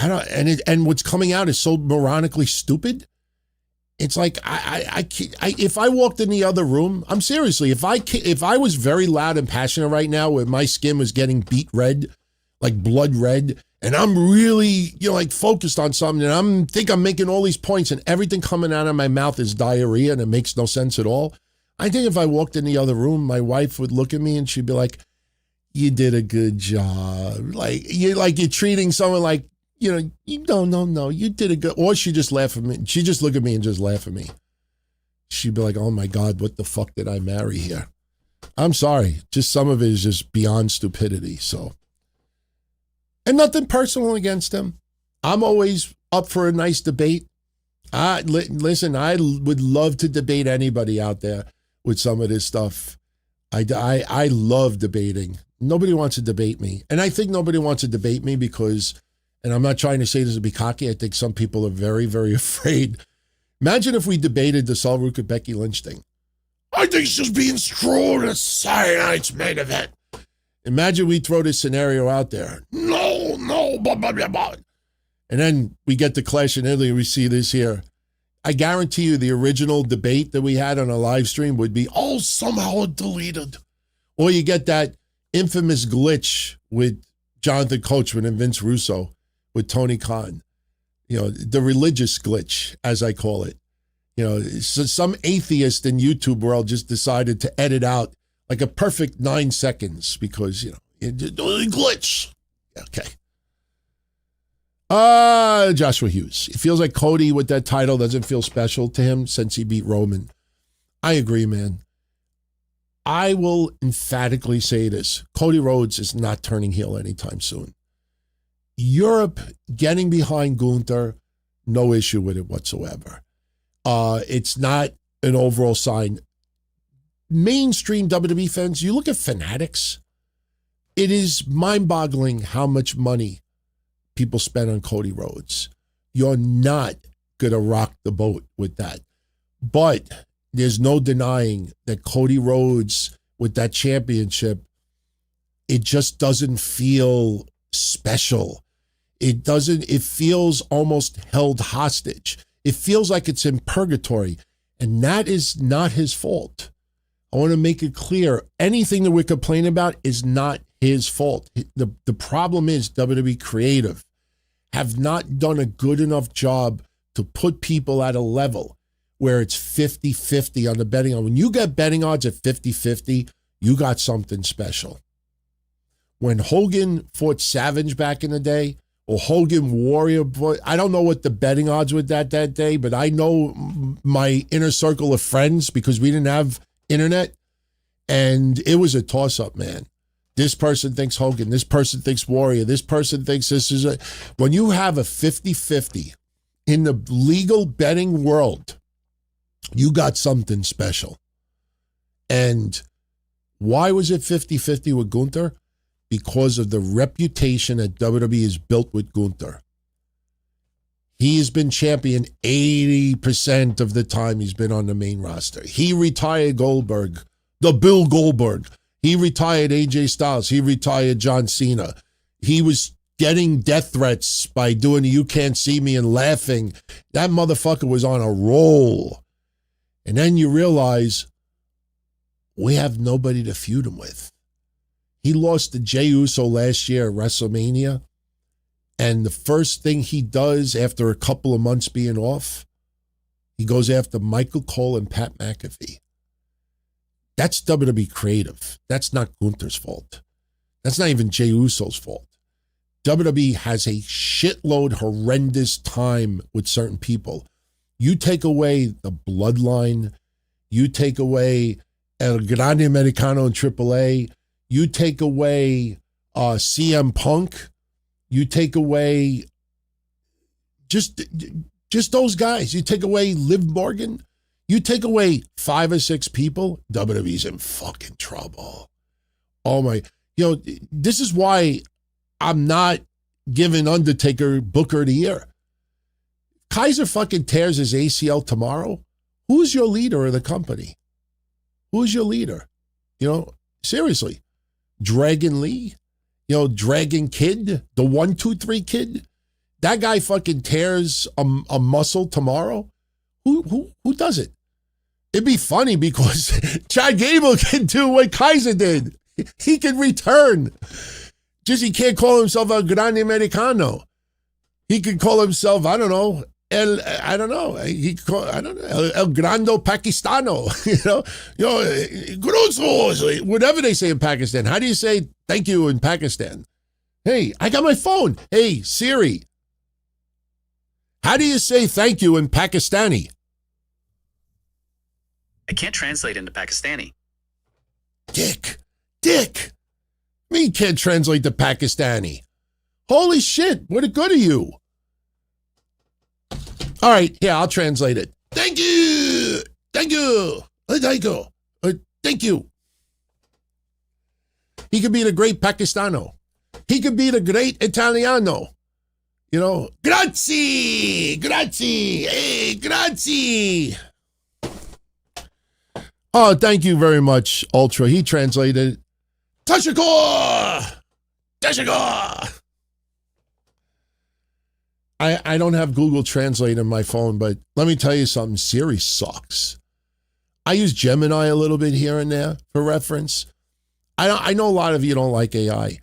and what's coming out is so moronically stupid. It's like, if I walked in the other room, I'm seriously, if I was very loud and passionate right now where my skin was getting beat red, like blood red, and I'm really, like focused on something and I'm making all these points and everything coming out of my mouth is diarrhea and it makes no sense at all. I think if I walked in the other room, my wife would look at me and she'd be like, you did a good job. You're treating someone like, no, you did a good, or she just laugh at me. She just look at me and just laugh at me. She'd be like, oh my God, what the fuck did I marry here? I'm sorry. Just some of it is just beyond stupidity. So, and nothing personal against them. I'm always up for a nice debate. Listen, I would love to debate anybody out there with some of this stuff. I love debating. Nobody wants to debate me. And I think nobody wants to debate me because, and I'm not trying to say this to be cocky, I think some people are very, very afraid. Imagine if we debated the Sol Ruca Becky Lynch thing. I think she's being screwed in a Saturday night's main event. Imagine we throw this scenario out there. No, blah, blah, blah, blah. And then we get the Clash in Italy and we see this here. I guarantee you the original debate that we had on a live stream would be, somehow deleted. Or you get that infamous glitch with Jonathan Coachman and Vince Russo with Tony Khan, the religious glitch, as I call it. So some atheist in YouTube world just decided to edit out like a perfect 9 seconds because, glitch. Okay. Joshua Hughes. It feels like Cody with that title doesn't feel special to him since he beat Roman. I agree, man. I will emphatically say this. Cody Rhodes is not turning heel anytime soon. Europe getting behind Gunther, no issue with it whatsoever. It's not an overall sign. Mainstream WWE fans, you look at Fanatics, it is mind-boggling how much money people spend on Cody Rhodes. You're not going to rock the boat with that. But there's no denying that Cody Rhodes with that championship, it just doesn't feel special. It feels almost held hostage. It feels like it's in purgatory. And that is not his fault. I want to make it clear, anything that we're complaining about is not his fault. The problem is WWE Creative have not done a good enough job to put people at a level where it's 50-50 on the betting odds. When you get betting odds at 50-50, you got something special. When Hogan fought Savage back in the day, or Hogan Warrior, I don't know what the betting odds were that day, but I know my inner circle of friends, because we didn't have internet, and it was a toss-up, man. This person thinks Hogan, this person thinks Warrior, this person thinks this is a... When you have a 50-50 in the legal betting world, you got something special. And why was it 50-50 with Gunther? Because of the reputation that WWE has built with Gunther. He has been champion 80% of the time he's been on the main roster. He retired Goldberg, the Bill Goldberg. He retired AJ Styles. He retired John Cena. He was getting death threats by doing the "you can't see me" and laughing. That motherfucker was on a roll. And then you realize we have nobody to feud him with. He lost to Jey Uso last year at WrestleMania. And the first thing he does after a couple of months being off, he goes after Michael Cole and Pat McAfee. That's WWE Creative. That's not Gunther's fault. That's not even Jey Uso's fault. WWE has a shitload horrendous time with certain people. You take away the Bloodline, you take away El Grande Americano in AAA, you take away CM Punk, you take away just those guys. You take away Liv Morgan, you take away 5 or 6 people, WWE's in fucking trouble. Oh my, this is why I'm not giving Undertaker Booker of the Year. Kaiser fucking tears his ACL tomorrow. Who's your leader of the company? Who's your leader? Seriously. Dragon Lee? Dragon Kid? The 1-2-3 Kid? That guy fucking tears a muscle tomorrow? Who does it? It'd be funny because Chad Gable can do what Kaiser did. He can return. Just he can't call himself El Grande Americano. He could call himself, I don't know, El Grande Pakistano, Grosso, whatever they say in Pakistan. How do you say thank you in Pakistan? Hey, I got my phone. Hey, Siri. How do you say thank you in Pakistani? I can't translate into Pakistani. Dick. Me can't translate to Pakistani. Holy shit, what a good of you. All right, yeah, I'll translate it. Thank you. Thank you. He could be the great Pakistano. He could be the great Italiano. Grazie. Hey, grazie. Oh, thank you very much, Ultra. He translated it. Tashikor. I don't have Google Translate on my phone, but let me tell you something. Siri sucks. I use Gemini a little bit here and there for reference. I know a lot of you don't like AI,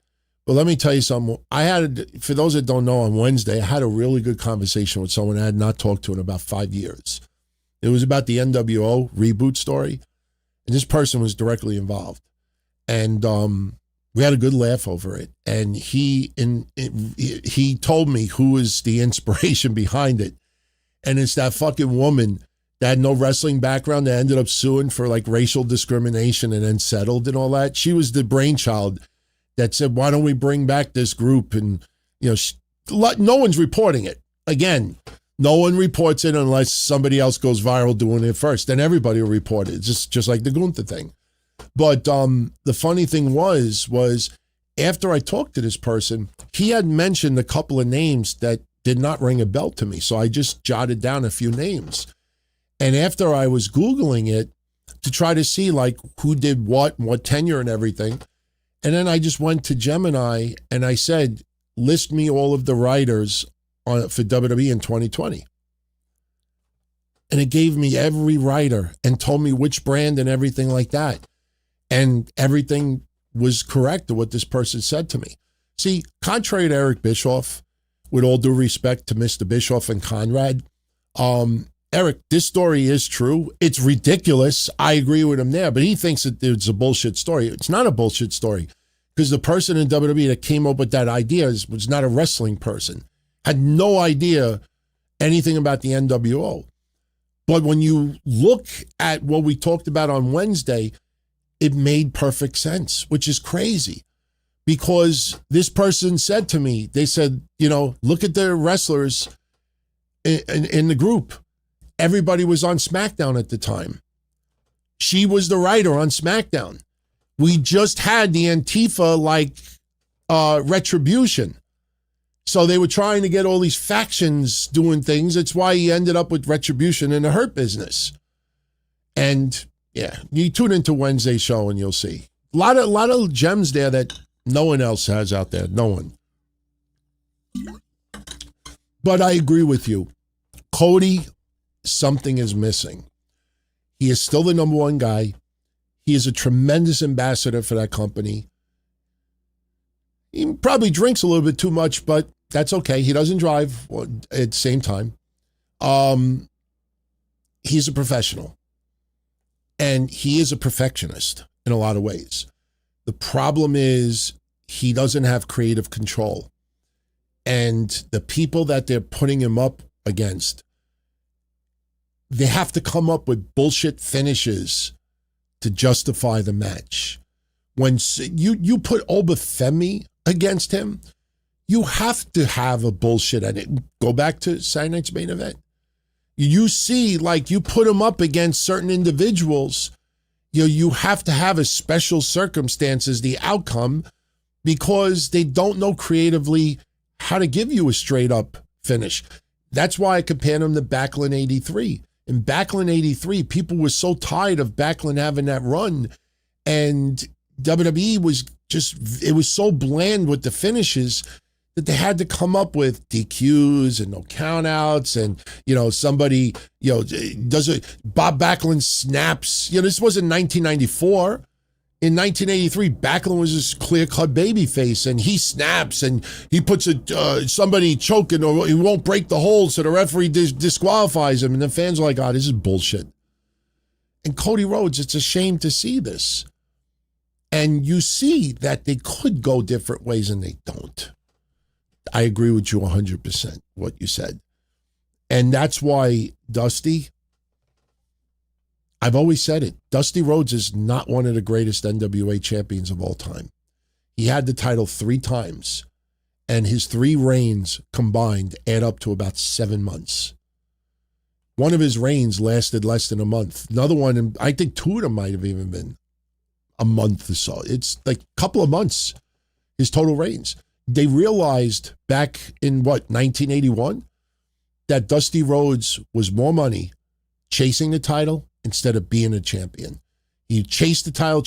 but let me tell you something. For those that don't know, on Wednesday, I had a really good conversation with someone I had not talked to in about 5 years. It was about the NWO reboot story, and this person was directly involved. And we had a good laugh over it. And he told me who was the inspiration behind it. And it's that fucking woman that had no wrestling background that ended up suing for like racial discrimination and then settled and all that. She was the brainchild that said, why don't we bring back this group? And, no one's reporting it. Again, no one reports it unless somebody else goes viral doing it first. Then everybody will report it. It's just like the Gunther thing. But the funny thing was after I talked to this person, he had mentioned a couple of names that did not ring a bell to me. So I just jotted down a few names. And after I was Googling it to try to see like who did what and what tenure and everything. And then I just went to Gemini and I said, list me all of the writers for WWE in 2020. And it gave me every writer and told me which brand and everything like that. And everything was correct to what this person said to me. See, contrary to Eric Bischoff, with all due respect to Mr. Bischoff and Conrad, Eric, this story is true. It's ridiculous. I agree with him there, but he thinks that it's a bullshit story. It's not a bullshit story because the person in WWE that came up with that idea was not a wrestling person, had no idea anything about the NWO. But when you look at what we talked about on Wednesday, it made perfect sense, which is crazy. Because this person said to me, they said, look at the wrestlers in the group. Everybody was on SmackDown at the time. She was the writer on SmackDown. We just had the Antifa retribution. So they were trying to get all these factions doing things. That's why he ended up with retribution in the Hurt Business. And yeah, you tune into Wednesday's show and you'll see. A lot of gems there that no one else has out there. No one. But I agree with you. Cody, something is missing. He is still the number one guy. He is a tremendous ambassador for that company. He probably drinks a little bit too much, but that's okay. He doesn't drive at the same time. He's a professional. And he is a perfectionist in a lot of ways. The problem is he doesn't have creative control. And the people that they're putting him up against, they have to come up with bullshit finishes to justify the match. When you put Obafemi against him, you have to have a bullshit at it. Go back to Saturday Night's Main Event. You see, you put him up against certain individuals, you have to have a special circumstances, the outcome, because they don't know creatively how to give you a straight up finish. That's why I compared him to Backlund 83. In Backlund 83, people were so tired of Backlund having that run, and WWE was it was so bland with the finishes that they had to come up with DQs and no countouts, and somebody does it. Bob Backlund snaps. This wasn't 1994. In 1983, Backlund was this clear-cut babyface, and he snaps and he puts somebody choking, or he won't break the hold, so the referee disqualifies him, and the fans are like, "Oh, this is bullshit." And Cody Rhodes, it's a shame to see this, and you see that they could go different ways, and they don't. I agree with you 100%, what you said. And that's why Dusty, I've always said it, Dusty Rhodes is not one of the greatest NWA champions of all time. He had the title 3 times, and his 3 reigns combined add up to about 7 months. One of his reigns lasted less than a month. Another one, I think 2 of them might have even been a month or so. It's like a couple of months, his total reigns. They realized back in 1981, that Dusty Rhodes was more money chasing the title instead of being a champion. He chased the title,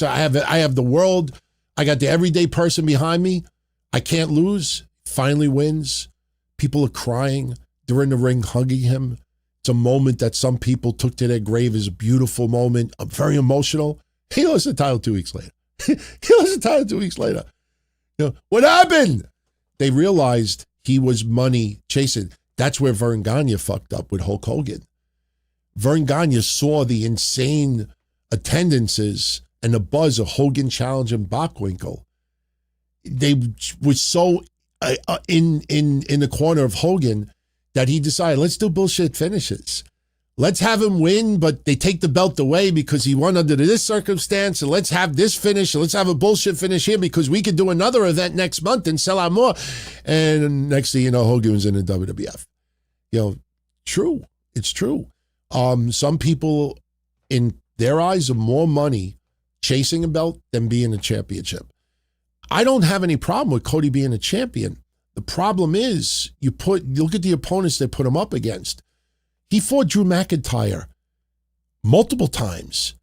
I have the world. I got the everyday person behind me. I can't lose. Finally wins. People are crying. They're in the ring hugging him. It's a moment that some people took to their grave as a beautiful moment. Very emotional. He lost the title 2 weeks later. What happened? They realized he was money chasing. That's where Vern Gagne fucked up with Hulk Hogan. Vern Gagne saw the insane attendances and the buzz of Hogan challenging Bockwinkel. They were so in the corner of Hogan that he decided, let's do bullshit finishes. Let's have him win, but they take the belt away because he won under this circumstance, and let's have this finish, and let's have a bullshit finish here because we could do another event next month and sell out more. And next thing you know, Hogan was in the WWF. True. It's true. Some people, in their eyes, are more money chasing a belt than being a championship. I don't have any problem with Cody being a champion. The problem is, you look at the opponents they put him up against. He fought Drew McIntyre multiple times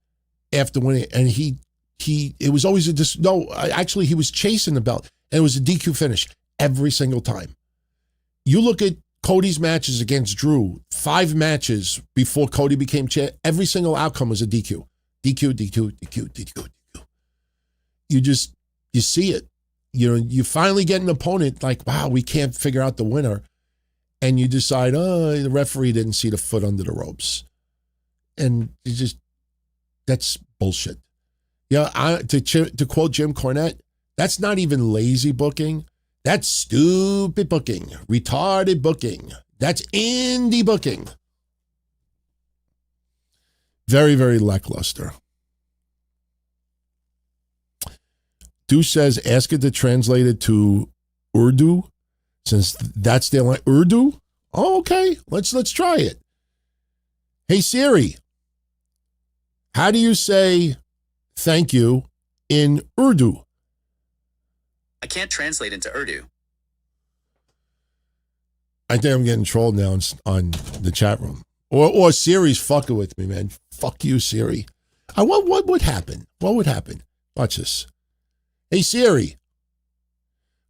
after winning, and it was always he was chasing the belt, and it was a DQ finish every single time. You look at Cody's matches against Drew, 5 matches before Cody became champ, every single outcome was a DQ. DQ, DQ, DQ, DQ, DQ. You see it. You finally get an opponent like, wow, we can't figure out the winner. And you decide, the referee didn't see the foot under the ropes. And that's bullshit. To quote Jim Cornette, that's not even lazy booking. That's stupid booking, retarded booking. That's indie booking. Very, very lackluster. Deuce says, ask it to translate it to Urdu, since that's their language. Urdu? Oh, okay. Let's try it. Hey, Siri, how do you say thank you in Urdu? I can't translate into Urdu. I think I'm getting trolled now on the chat room. Or Siri's fucking with me, man. Fuck you, Siri. What would happen? What would happen? Watch this. Hey, Siri,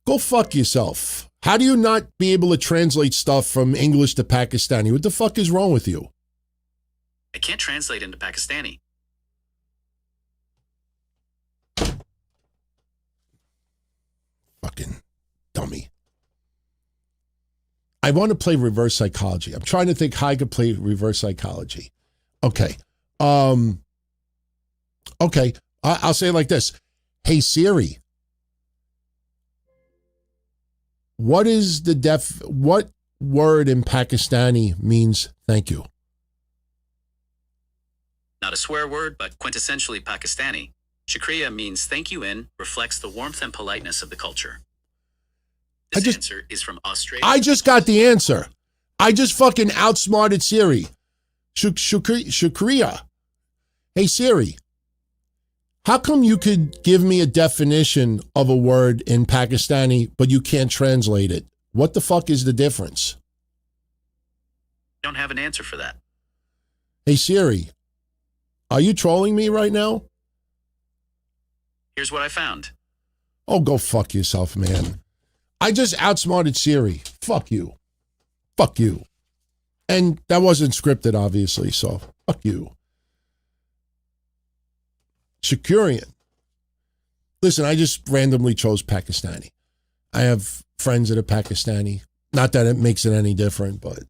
go fuck yourself. How do you not be able to translate stuff from English to Pakistani? What the fuck is wrong with you? I can't translate into Pakistani. Fucking dummy. I want to play reverse psychology. I'm trying to think how I could play reverse psychology. Okay. Okay. I'll say it like this. Hey, Siri. What word in Pakistani means thank you? Not a swear word, but quintessentially Pakistani. Shukriya means thank you and reflects the warmth and politeness of the culture. This answer is from Australia. I just got the answer. I just fucking outsmarted Siri. Shukriya. Hey, Siri. How come you could give me a definition of a word in Pakistani, but you can't translate it? What the fuck is the difference? Don't have an answer for that. Hey, Siri. Are you trolling me right now? Here's what I found. Oh, go fuck yourself, man. I just outsmarted Siri. Fuck you. Fuck you. And that wasn't scripted, obviously, so fuck you. Shakurian. Listen, I just randomly chose Pakistani. I have friends that are Pakistani. Not that it makes it any different, but,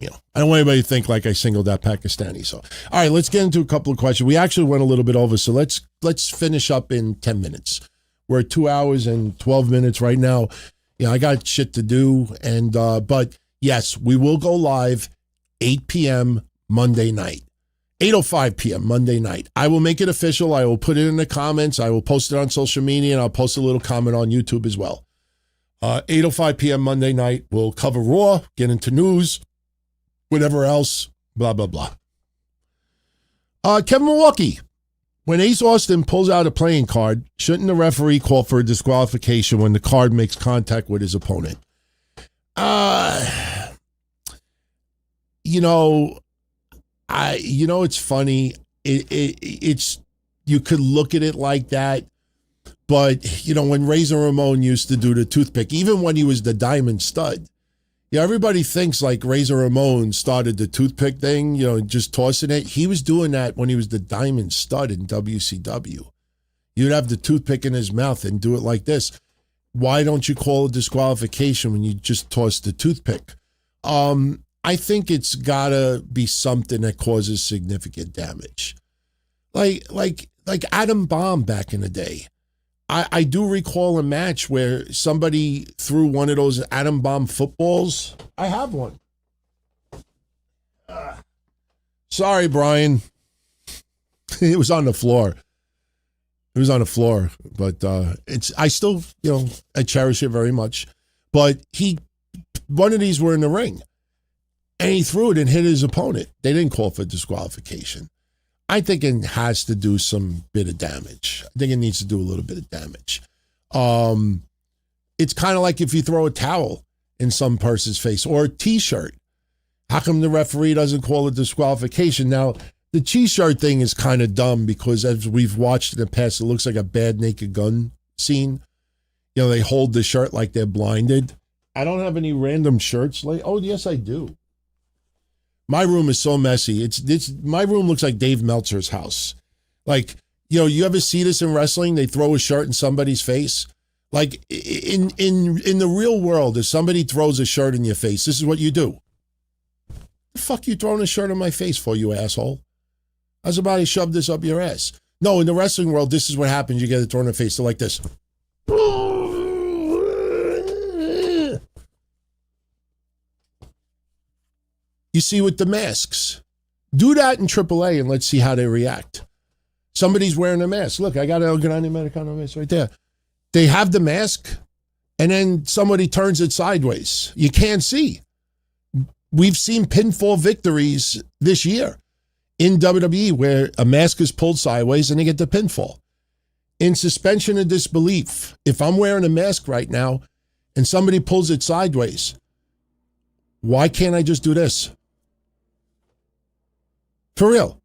I don't want anybody to think like I singled out Pakistani. So, all right, let's get into a couple of questions. We actually went a little bit over, so let's finish up in 10 minutes. We're at 2 hours and 12 minutes right now. I got shit to do, and but yes, we will go live 8 p.m. Monday night. 8:05 p.m. Monday night. I will make it official. I will put it in the comments. I will post it on social media, and I'll post a little comment on YouTube as well. 8:05 p.m. Monday night. We'll cover Raw, get into news, whatever else, blah, blah, blah. Kevin Milwaukee. When Ace Austin pulls out a playing card, shouldn't the referee call for a disqualification when the card makes contact with his opponent? It's funny. It's you could look at it like that, but when Razor Ramon used to do the toothpick, even when he was the Diamond Stud, everybody thinks like Razor Ramon started the toothpick thing, just tossing it. He was doing that when he was the Diamond Stud in WCW. You'd have the toothpick in his mouth and do it like this. Why don't you call a disqualification when you just toss the toothpick? I think it's gotta be something that causes significant damage. Like Adam Bomb back in the day. I do recall a match where somebody threw one of those atom bomb footballs. I have one. Sorry, Brian. It was on the floor. It was on the floor, but I still, I cherish it very much. But one of these were in the ring, and he threw it and hit his opponent. They didn't call for disqualification. I think it has to do some bit of damage. I think it needs to do a little bit of damage. It's kind of like if you throw a towel in some person's face or a T-shirt. How come the referee doesn't call it disqualification? Now, the T-shirt thing is kind of dumb because as we've watched in the past, it looks like a bad Naked Gun scene. They hold the shirt like they're blinded. I don't have any random shirts. Oh, yes, I do. My room is so messy. My room looks like Dave Meltzer's house. Like, you ever see this in wrestling? They throw a shirt in somebody's face. Like in the real world, if somebody throws a shirt in your face, this is what you do. The fuck you throwing a shirt in my face for, you asshole? I was about to shove this up your ass. No, in the wrestling world, this is what happens. You get it thrown in the face. They're like this. You see with the masks. Do that in AAA and let's see how they react. Somebody's wearing a mask. Look, I got an El Grande Americano mask right there. They have the mask and then somebody turns it sideways. You can't see. We've seen pinfall victories this year in WWE where a mask is pulled sideways and they get the pinfall. In suspension of disbelief, if I'm wearing a mask right now and somebody pulls it sideways, why can't I just do this? For real.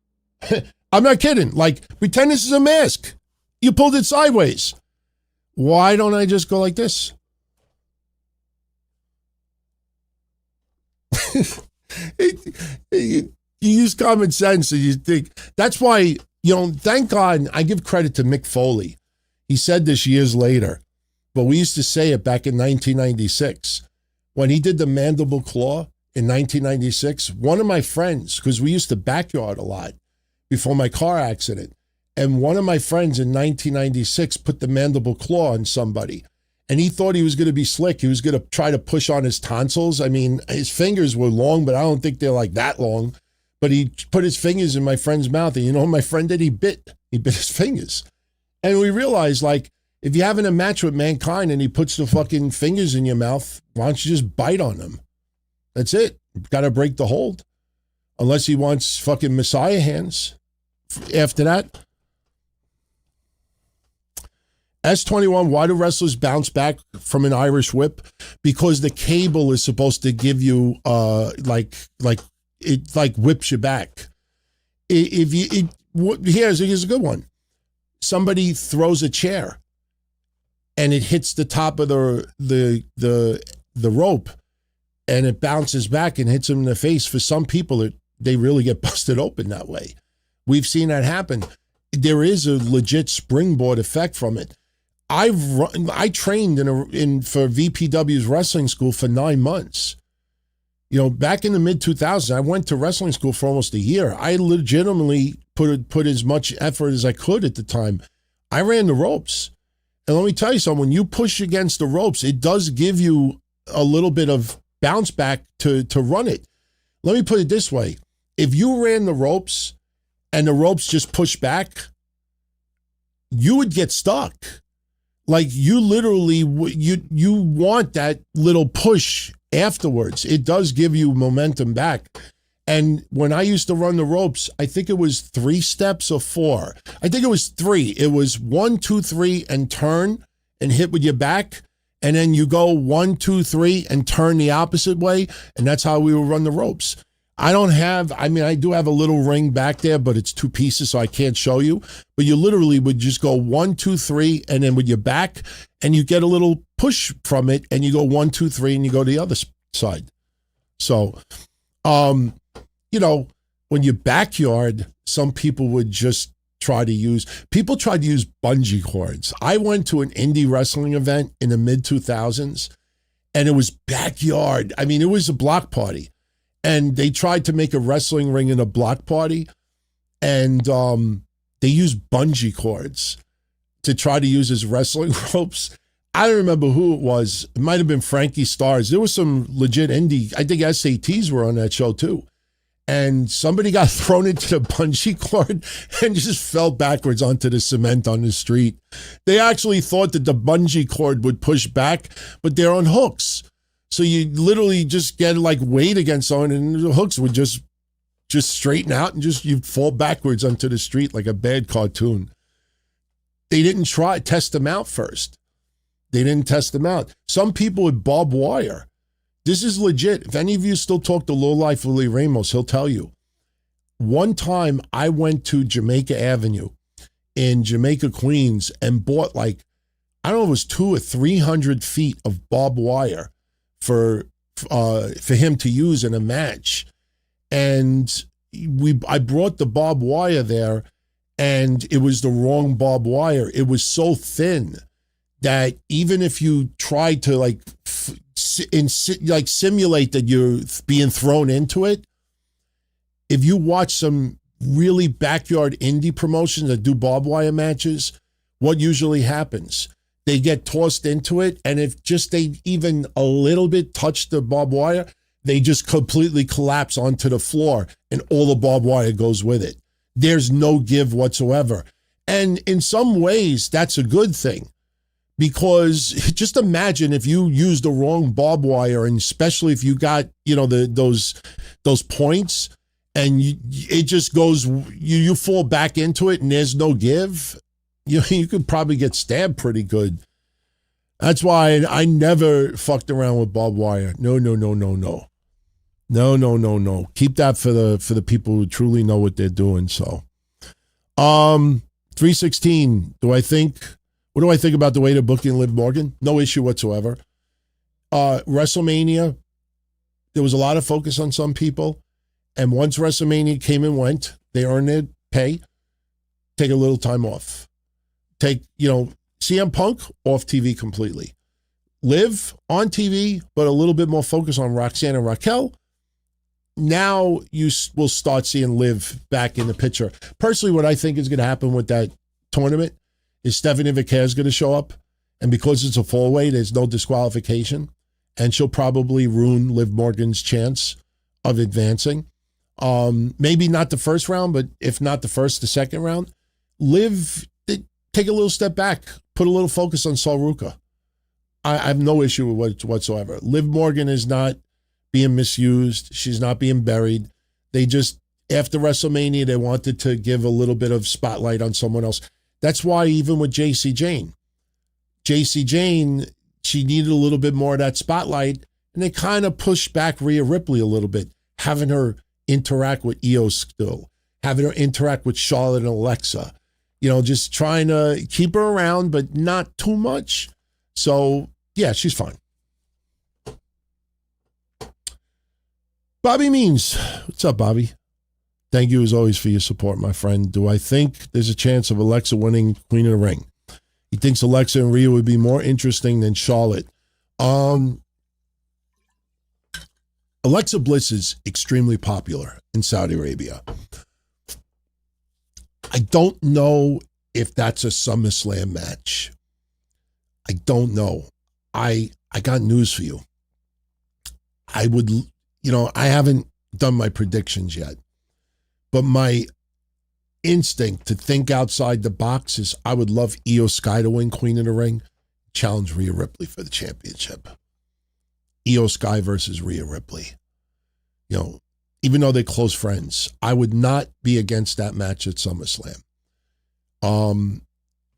I'm not kidding. Like, pretend this is a mask. You pulled it sideways. Why don't I just go like this? You use common sense and you think. That's why, thank God, I give credit to Mick Foley. He said this years later, but we used to say it back in 1996. When he did the mandible claw in 1996, one of my friends, because we used to backyard a lot before my car accident, and one of my friends in 1996 put the mandible claw on somebody, and he thought he was going to be slick. He was going to try to push on his tonsils. I mean, his fingers were long, but I don't think they're like that long. But he put his fingers in my friend's mouth, and you know what my friend did? He bit his fingers. And we realized, like, if you're having a match with Mankind and he puts the fucking fingers in your mouth, why don't you just bite on them? That's it. Got to break the hold. Unless he wants fucking Messiah hands after that. S21, why do wrestlers bounce back from an Irish whip? Because the cable is supposed to give you, it whips you back. Here's a good one. Somebody throws a chair and it hits the top of the rope and it bounces back and hits them in the face. For some people, they really get busted open that way. We've seen that happen. There is a legit springboard effect from it. I trained for VPW's wrestling school for 9 months. Back in the mid-2000s, I went to wrestling school for almost a year. I legitimately put as much effort as I could at the time. I ran the ropes. And let me tell you something, when you push against the ropes, it does give you a little bit of bounce back to run it. Let me put it this way. If you ran the ropes and the ropes just pushed back, you would get stuck. Like, you literally, you want that little push afterwards. It does give you momentum back. And when I used to run the ropes, I think it was 3 steps or 4. I think it was 3. It was 1, 2, 3 and turn and hit with your back. And then you go 1, 2, 3 and turn the opposite way. And that's how we would run the ropes. I do have a little ring back there, but it's 2 pieces, so I can't show you. But you literally would just go 1, 2, 3, and then with your back, and you get a little push from it, and you go 1, 2, 3, and you go to the other side. So, when you backyard, some people would just tried to use bungee cords. I went to an indie wrestling event in the mid-2000s, and it was backyard. I mean, it was a block party. And they tried to make a wrestling ring in a block party, and they used bungee cords to try to use as wrestling ropes. I don't remember who it was. It might have been Frankie Stars. There was some legit indie. I think SATs were on that show too. And somebody got thrown into the bungee cord and just fell backwards onto the cement on the street. They actually thought that the bungee cord would push back, but they're on hooks. So you literally just get like weight against someone and the hooks would just straighten out and you'd fall backwards onto the street like a bad cartoon. They didn't test them out first. They didn't test them out. Some people with barbed wire. This is legit. If any of you still talk to Lowlife Willie Ramos, he'll tell you. One time I went to Jamaica Avenue in Jamaica, Queens, and bought I don't know if it was 200 or 300 feet of barbed wire for him to use in a match. And I brought the barbed wire there, and it was the wrong barbed wire. It was so thin that even if you tried to simulate that you're being thrown into it, if you watch some really backyard indie promotions that do barbed wire matches, what usually happens? They get tossed into it, and if just they even a little bit touch the barbed wire, they just completely collapse onto the floor, and all the barbed wire goes with it. There's no give whatsoever. And in some ways, that's a good thing, because just imagine if you use the wrong barbed wire, and especially if you got, those points, and it just goes, you fall back into it and there's no give. You could probably get stabbed pretty good. That's why I never fucked around with barbed wire. No. No. Keep that for the people who truly know what they're doing. So, 316. What do I think about the way they're booking Liv Morgan? No issue whatsoever. WrestleMania, there was a lot of focus on some people. And once WrestleMania came and went, they earned their pay. Take a little time off. Take, CM Punk off TV completely. Liv on TV, but a little bit more focus on Roxanne and Raquel. Now you will start seeing Liv back in the picture. Personally, what I think is going to happen with that tournament is Stephanie Vicaire is going to show up. And because it's a fall-away, there's no disqualification. And she'll probably ruin Liv Morgan's chance of advancing. Maybe not the first round, but if not the first, the second round. Liv, take a little step back, put a little focus on Sol Ruca. I have no issue with it whatsoever. Liv Morgan is not being misused. She's not being buried. They just, after WrestleMania, they wanted to give a little bit of spotlight on someone else. That's why even with JC Jane, she needed a little bit more of that spotlight, and they kind of pushed back Rhea Ripley a little bit, having her interact with Io still, having her interact with Charlotte and Alexa, just trying to keep her around, but not too much. So, yeah, she's fine. Bobby Means. What's up, Bobby? Thank you, as always, for your support, my friend. Do I think there's a chance of Alexa winning Queen of the Ring? He thinks Alexa and Rhea would be more interesting than Charlotte. Alexa Bliss is extremely popular in Saudi Arabia. I don't know if that's a SummerSlam match. I don't know. I got news for you. I would, I haven't done my predictions yet, but my instinct to think outside the box is I would love Io Sky to win Queen of the Ring, challenge Rhea Ripley for the championship. Io Sky versus Rhea Ripley. Even though they're close friends, I would not be against that match at SummerSlam.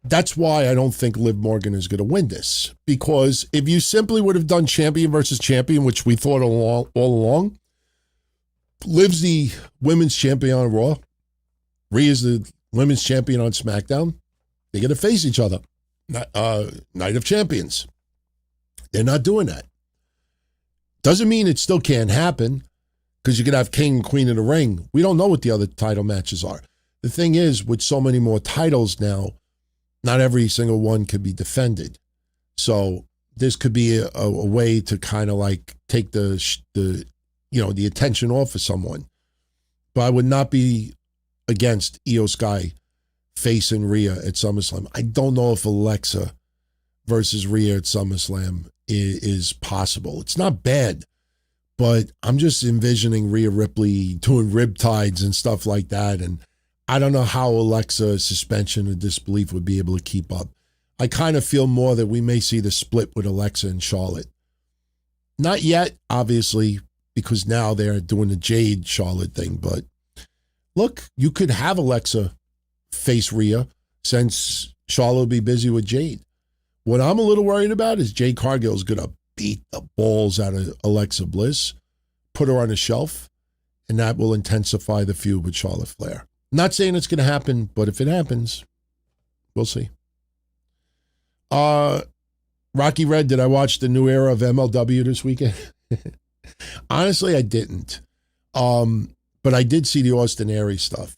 That's why I don't think Liv Morgan is going to win this. Because if you simply would have done champion versus champion, which we thought all along, Liv's the women's champion on Raw. Rhea's the women's champion on SmackDown. They're going to face each other. Night of Champions. They're not doing that. Doesn't mean it still can't happen, because you could have King and Queen of the Ring. We don't know what the other title matches are. The thing is, with so many more titles now, not every single one could be defended. So this could be a way to kind of take the attention off of someone. But I would not be against Io Sky facing Rhea at SummerSlam. I don't know if Alexa versus Rhea at SummerSlam is possible. It's not bad, but I'm just envisioning Rhea Ripley doing riptides and stuff like that, and I don't know how Alexa's suspension of disbelief would be able to keep up. I kind of feel more that we may see the split with Alexa and Charlotte. Not yet, obviously, because now they're doing the Jade Charlotte thing, but look, you could have Alexa face Rhea since Charlotte will be busy with Jade. What I'm a little worried about is Jade Cargill's going to beat the balls out of Alexa Bliss, put her on a shelf, and that will intensify the feud with Charlotte Flair. Not saying it's going to happen, but if it happens, we'll see. Rocky Red, did I watch the new era of MLW this weekend? Honestly, I didn't. But I did see the Austin Aries stuff.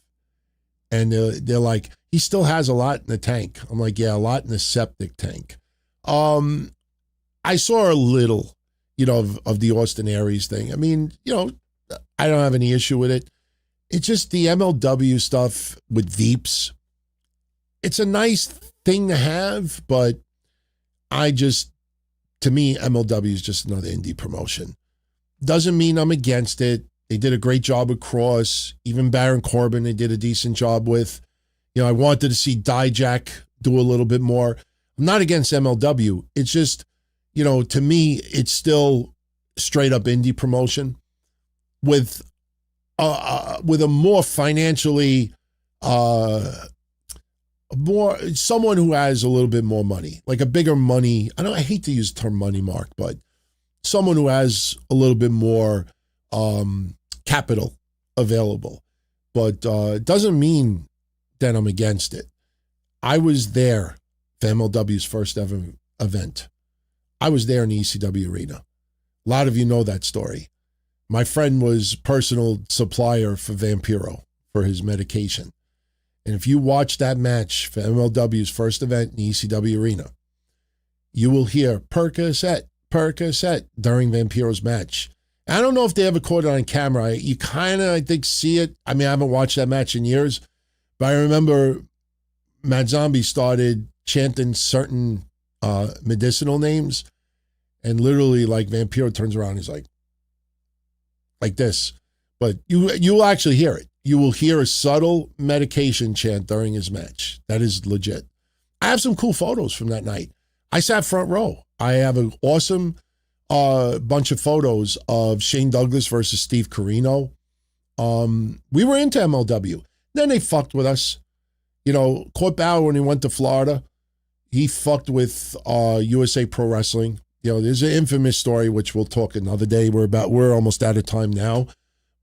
And they're like, he still has a lot in the tank. I'm like, yeah, a lot in the septic tank. I saw a little, of the Austin Aries thing. I mean, I don't have any issue with it. It's just the MLW stuff with Veeps. It's a nice thing to have, but to me, MLW is just another indie promotion. Doesn't mean I'm against it. They did a great job with Cross. Even Baron Corbin, they did a decent job with. I wanted to see Dijak do a little bit more. I'm not against MLW. It's just, to me, it's still straight up indie promotion with a more financially, someone who has a little bit more money, like a bigger money. I hate to use the term money, Mark, but someone who has a little bit more capital available. But it doesn't mean that I'm against it. I was there for MLW's first ever event. I was there in the ECW arena. A lot of you know that story. My friend was personal supplier for Vampiro for his medication. And if you watch that match for MLW's first event in the ECW arena, you will hear Percocet, Percocet during Vampiro's match. I don't know if they ever caught it on camera. You kind of, I think, see it. I mean, I haven't watched that match in years, but I remember Matt Zombie started chanting certain medicinal names, and literally, like, Vampiro turns around and he's like this. But you will actually hear it. You will hear a subtle medication chant during his match. That is legit. I have some cool photos from that night. I sat front row. I have an awesome bunch of photos of Shane Douglas versus Steve Corino. We were into MLW. Then they fucked with us. Court Bauer, when he went to Florida, he fucked with USA Pro Wrestling. There's an infamous story, which we'll talk another day. We're almost out of time now.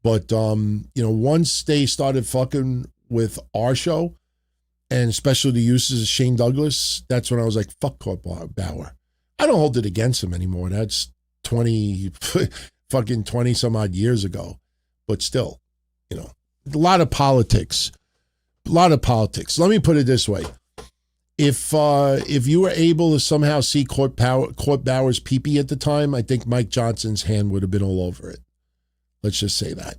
But, once they started fucking with our show, and especially the uses of Shane Douglas, that's when I was like, fuck Court Bauer. I don't hold it against him anymore. That's 20 some odd years ago. But still, a lot of politics. Let me put it this way. If you were able to somehow see Court Bauer's pee-pee at the time, I think Mike Johnson's hand would have been all over it. Let's just say that.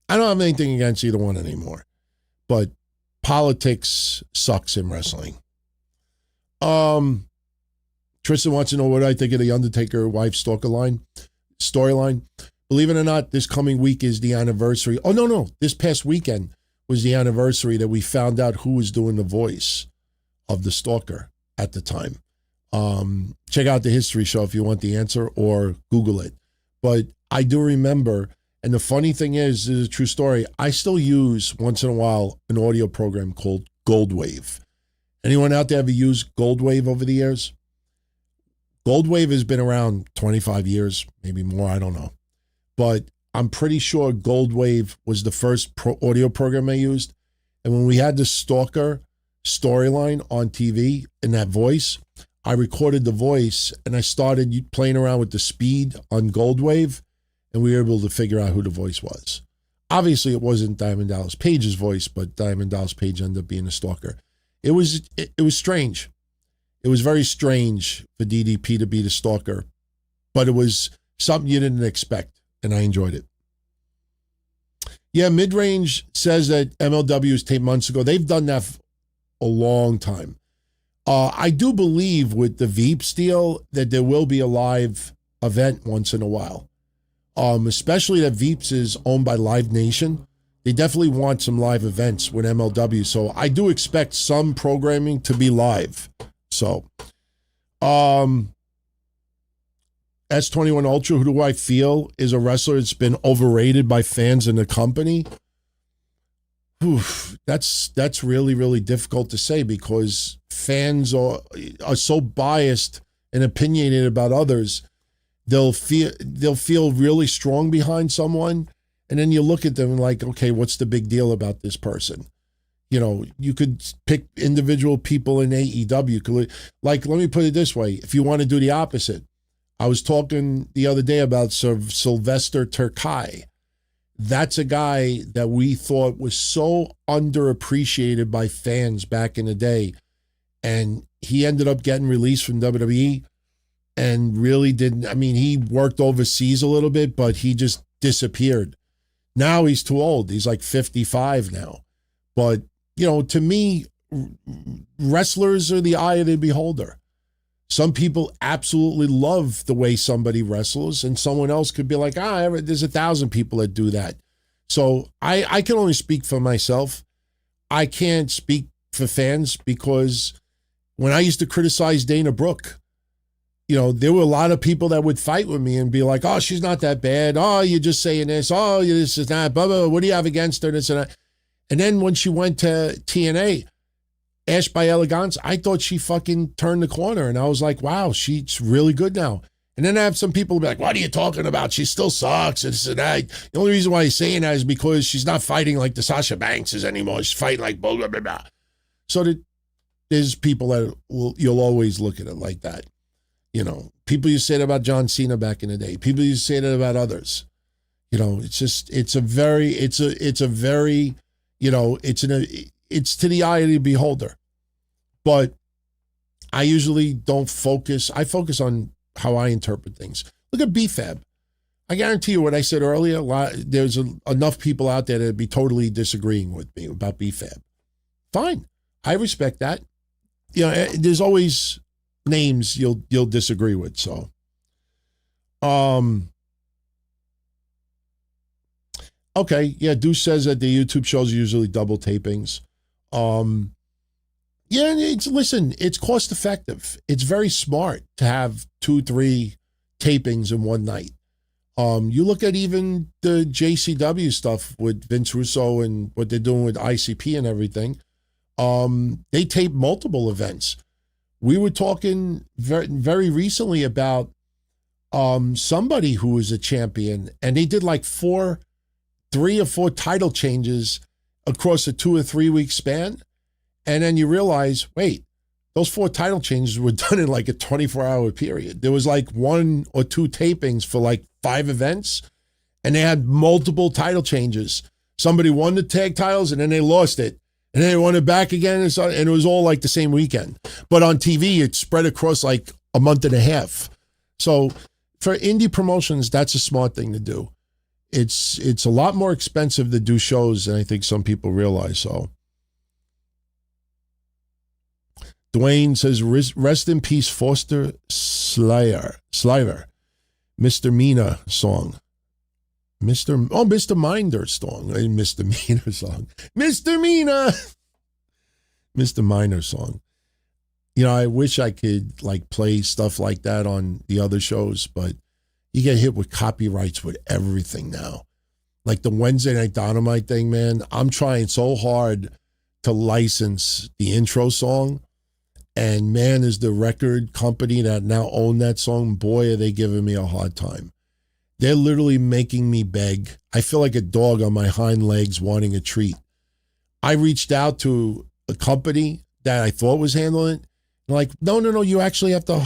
I don't have anything against either one anymore. But politics sucks in wrestling. Tristan wants to know what I think of the Undertaker wife storyline. Believe it or not, this coming week is the anniversary. Oh, no. This past weekend was the anniversary that we found out who was doing the voice of the stalker at the time. Check out the history show if you want the answer, or Google it. But I do remember, and the funny thing is, this is a true story, I still use, once in a while, an audio program called Goldwave. Anyone out there ever used Goldwave over the years? Goldwave has been around 25 years, maybe more, I don't know. But I'm pretty sure Goldwave was the first audio program I used. And when we had the stalker storyline on TV in that voice, I recorded the voice and I started playing around with the speed on Goldwave, and we were able to figure out who the voice was. Obviously, it wasn't Diamond Dallas Page's voice, but Diamond Dallas Page ended up being a stalker. It was strange. It was very strange for DDP to be the stalker, but it was something you didn't expect, and I enjoyed it. Yeah, Midrange says that MLW was taped months ago. They've done that for a long time. I do believe with the Veeps deal that there will be a live event once in a while. Especially that Veeps is owned by Live Nation. They definitely want some live events with MLW. So I do expect some programming to be live. So, S21 Ultra, who do I feel is a wrestler that's been overrated by fans in the company? Oof, that's really, really difficult to say, because fans are so biased and opinionated about others. They'll feel really strong behind someone, and then you look at them and like, okay, what's the big deal about this person? You know, you could pick individual people in AEW. Like, let me put it this way. If you want to do the opposite, I was talking the other day about Sylvester Terkay. That's a guy that we thought was so underappreciated by fans back in the day. And he ended up getting released from WWE and really didn't. I mean, he worked overseas a little bit, but he just disappeared. Now he's too old. He's like 55 now. But, you know, to me, wrestlers are the eye of the beholder. Some people absolutely love the way somebody wrestles, and someone else could be like, there's 1,000 people that do that. So I can only speak for myself. I can't speak for fans because when I used to criticize Dana Brooke, you know, there were a lot of people that would fight with me and be like, oh, she's not that bad. Oh, you're just saying this. Oh, this is that. Blah, blah, blah. What do you have against her? This and that. And then when she went to TNA, Ash by Elegance, I thought she fucking turned the corner. And I was like, wow, she's really good now. And then I have some people be like, what are you talking about? She still sucks. And this and that. The only reason why he's saying that is because she's not fighting like the Sasha Bankses anymore. She's fighting like blah, blah, blah, blah. So there's people that you'll always look at it like that. You know, people used to say that about John Cena back in the day. People used to say that about others. You know, it's a very, you know, it's to the eye of the beholder. But I usually don't focus. I focus on how I interpret things. Look at BFAB. I guarantee you what I said earlier, there's enough people out there that would be totally disagreeing with me about BFAB. Fine. I respect that. You know, there's always names you'll disagree with. So, okay, yeah. Deuce says that the YouTube shows are usually double tapings. Yeah, it's cost effective. It's very smart to have 2-3 tapings in one night. You look at even the JCW stuff with Vince Russo and what they're doing with ICP and everything. They tape multiple events. We were talking very, very recently about somebody who was a champion, and they did like 3 or 4 title changes across a 2 or 3 week span. And then you realize, wait, those 4 title changes were done in like a 24-hour period. There was like 1 or 2 tapings for like 5 events, and they had multiple title changes. Somebody won the tag titles, and then they lost it. And then they won it back again, and it was all like the same weekend. But on TV, it spread across like a month and a half. So for indie promotions, that's a smart thing to do. It's a lot more expensive to do shows than I think some people realize. So Dwayne says, rest in peace, Foster Slayer, Mr. Mina song. Mr. Minder song. Mr. Mina song. Mr. Mina. Mr. Miner song. You know, I wish I could like play stuff like that on the other shows, but you get hit with copyrights with everything now. Like the Wednesday Night Dynamite thing, man. I'm trying so hard to license the intro song. And man, is the record company that now own that song, boy, are they giving me a hard time. They're literally making me beg. I feel like a dog on my hind legs wanting a treat. I reached out to a company that I thought was handling it. They're like, no, you actually have to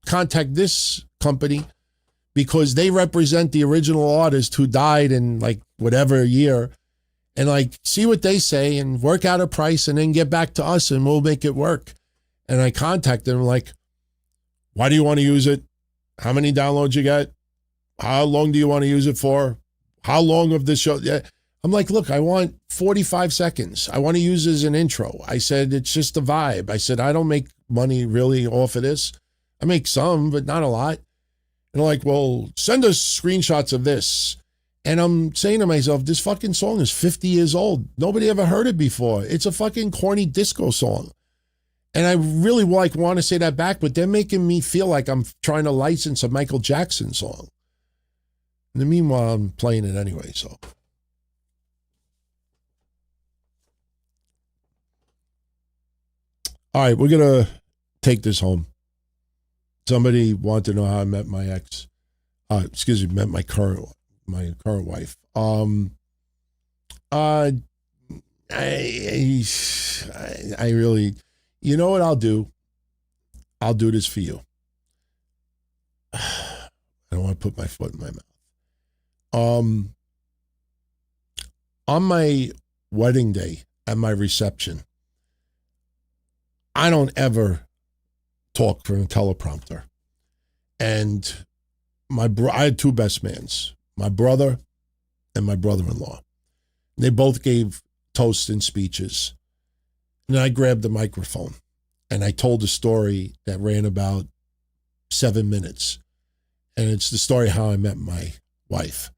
contact this company because they represent the original artist who died in like whatever year, and like see what they say and work out a price and then get back to us and we'll make it work. And I contacted them like, why do you want to use it? How many downloads you got? How long do you want to use it for? How long of this show? Yeah. I'm like, look, I want 45 seconds. I want to use it as an intro. I said, it's just a vibe. I said, I don't make money really off of this. I make some, but not a lot. And they're like, well, send us screenshots of this. And I'm saying to myself, this fucking song is 50 years old. Nobody ever heard it before. It's a fucking corny disco song. And I really want to say that back, but they're making me feel like I'm trying to license a Michael Jackson song. In the meanwhile, I'm playing it anyway, so. All right, we're going to take this home. Somebody wanted to know how I met my ex. Met my current wife. I really, you know what I'll do? I'll do this for you. I don't want to put my foot in my mouth. On my wedding day at my reception, I don't ever talk from a teleprompter. And I had two best mans, my brother and my brother-in-law. They both gave toasts and speeches. And I grabbed the microphone and I told a story that ran about 7 minutes. And it's the story how I met my wife.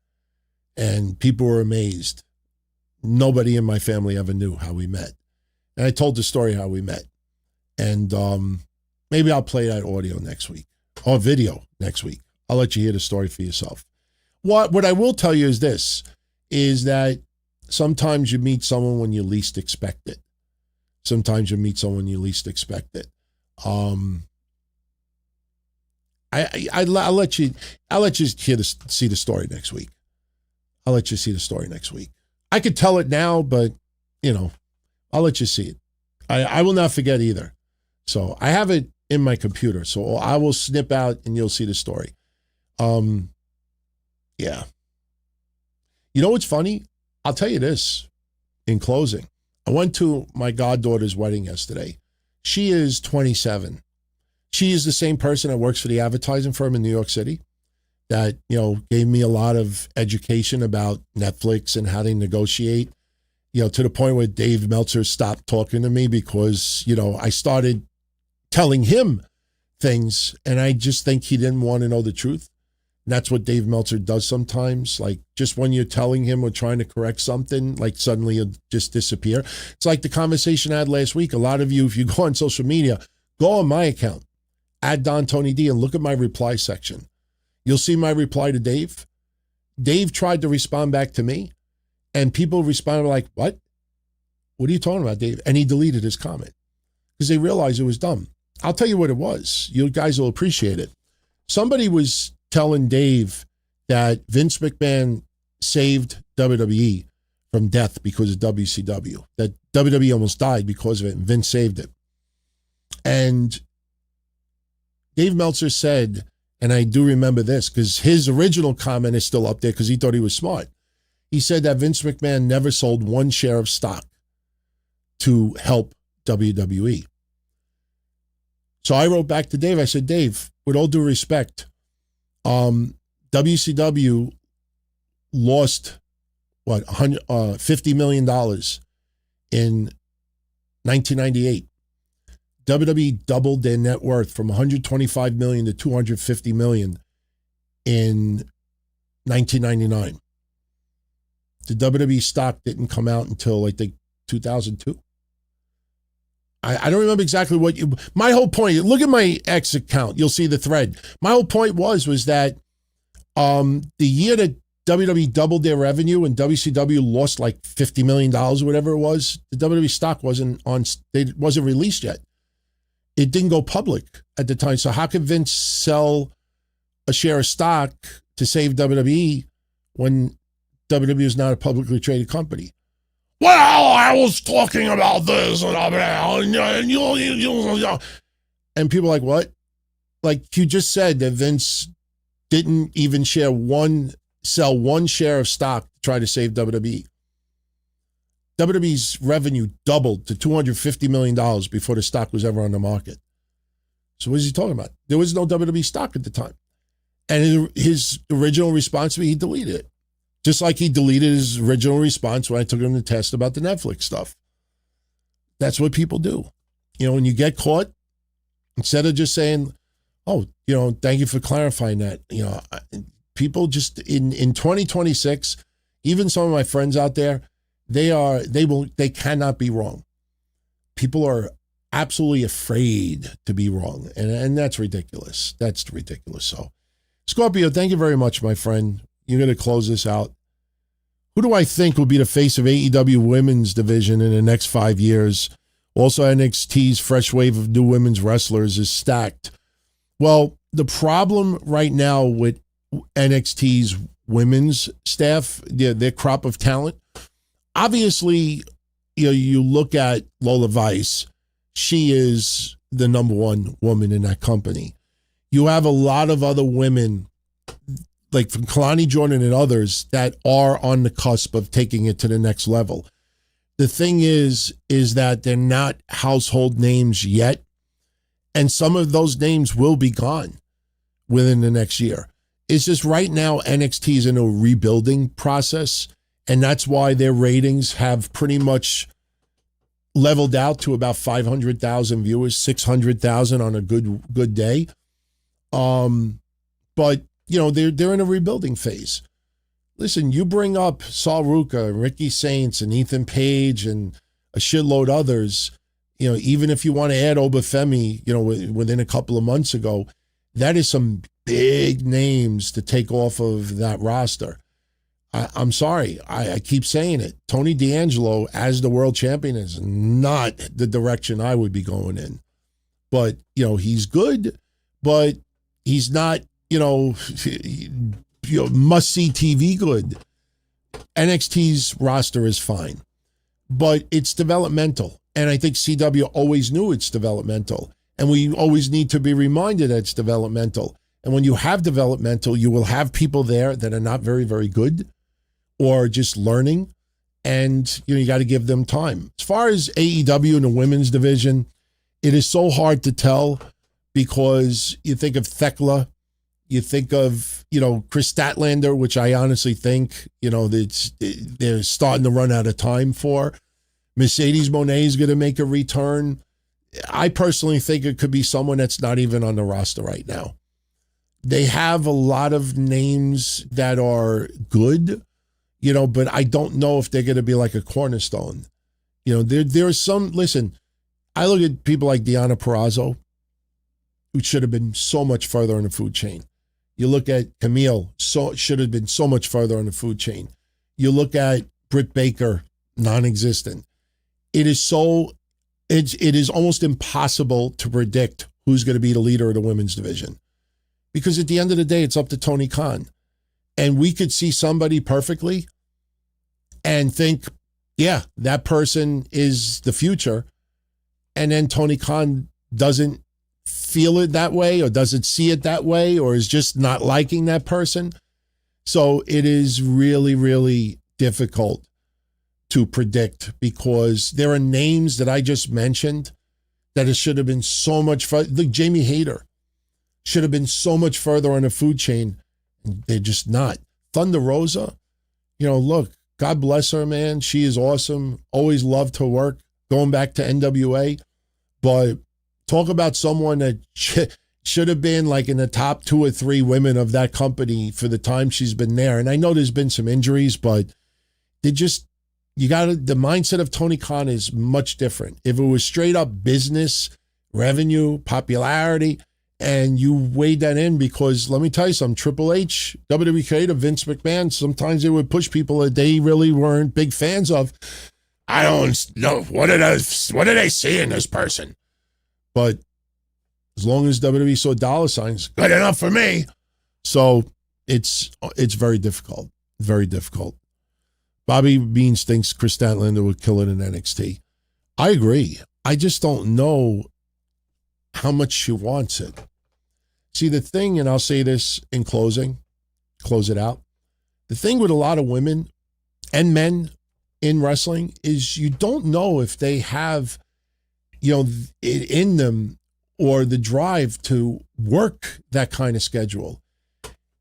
And people were amazed. Nobody in my family ever knew how we met. And I told the story how we met. And maybe I'll play that audio next week or video next week. I'll let you hear the story for yourself. What I will tell you is this, is that sometimes you meet someone when you least expect it. Sometimes you meet someone you least expect it. I'll let you see the story next week. I'll let you see the story next week. I could tell it now, but I'll let you see it. I will not forget either. So I have it in my computer. So I will snip out and you'll see the story. Yeah. You know what's funny? I'll tell you this in closing. I went to my goddaughter's wedding yesterday. She is 27. She is the same person that works for the advertising firm in New York City that, gave me a lot of education about Netflix and how they negotiate, to the point where Dave Meltzer stopped talking to me because, I started telling him things and I just think he didn't want to know the truth. And that's what Dave Meltzer does sometimes. Like just when you're telling him or trying to correct something, like suddenly he'll just disappear. It's like the conversation I had last week. A lot of you, if you go on social media, go on my account, @DonTonyD, and look at my reply section. You'll see my reply to Dave. Dave tried to respond back to me, and people responded like, what? What are you talking about, Dave? And he deleted his comment because they realized it was dumb. I'll tell you what it was. You guys will appreciate it. Somebody was telling Dave that Vince McMahon saved WWE from death because of WCW, that WWE almost died because of it, and Vince saved it. And Dave Meltzer said, and I do remember this because his original comment is still up there because he thought he was smart. He said that Vince McMahon never sold one share of stock to help WWE. So I wrote back to Dave. I said, Dave, with all due respect, WCW lost $50 million in 1998. WWE doubled their net worth from $125 million to $250 million in 1999. The WWE stock didn't come out until I think 2002. I don't remember exactly my whole point, look at my X account, you'll see the thread. My whole point was that the year that WWE doubled their revenue and WCW lost like $50 million or whatever it was, the WWE stock wasn't released yet. It didn't go public at the time. So how could Vince sell a share of stock to save WWE when WWE is not a publicly traded company? Well, I was talking about this and people are like, what? Like you just said that Vince didn't even sell one share of stock to try to save WWE. WWE's revenue doubled to $250 million before the stock was ever on the market. So what is he talking about? There was no WWE stock at the time. And his original response to me, he deleted it. Just like he deleted his original response when I took him to test about the Netflix stuff. That's what people do. When you get caught, instead of just saying, oh, thank you for clarifying that. People just in 2026, even some of my friends out there, they cannot be wrong. People are absolutely afraid to be wrong. And that's ridiculous. That's ridiculous. So Scorpio, thank you very much, my friend. You're going to close this out. Who do I think will be the face of AEW women's division in the next 5 years? Also, NXT's fresh wave of new women's wrestlers is stacked. Well, the problem right now with NXT's women's staff, their crop of talent, obviously, you look at Lola Vice, she is the number one woman in that company. You have a lot of other women, like from Kalani Jordan and others, that are on the cusp of taking it to the next level. The thing is that they're not household names yet, and some of those names will be gone within the next year. It's just right now NXT is in a rebuilding process, and that's why their ratings have pretty much leveled out to about 500,000 viewers, 600,000 on a good day. But they're in a rebuilding phase. Listen, you bring up Saul Ruka, Ricky Saints, and Ethan Page, and a shitload others. Even if you want to add Obafemi, within a couple of months ago, that is some big names to take off of that roster. I'm sorry. I keep saying it. Tony D'Angelo as the world champion is not the direction I would be going in. But, he's good, but he's not, must-see TV good. NXT's roster is fine, but it's developmental. And I think CW always knew it's developmental. And we always need to be reminded that it's developmental. And when you have developmental, you will have people there that are not very, very good or just learning. And, you got to give them time. As far as AEW and the women's division, it is so hard to tell because you think of Thekla, you think of, Chris Statlander, which I honestly think, they're starting to run out of time for. Mercedes Moné is going to make a return. I personally think it could be someone that's not even on the roster right now. They have a lot of names that are good, but I don't know if they're going to be like a cornerstone. There's some, listen, I look at people like Deonna Purrazzo, who should have been so much further in the food chain. You look at Camille, should have been so much further on the food chain. You look at Britt Baker, non-existent. It is almost impossible to predict who's going to be the leader of the women's division. Because at the end of the day, it's up to Tony Khan. And we could see somebody perfectly and think, yeah, that person is the future. And then Tony Khan doesn't feel it that way or doesn't see it that way or is just not liking that person. So it is really, really difficult to predict because there are names that I just mentioned that it should have been so much further. Like Jamie Hayter should have been so much further on the food chain. They're just not. Thunder Rosa, look, God bless her, man. She is awesome. Always loved her work going back to NWA. But talk about someone that should have been like in the top 2 or 3 women of that company for the time she's been there. And I know there's been some injuries, but the mindset of Tony Khan is much different. If it was straight up business, revenue, popularity, and you weighed that in because let me tell you something, Triple H, WWE creator Vince McMahon, sometimes they would push people that they really weren't big fans of. I don't know. What did they see in this person? But as long as WWE saw dollar signs, good enough for me. So it's very difficult. Very difficult. Bobby Beans thinks Chris Statlander would kill it in NXT. I agree. I just don't know how much she wants it. See, the thing, and I'll say this in closing, close it out. The thing with a lot of women and men in wrestling is you don't know if they have, it in them or the drive to work that kind of schedule.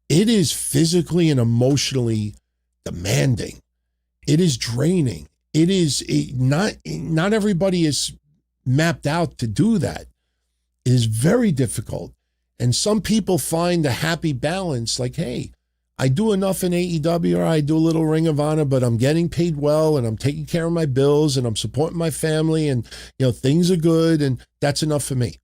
It is physically and emotionally demanding. It is draining. Not everybody is mapped out to do that. It is very difficult. And some people find a happy balance like, hey, I do enough in AEW or I do a little Ring of Honor, but I'm getting paid well and I'm taking care of my bills and I'm supporting my family and, things are good and that's enough for me.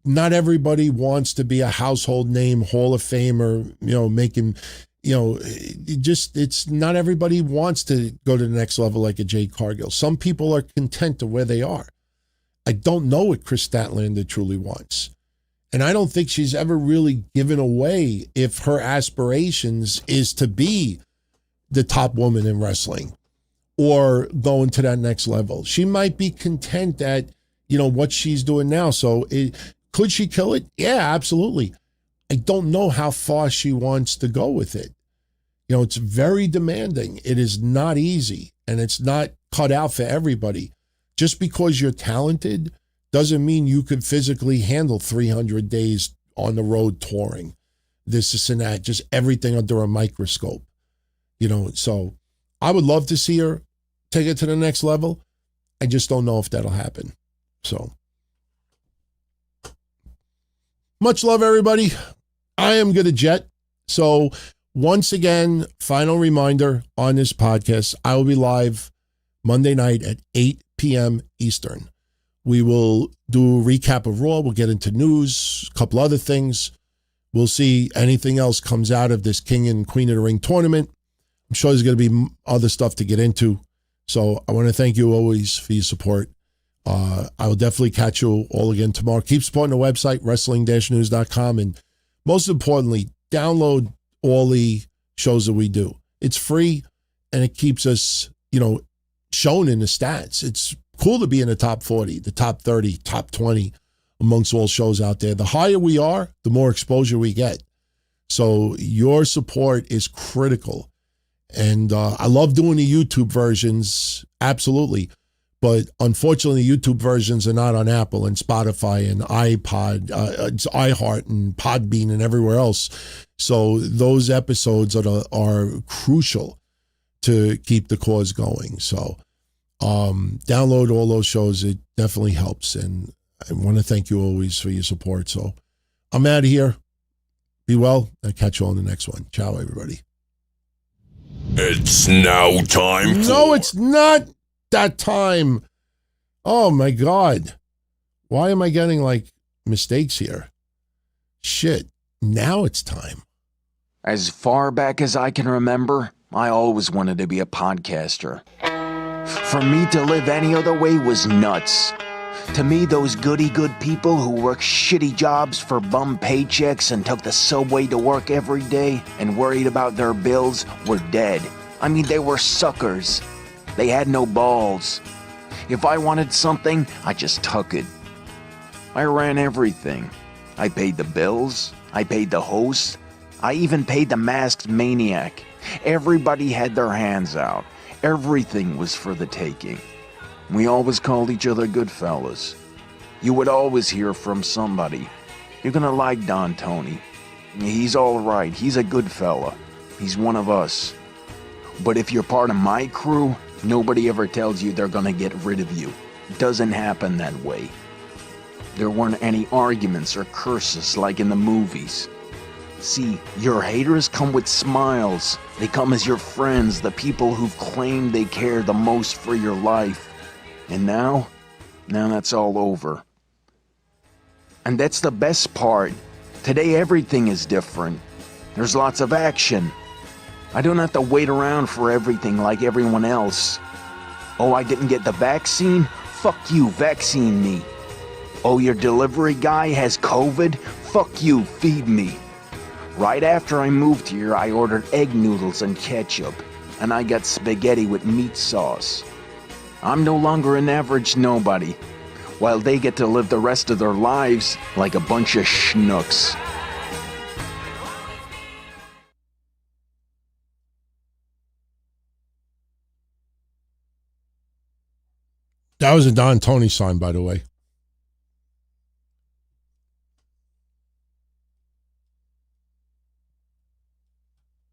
Not everybody wants to be a household name, Hall of Famer, making, it's not everybody wants to go to the next level like a Jade Cargill. Some people are content to where they are. I don't know what Chris Statlander truly wants. And I don't think she's ever really given away if her aspirations is to be the top woman in wrestling or going to that next level. She might be content at, what she's doing now. So could she kill it? Yeah, absolutely. I don't know how far she wants to go with it. It's very demanding. It is not easy, and it's not cut out for everybody. Just because you're talented doesn't mean you could physically handle 300 days on the road touring. This and that, just everything under a microscope. So I would love to see her take it to the next level. I just don't know if that'll happen. So much love, everybody. I am going to jet. So once again, final reminder on this podcast, I will be live Monday night at 8 p.m. Eastern. We will do a recap of Raw. We'll get into news, a couple other things. We'll see anything else comes out of this King and Queen of the Ring tournament. I'm sure there's going to be other stuff to get into. So I want to thank you always for your support. I will definitely catch you all again tomorrow. Keep supporting the website, wrestling-news.com. And most importantly, download all the shows that we do. It's free, and it keeps us, shown in the stats. It's cool to be in the top 40, the top 30, top 20 amongst all shows out there. The higher we are, the more exposure we get. So your support is critical. And I love doing the YouTube versions, absolutely. But unfortunately, YouTube versions are not on Apple and Spotify and iPod, it's iHeart and Podbean and everywhere else. So those episodes are crucial to keep the cause going. So download all those shows. It definitely helps. And I want to thank you always for your support. So I'm out of here. Be well. I'll catch you on the next one. Ciao, everybody. It's now time for... No, it's not that time. Oh, my God. Why am I getting, mistakes here? Shit. Now it's time. As far back as I can remember, I always wanted to be a podcaster. For me to live any other way was nuts. To me, those goody-good people who worked shitty jobs for bum paychecks and took the subway to work every day and worried about their bills were dead. I mean, they were suckers. They had no balls. If I wanted something, I just took it. I ran everything. I paid the bills. I paid the host. I even paid the masked maniac. Everybody had their hands out. Everything was for the taking. We always called each other good fellas. You would always hear from somebody. You're gonna like Don Tony. He's all right. He's a good fella. He's one of us. But if you're part of my crew, nobody ever tells you they're gonna get rid of you. It doesn't happen that way. There weren't any arguments or curses like in the movies. See, your haters come with smiles. They come as your friends, the people who've claimed they care the most for your life. And now that's all over. And that's the best part. Today everything is different. There's lots of action. I don't have to wait around for everything like everyone else. Oh, I didn't get the vaccine? Fuck you, vaccine me. Oh, your delivery guy has COVID? Fuck you, feed me. Right after I moved here, I ordered egg noodles and ketchup, and I got spaghetti with meat sauce. I'm no longer an average nobody, while they get to live the rest of their lives like a bunch of schnooks. That was a Don Tony sign, by the way.